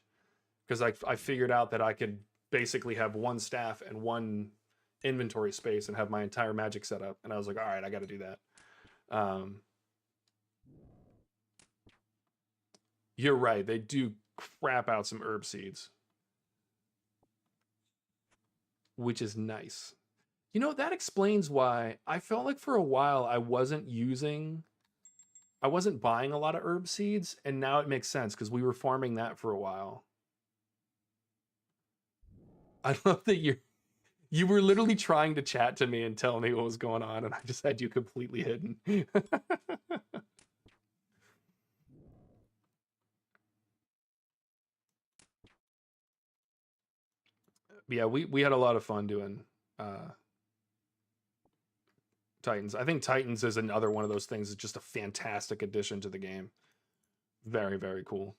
because I figured out that I could basically have one staff and one inventory space and have my entire magic set up. And I was like, all right, I got to do that. You're right. They do crap out some herb seeds, which is nice. You know, that explains why I felt like for a while I wasn't buying a lot of herb seeds, and now it makes sense because we were farming that for a while. I love that you were literally trying to chat to me and tell me what was going on, and I just had you completely hidden. Yeah, we had a lot of fun doing Titans. I think Titans is another one of those things that's just a fantastic addition to the game. Very, very cool.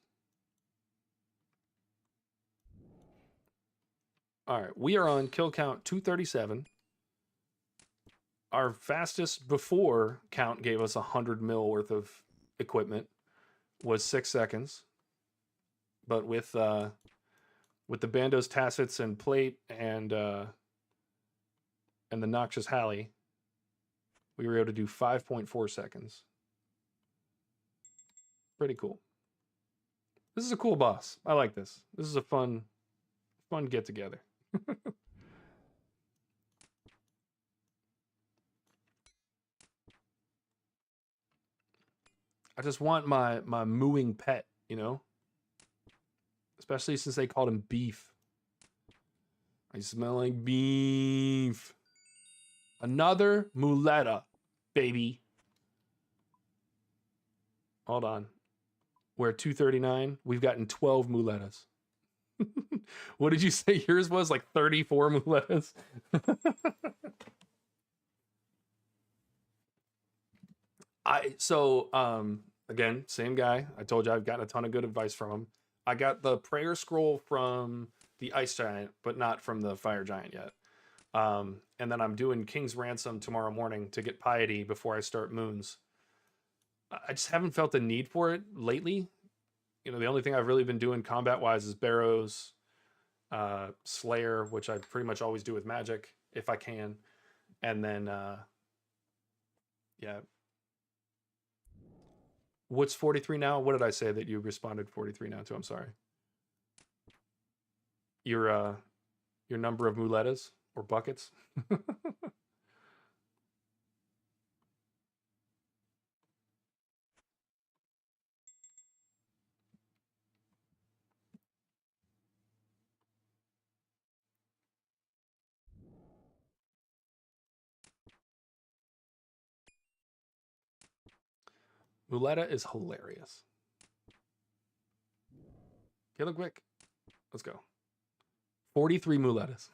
All right, we are on kill count 237. Our fastest before count gave us 100 mil worth of equipment was 6 seconds. But with the Bandos Tassets and Plate and the Noxious Halley, we were able to do 5.4 seconds. Pretty cool. This is a cool boss. I like this. This is a fun get together. I just want my mooing pet, you know? Especially since they called him Beef. I smell like beef. Another muleta, baby. Hold on. We're at 239. We've gotten 12 muletas. What did you say yours was? Like 34 muletas? Again, same guy. I told you I've gotten a ton of good advice from him. I got the prayer scroll from the ice giant, but not from the fire giant yet. And then I'm doing King's Ransom tomorrow morning to get piety before I start moons. I just haven't felt the need for it lately. You know, the only thing I've really been doing combat wise is Barrows, Slayer, which I pretty much always do with magic if I can. And then, yeah. What's 43 now? What did I say that you responded 43 now to? I'm sorry. Your number of muletas or buckets? Muleta is hilarious. Okay, look quick. Let's go. 43 muletas.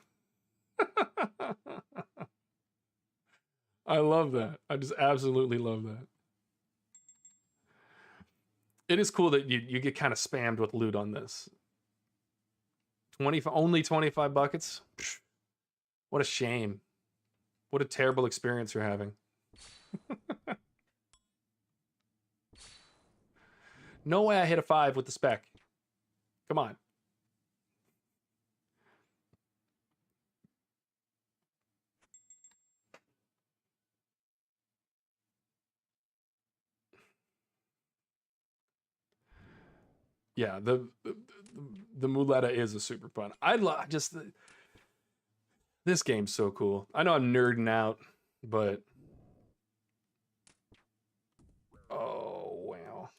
I love that. I just absolutely love that. It is cool that you get kind of spammed with loot on this. Only 25 buckets? What a shame. What a terrible experience you're having. No way I hit a 5 with the spec. Come on. Yeah, the muleta is a super fun. I love just this game's so cool. I know I'm nerding out, but oh wow.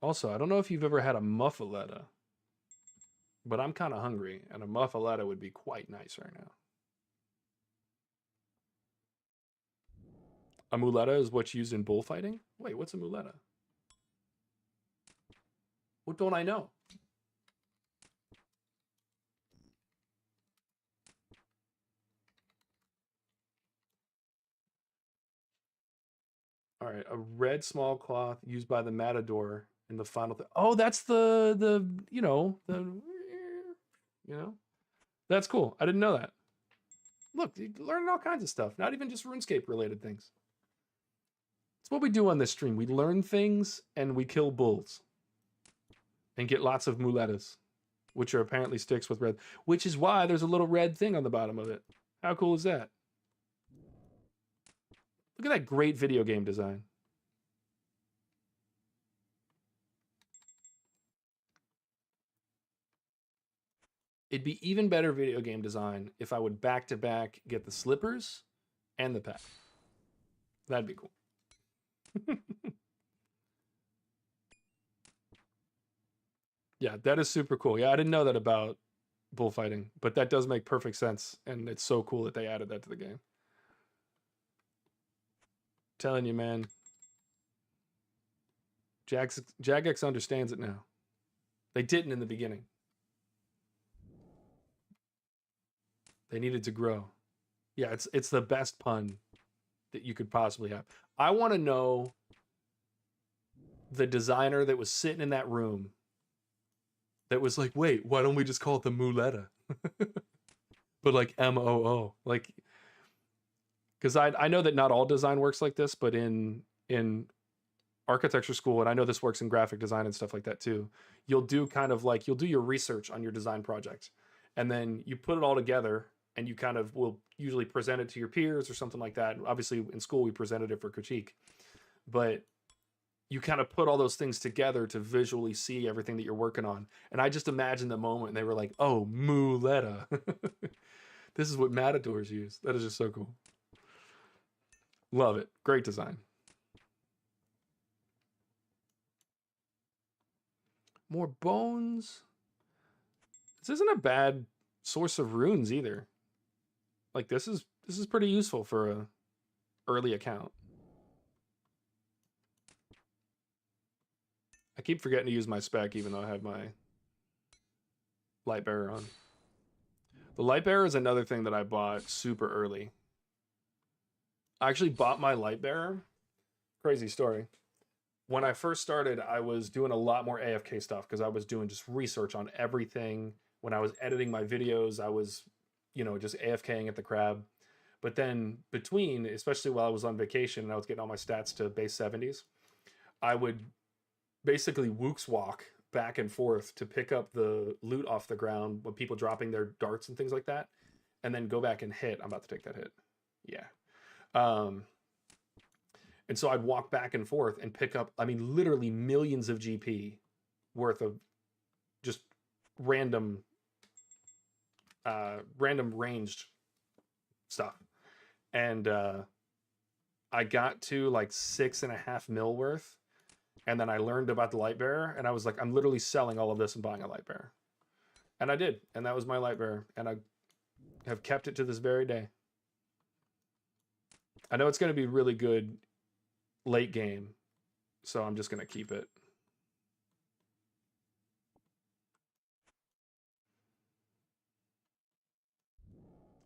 Also, I don't know if you've ever had a muffaletta, but I'm kind of hungry, and a muffaletta would be quite nice right now. A muleta is what's used in bullfighting? Wait, what's a muleta? What don't I know? All right, a red small cloth used by the matador in the final. Oh, that's the you know that's cool. I didn't know that. Look, you're learning all kinds of stuff, not even just RuneScape related things. It's what we do on this stream. We learn things and we kill bulls and get lots of muletas, which are apparently sticks with red, which is why there's a little red thing on the bottom of it. How cool is that? Look at that great video game design. It'd be even better video game design if I would back to back get the slippers and the pack. That'd be cool. Yeah, that is super cool. Yeah, I didn't know that about bullfighting, but that does make perfect sense, and it's so cool that they added that to the game. Telling you, man. Jagex understands it now. They didn't in the beginning. They needed to grow. Yeah, it's the best pun that you could possibly have. I want to know the designer that was sitting in that room that was like, wait, why don't we just call it the Muleta? But like MOO. Like, because I know that not all design works like this, but in architecture school, and I know this works in graphic design and stuff like that too, you'll do kind of like, you'll do your research on your design project, and then you put it all together, and you kind of will usually present it to your peers or something like that. Obviously in school we presented it for critique, but you kind of put all those things together to visually see everything that you're working on. And I just imagine the moment they were like, oh, Muleta. This is what matadors use. That is just so cool. Love it. Great design. More bones. This isn't a bad source of runes either. Like this is pretty useful for a early account. I keep forgetting to use my spec even though I have my light bearer on. The light bearer is another thing that I bought super early. I actually bought my light bearer. Crazy story. When I first started, I was doing a lot more AFK stuff because I was doing just research on everything. When I was editing my videos, I was, you know, just AFKing at the crab. But then between, especially while I was on vacation and I was getting all my stats to base 70s, I would basically wooks walk back and forth to pick up the loot off the ground with people dropping their darts and things like that, and then go back and hit. I'm about to take that hit. Yeah. And so I'd walk back and forth and pick up, I mean, literally millions of GP worth of just random ranged stuff. And I got to like 6.5 mil worth. And then I learned about the light bearer, and I was like, I'm literally selling all of this and buying a light bearer. And I did. And that was my light bearer. And I have kept it to this very day. I know it's going to be really good late game, so I'm just going to keep it.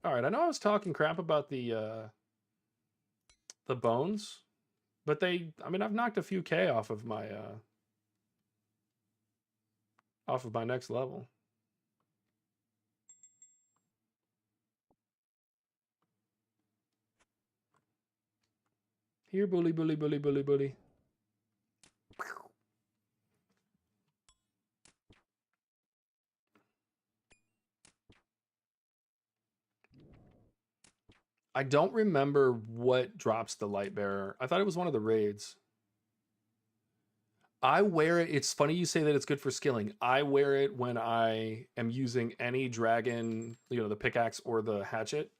All right, I know I was talking crap about the bones, but I mean, I've knocked a few K off of my next level. Here, bully, bully, bully, bully, bully. I don't remember what drops the light bearer. I thought it was one of the raids. I wear it. It's funny you say that it's good for skilling. I wear it when I am using any dragon, you know, the pickaxe or the hatchet,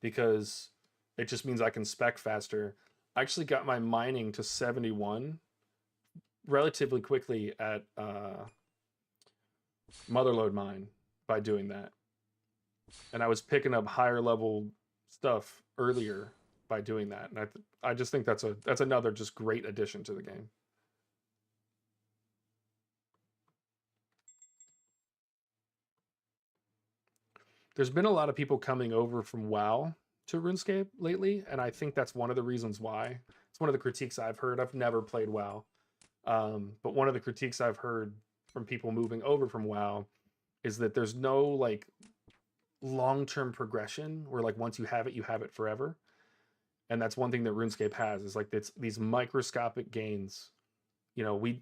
because it just means I can spec faster. I actually got my mining to 71 relatively quickly at Motherlode Mine by doing that. And I was picking up higher level stuff earlier by doing that. And I just think that's another just great addition to the game. There's been a lot of people coming over from WoW to RuneScape lately, and I think that's one of the reasons why. It's one of the critiques I've heard. I've never played WoW, but one of the critiques I've heard from people moving over from WoW is that there's no like long-term progression where like once you have it forever. And that's one thing that RuneScape has, is like it's these microscopic gains. You know, we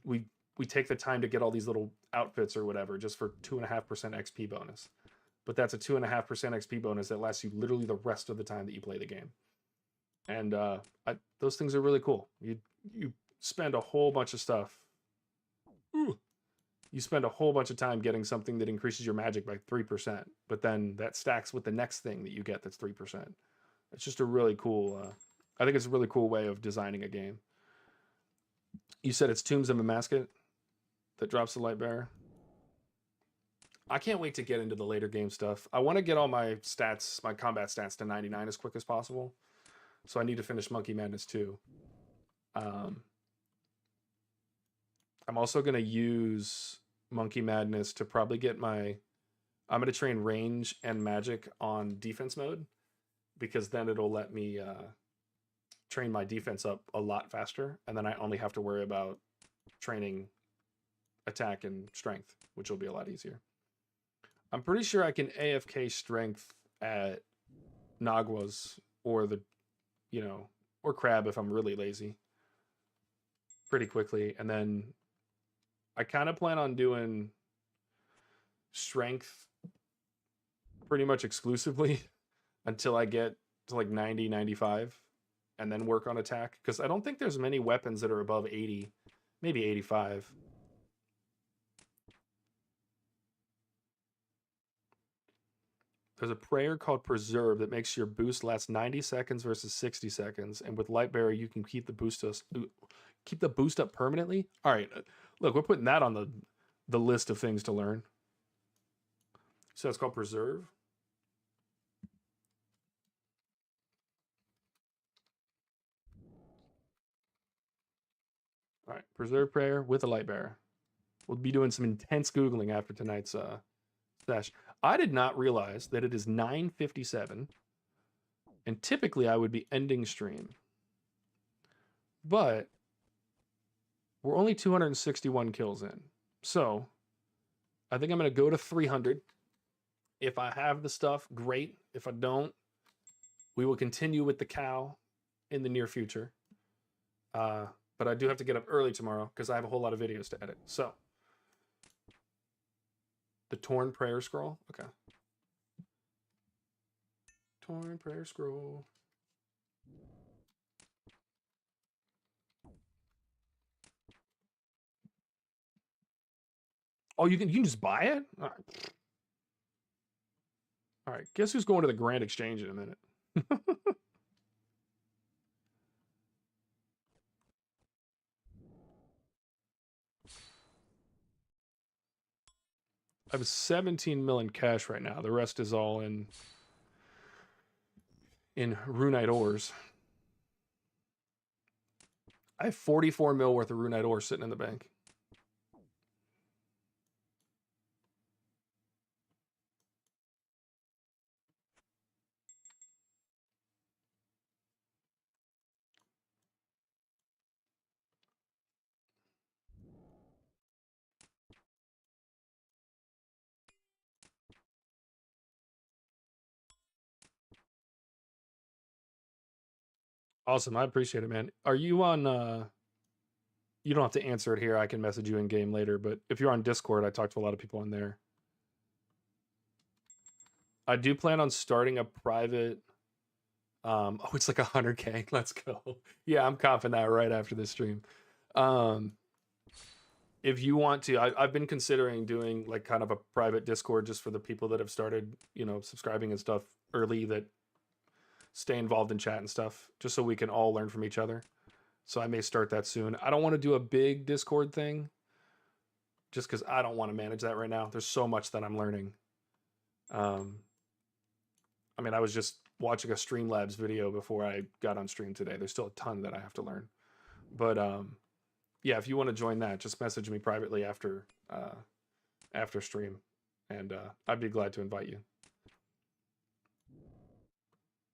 take the time to get all these little outfits or whatever just for 2.5% XP bonus. But that's a 2.5% XP bonus that lasts you literally the rest of the time that you play the game. And those things are really cool. You spend a whole bunch of stuff. Ooh. You spend a whole bunch of time getting something that increases your magic by 3%, but then that stacks with the next thing that you get that's 3%. It's just a really cool, I think it's a really cool way of designing a game. You said it's Tombs of a Mascot that drops the light bearer. I can't wait to get into the later game stuff. I want to get all my stats, my combat stats to 99 as quick as possible. So I need to finish Monkey Madness 2. I'm also going to use Monkey Madness to probably get my... I'm going to train range and magic on defense mode, because then it'll let me train my defense up a lot faster, and then I only have to worry about training attack and strength, which will be a lot easier. I'm pretty sure I can AFK strength at Naguas or the, you know, or Crab if I'm really lazy, pretty quickly. And then I kind of plan on doing strength pretty much exclusively until I get to like 90, 95, and then work on attack. Because I don't think there's many weapons that are above 80, maybe 85. There's a prayer called Preserve that makes your boost last 90 seconds versus 60 seconds. And with Lightbearer, you can keep the boost up permanently. All right, look, we're putting that on the list of things to learn. So it's called Preserve. All right, Preserve Prayer with a Lightbearer. We'll be doing some intense Googling after tonight's session. I did not realize that it is 9:57, and typically I would be ending stream. But we're only 261 kills in. So I think I'm going to go to 300. If I have the stuff, great. If I don't, we will continue with the cow in the near future. But I do have to get up early tomorrow because I have a whole lot of videos to edit. So, the Torn Prayer Scroll. Okay. Torn Prayer Scroll. Oh, you can just buy it? All right. All right. Guess who's going to the Grand Exchange in a minute? I have 17 million cash right now. The rest is all in runite ores. I have 44 mil worth of runite ore sitting in the bank. Awesome. I appreciate it, man. Are you on you don't have to answer it here. I can message you in game later, but if you're on Discord, I talk to a lot of people on there. I do plan on starting a private oh, it's like 100K. Let's go. Yeah, I'm comping that right after this stream. If you want to, I've been considering doing like kind of a private Discord just for the people that have started, you know, subscribing and stuff early, that stay involved in chat and stuff, just so we can all learn from each other. So I may start that soon. I don't want to do a big Discord thing just because I don't want to manage that right now. There's so much that I'm learning. I mean, I was just watching a Streamlabs video before I got on stream today. There's still a ton that I have to learn. But yeah, if you want to join that, just message me privately after stream, and I'd be glad to invite you.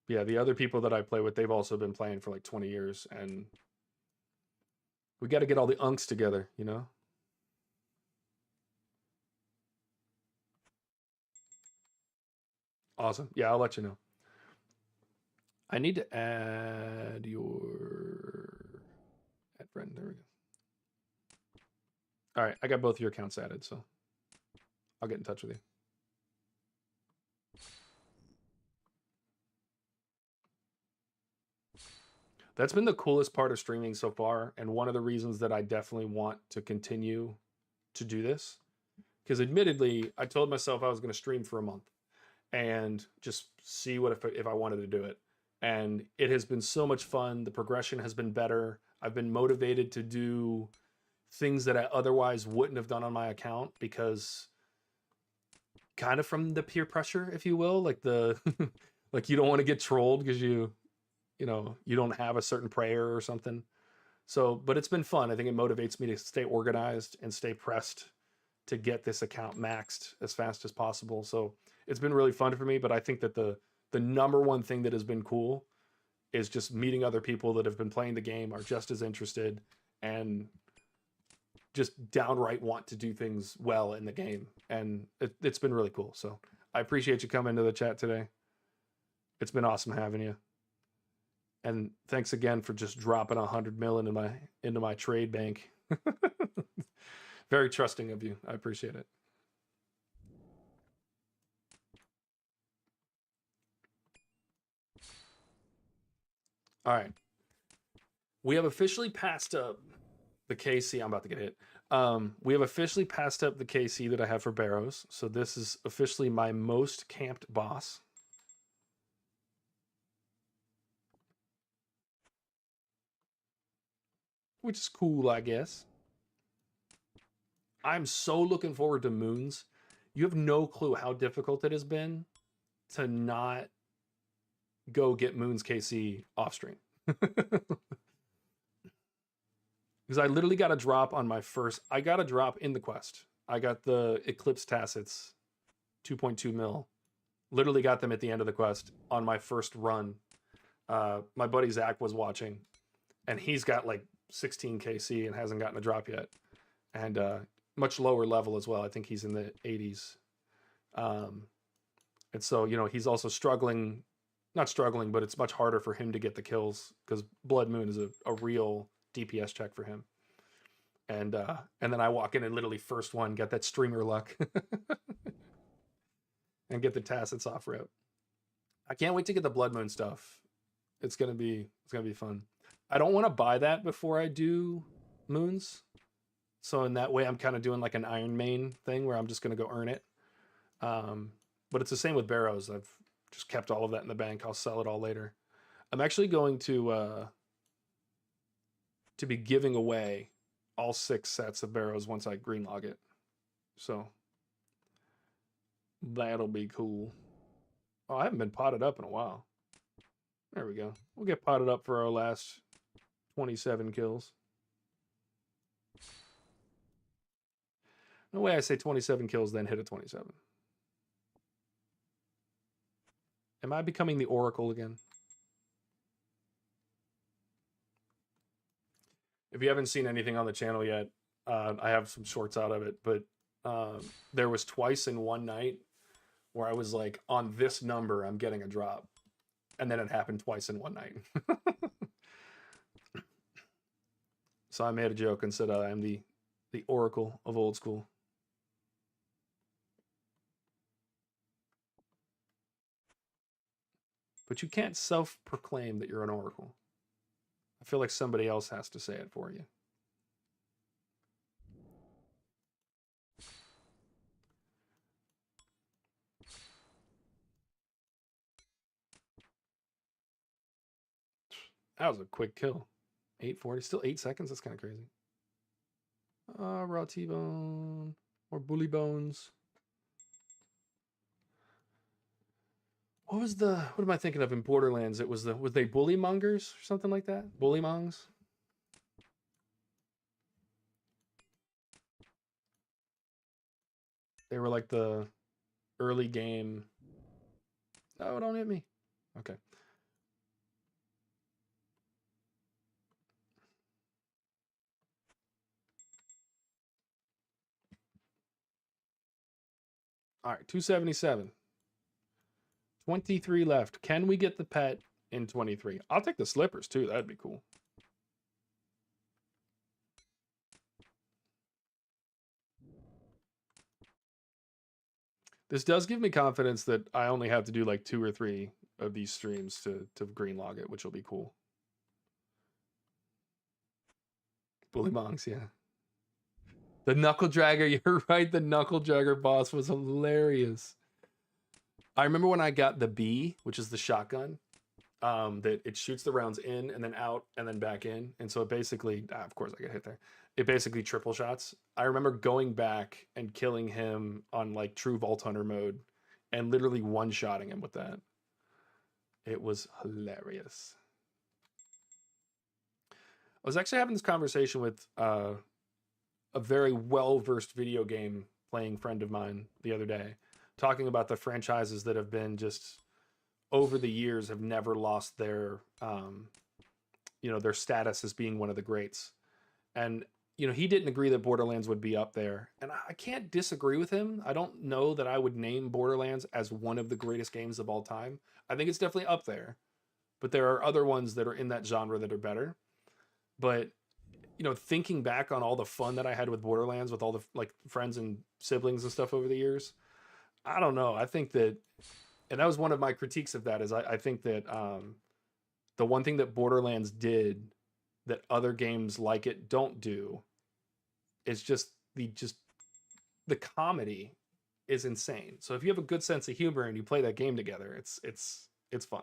Yeah, the other people that I play with, they've also been playing for like 20 years, and we got to get all the unks together, you know? Awesome. Yeah, I'll let you know. I need to add your add friend. There we go. All right, I got both your accounts added, so I'll get in touch with you. That's been the coolest part of streaming so far, and one of the reasons that I definitely want to continue to do this. Because admittedly, I told myself I was going to stream for a month and just see what if I wanted to do it. And it has been so much fun. The progression has been better. I've been motivated to do things that I otherwise wouldn't have done on my account because kind of from the peer pressure, if you will, like the like you don't want to get trolled because you know, you don't have a certain prayer or something. So, but it's been fun. I think it motivates me to stay organized and stay pressed to get this account maxed as fast as possible. So it's been really fun for me, but I think that the number one thing that has been cool is just meeting other people that have been playing the game, are just as interested, and just downright want to do things well in the game. And it's been really cool. So I appreciate you coming to the chat today. It's been awesome having you. And thanks again for just dropping 100 mil into my trade bank. Very trusting of you. I appreciate it. All right. We have officially passed up the KC. I'm about to get hit. We have officially passed up the KC that I have for Barrows. So this is officially my most camped boss. Which is cool, I guess. I'm so looking forward to Moons. You have no clue how difficult it has been to not go get Moons KC off stream. Because I literally got a drop on my first. I got a drop in the quest. I got the Eclipse Tacits 2.2 mil. Literally got them at the end of the quest on my first run. My buddy Zach was watching, and he's got like 16 KC and hasn't gotten a drop yet. And much lower level as well. I think he's in the 80s. And so, you know, he's also struggling, not struggling, but it's much harder for him to get the kills because Blood Moon is a real DPS check for him. And then I walk in and literally first one, get that streamer luck and get the Tacits off rip. I can't wait to get the Blood Moon stuff. It's gonna be fun. I don't want to buy that before I do Moons. So in that way, I'm kind of doing like an Iron Main thing where I'm just going to go earn it. But it's the same with Barrows. I've just kept all of that in the bank. I'll sell it all later. I'm actually going to be giving away all 6 sets of Barrows once I green log it. So that'll be cool. Oh, I haven't been potted up in a while. There we go. We'll get potted up for our last 27 kills. No way I say 27 kills, then hit a 27. Am I becoming the Oracle again? If you haven't seen anything on the channel yet, I have some shorts out of it, but there was twice in one night where I was like, on this number, I'm getting a drop. And then it happened twice in one night. So I made a joke and said I'm the Oracle of old school. But you can't self-proclaim that you're an Oracle. I feel like somebody else has to say it for you. That was a quick kill. 840, still 8 seconds. That's kind of crazy. Raw T-bone or bully bones. What am I thinking of in Borderlands? It was they bully mongers or something like that? Bully mongs? They were like the early game. Oh, don't hit me. Okay. All right, 277. 23 left. Can we get the pet in 23. I'll take the slippers too. That'd be cool. This does give me confidence that I only have to do like 2 or 3 of these streams to green log it, which will be cool. Bully Monks, yeah. The Knuckle Dragger, you're right. The Knuckle Dragger boss was hilarious. I remember when I got the B, which is the shotgun, that it shoots the rounds in and then out and then back in. And so it basically, of course I got hit there. It basically triple shots. I remember going back and killing him on like true Vault Hunter mode and literally one-shotting him with that. It was hilarious. I was actually having this conversation with a very well-versed video game playing friend of mine the other day, talking about the franchises that have been just over the years have never lost their their status as being one of the greats. And he didn't agree that Borderlands would be up there, and I can't disagree with him. I don't know that I would name Borderlands as one of the greatest games of all time. I think it's definitely up there, but there are other ones that are in that genre that are better. But thinking back on all the fun that I had with Borderlands with all the like friends and siblings and stuff over the years, I don't know. I think that, and that was one of my critiques of that, is I think that the one thing that Borderlands did that other games like it don't do is just the comedy is insane. So if you have a good sense of humor and you play that game together, it's fun.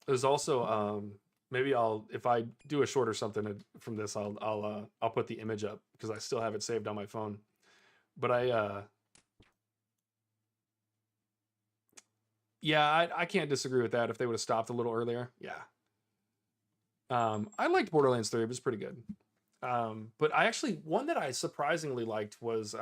There's also maybe if I do a short or something from this, I'll put the image up because I still have it saved on my phone. But I can't disagree with that if they would have stopped a little earlier. Yeah. I liked Borderlands 3. It was pretty good. But one that I surprisingly liked was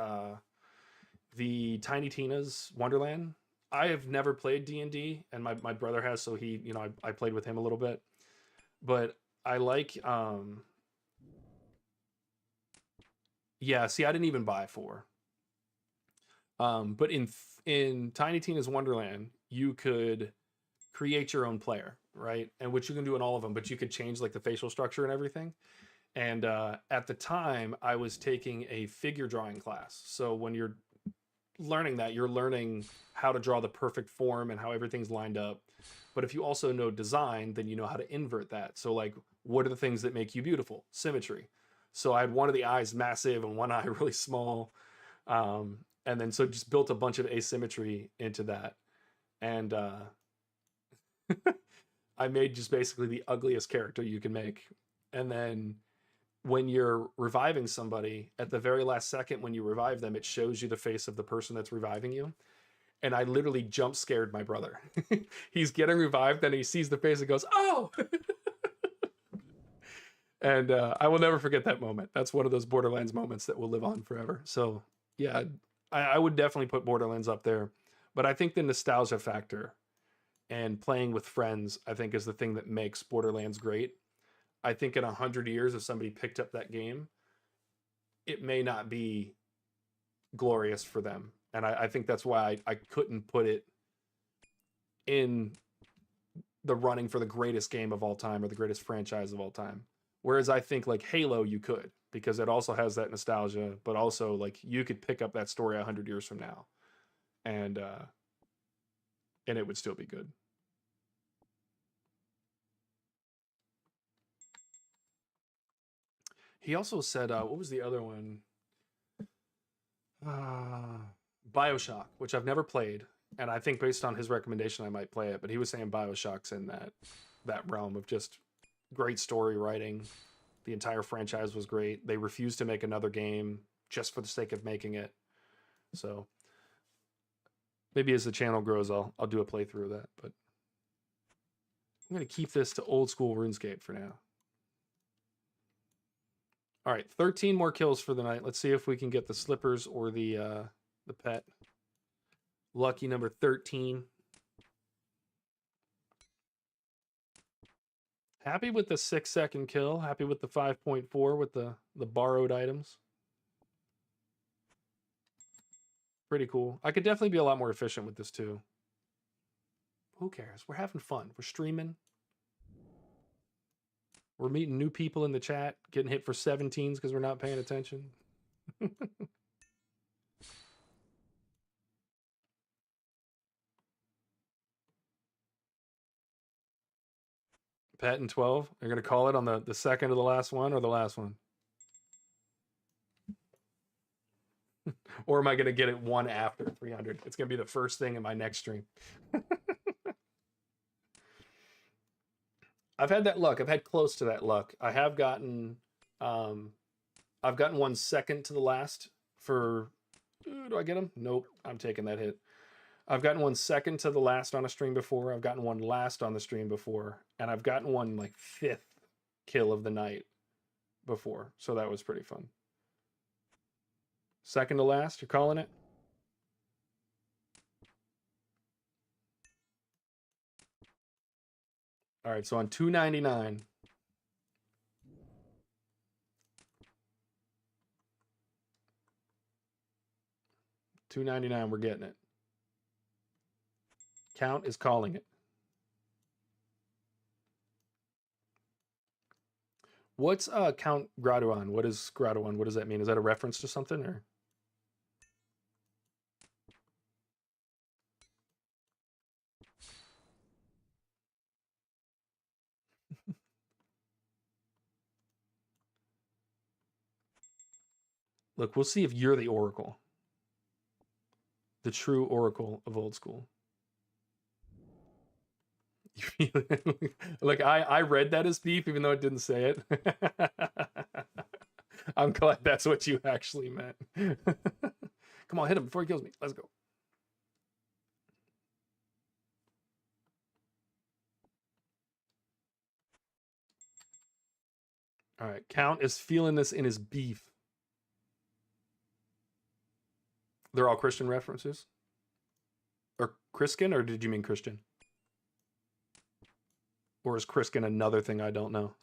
the Tiny Tina's Wonderland. I have never played D&D, and my brother has, so he, I played with him a little bit. But I like, yeah, see, I didn't even buy 4. But in Tiny Tina's Wonderland, you could create your own player, right? And which you can do in all of them, but you could change like the facial structure and everything. And at the time, I was taking a figure drawing class. So when you're learning that, you're learning how to draw the perfect form and how everything's lined up. But if you also know design, then you know how to invert that. So like, what are the things that make you beautiful? Symmetry. So I had one of the eyes massive and one eye really small. And then so just built a bunch of asymmetry into that. And I made just basically the ugliest character you can make. And then when you're reviving somebody, at the very last second when you revive them, it shows you the face of the person that's reviving you. And I literally jump scared my brother. He's getting revived, then he sees the face and goes, "Oh!" And I will never forget that moment. That's one of those Borderlands moments that will live on forever. So yeah, I would definitely put Borderlands up there. But I think the nostalgia factor and playing with friends, I think, is the thing that makes Borderlands great. I think in 100 years, if somebody picked up that game, it may not be glorious for them. And I think that's why I couldn't put it in the running for the greatest game of all time or the greatest franchise of all time. Whereas I think like Halo, you could, because it also has that nostalgia, but also like you could pick up that story 100 years from now and it would still be good. He also said, what was the other one? BioShock, which I've never played, and I think based on his recommendation, I might play it. But he was saying BioShock's in that realm of just great story writing. The entire franchise was great. They refused to make another game just for the sake of making it. So maybe as the channel grows, I'll do a playthrough of that. But I'm gonna keep this to old school RuneScape for now. All right, 13 more kills for the night. Let's see if we can get the slippers or the pet. Lucky number 13. Happy with the 6-second kill. Happy with the 5.4 with the borrowed items. Pretty cool. I could definitely be a lot more efficient with this too. Who cares? We're having fun. We're streaming. We're meeting new people in the chat, getting hit for 17s because we're not paying attention. Pet and 12. They're going to call it on the second of the last one or the last one? Or am I going to get it one after 300? It's going to be the first thing in my next stream. I've had that luck. I've had close to that luck. I have gotten, I've gotten one second to the last for, do I get them? Nope. I'm taking that hit. I've gotten one second to the last on a stream before. I've gotten one last on the stream before. And I've gotten one like 5th kill of the night before. So that was pretty fun. Second to last, you're calling it? All right, so on 299. $2.99, we're getting it. Count is calling it. What's Count Graduan? What is Graduan? What does that mean? Is that a reference to something or? Look, we'll see if you're the Oracle. The true Oracle of old school. Like I read that as beef, even though it didn't say it. I'm glad that's what you actually meant. Come on, hit him before he kills me. Let's go. All right, Count is feeling this in his beef. They're all Christian references? Or Christian, or did you mean Christian? Or is Christian another thing I don't know?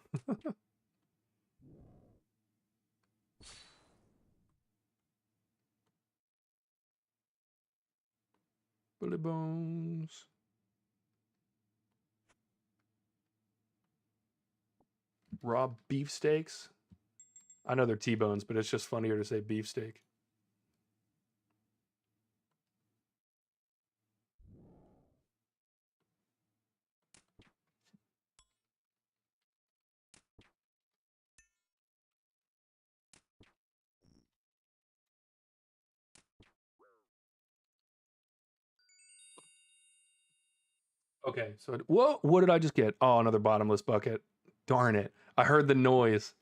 Bully bones. Raw beefsteaks? I know they're T-bones, but it's just funnier to say beefsteak. Okay, so whoa, what did I just get? Oh, another bottomless bucket. Darn it. I heard the noise.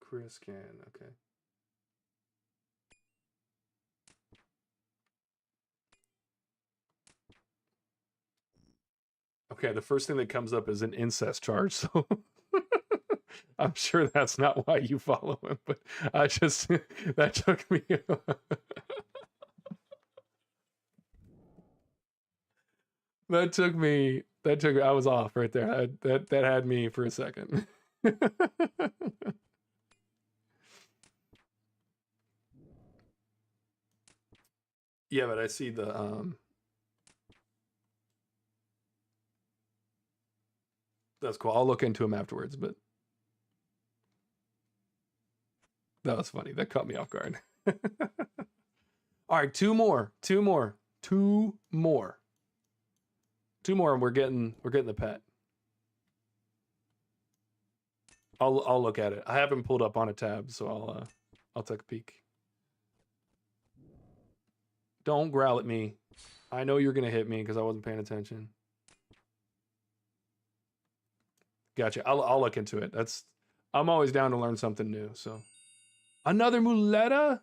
Chris can, okay. Okay, the first thing that comes up is an incest charge, so I'm sure that's not why you follow him, but I just, that took me. I was off right there. That had me for a second. Yeah, but I see the, that's cool. I'll look into him afterwards, but that was funny. That caught me off guard. All right, two more, and we're getting the pet. I'll look at it. I haven't pulled up on a tab, so I'll take a peek. Don't growl at me. I know you're gonna hit me because I wasn't paying attention. Gotcha. I'll look into it. I'm always down to learn something new. So another muleta.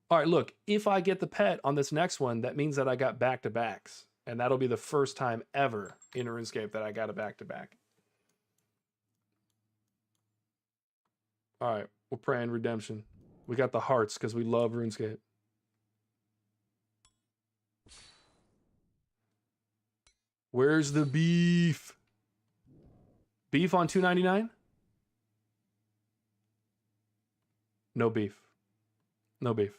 All right, look, if I get the pet on this next one, that means that I got back-to-backs. And that'll be the first time ever in RuneScape that I got a back-to-back. All right, we're praying redemption. We got the hearts because we love RuneScape. Where's the beef? Beef on $2.99? No beef. No beef.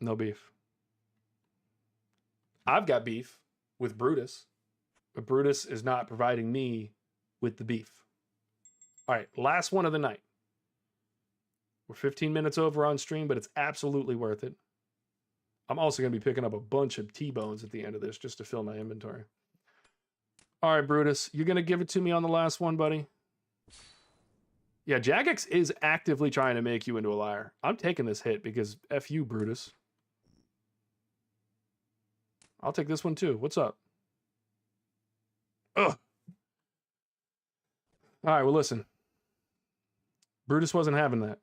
No beef. I've got beef with Brutus, but Brutus is not providing me with the beef. All right, last one of the night. We're 15 minutes over on stream, but it's absolutely worth it. I'm also going to be picking up a bunch of T-bones at the end of this just to fill my inventory. All right, Brutus, you're going to give it to me on the last one, buddy? Yeah, Jagex is actively trying to make you into a liar. I'm taking this hit because F you, Brutus. I'll take this one too. What's up? Ugh. All right, well, listen. Brutus wasn't having that.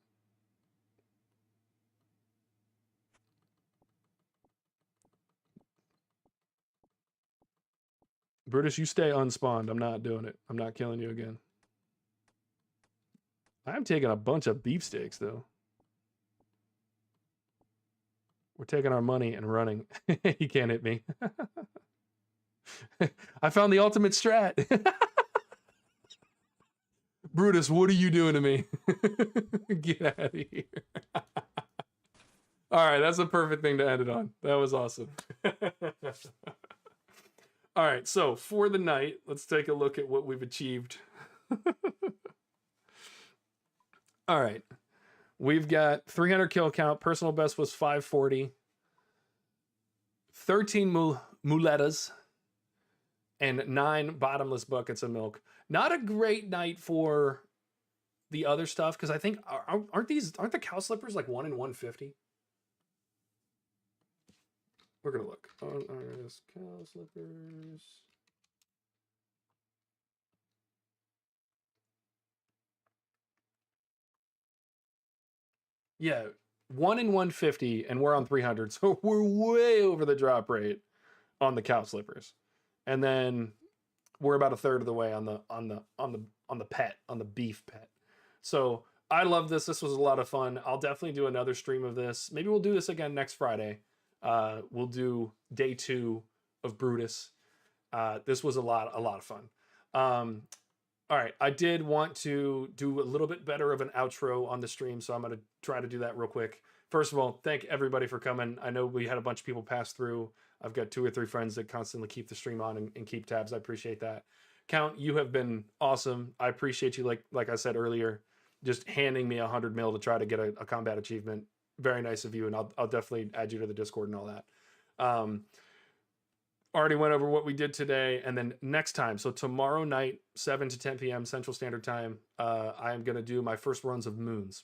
Brutus, you stay unspawned. I'm not doing it. I'm not killing you again. I'm taking a bunch of beefsteaks, though. We're taking our money and running. He can't hit me. I found the ultimate strat. Brutus, what are you doing to me? Get out of here. All right, that's a perfect thing to end it on. That was awesome. All right, so for the night, let's take a look at what we've achieved. All right, we've got 300 kill count. Personal best was 540. 13 muletas and 9 bottomless buckets of milk. Not a great night for the other stuff, because I think aren't the cow slippers like 1 in 150? We're gonna look. Cow slippers. Yeah, 1 in 150, and we're on 300, so we're way over the drop rate on the cow slippers. And then we're about a third of the way on the beef pet. So I love this. This was a lot of fun. I'll definitely do another stream of this. Maybe we'll do this again next Friday. We'll do day 2 of Brutus. This was a lot of fun. All right, I did want to do a little bit better of an outro on the stream, so I'm going to try to do that real quick. First of all, thank everybody for coming. I know we had a bunch of people pass through. I've got 2 or 3 friends that constantly keep the stream on and keep tabs. I appreciate that. Count, you have been awesome. I appreciate you, like I said earlier, just handing me 100 mil to try to get a combat achievement. Very nice of you, and I'll definitely add you to the Discord and all that. Already went over what we did today, and then next time, so tomorrow night, 7 to 10 p.m. Central Standard Time, I am going to do my first runs of moons.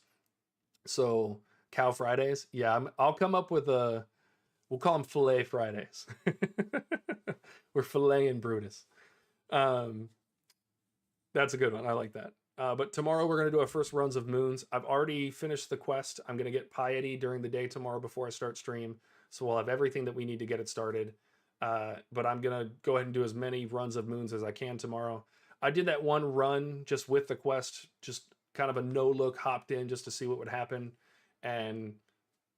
So Cow Fridays, yeah, I'll come up with we'll call them Filet Fridays. We're filleting Brutus. That's a good one. I like that. But tomorrow we're going to do our first runs of moons. I've already finished the quest. I'm going to get piety during the day tomorrow before I start stream. So we'll have everything that we need to get it started. But I'm going to go ahead and do as many runs of moons as I can tomorrow. I did that one run just with the quest, just kind of a no-look, hopped in just to see what would happen, and,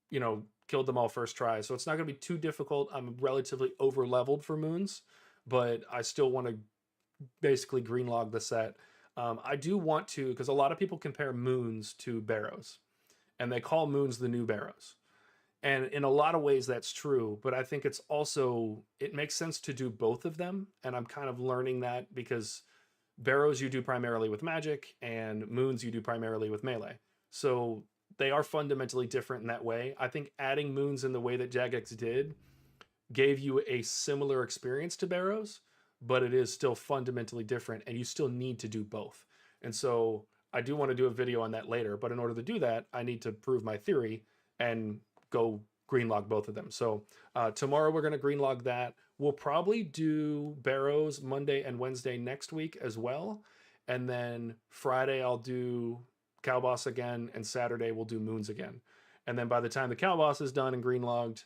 you know, killed them all first try. So it's not going to be too difficult. I'm relatively over-leveled for moons, but I still want to basically green log the set. I do want to, because a lot of people compare moons to Barrows, and they call moons the new Barrows. And in a lot of ways that's true, but I think it's also, it makes sense to do both of them. And I'm kind of learning that because Barrows you do primarily with magic, and moons you do primarily with melee. So they are fundamentally different in that way. I think adding moons in the way that Jagex did gave you a similar experience to Barrows, but it is still fundamentally different, and you still need to do both. And so I do want to do a video on that later, but in order to do that, I need to prove my theory and go green log both of them. So tomorrow we're going to green log that. We'll probably do Barrows Monday and Wednesday next week as well. And then Friday I'll do Cow Boss again, and Saturday we'll do Moons again. And then by the time the Cow Boss is done and green logged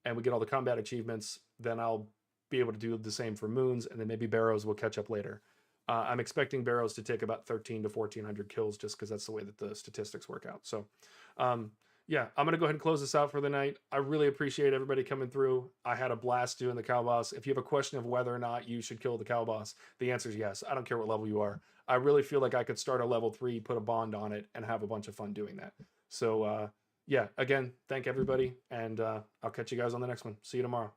and we get all the combat achievements, then I'll be able to do the same for Moons, and then maybe Barrows will catch up later. I'm expecting Barrows to take about 13 to 1400 kills just because that's the way that the statistics work out. So yeah, I'm gonna go ahead and close this out for the night. I really appreciate everybody coming through. I had a blast doing the cow boss. If you have a question of whether or not you should kill the cow boss, the answer is yes. I don't care what level you are. I really feel like I could start a level 3, put a bond on it, and have a bunch of fun doing that. So yeah, again, thank everybody, and I'll catch you guys on the next one. See you tomorrow.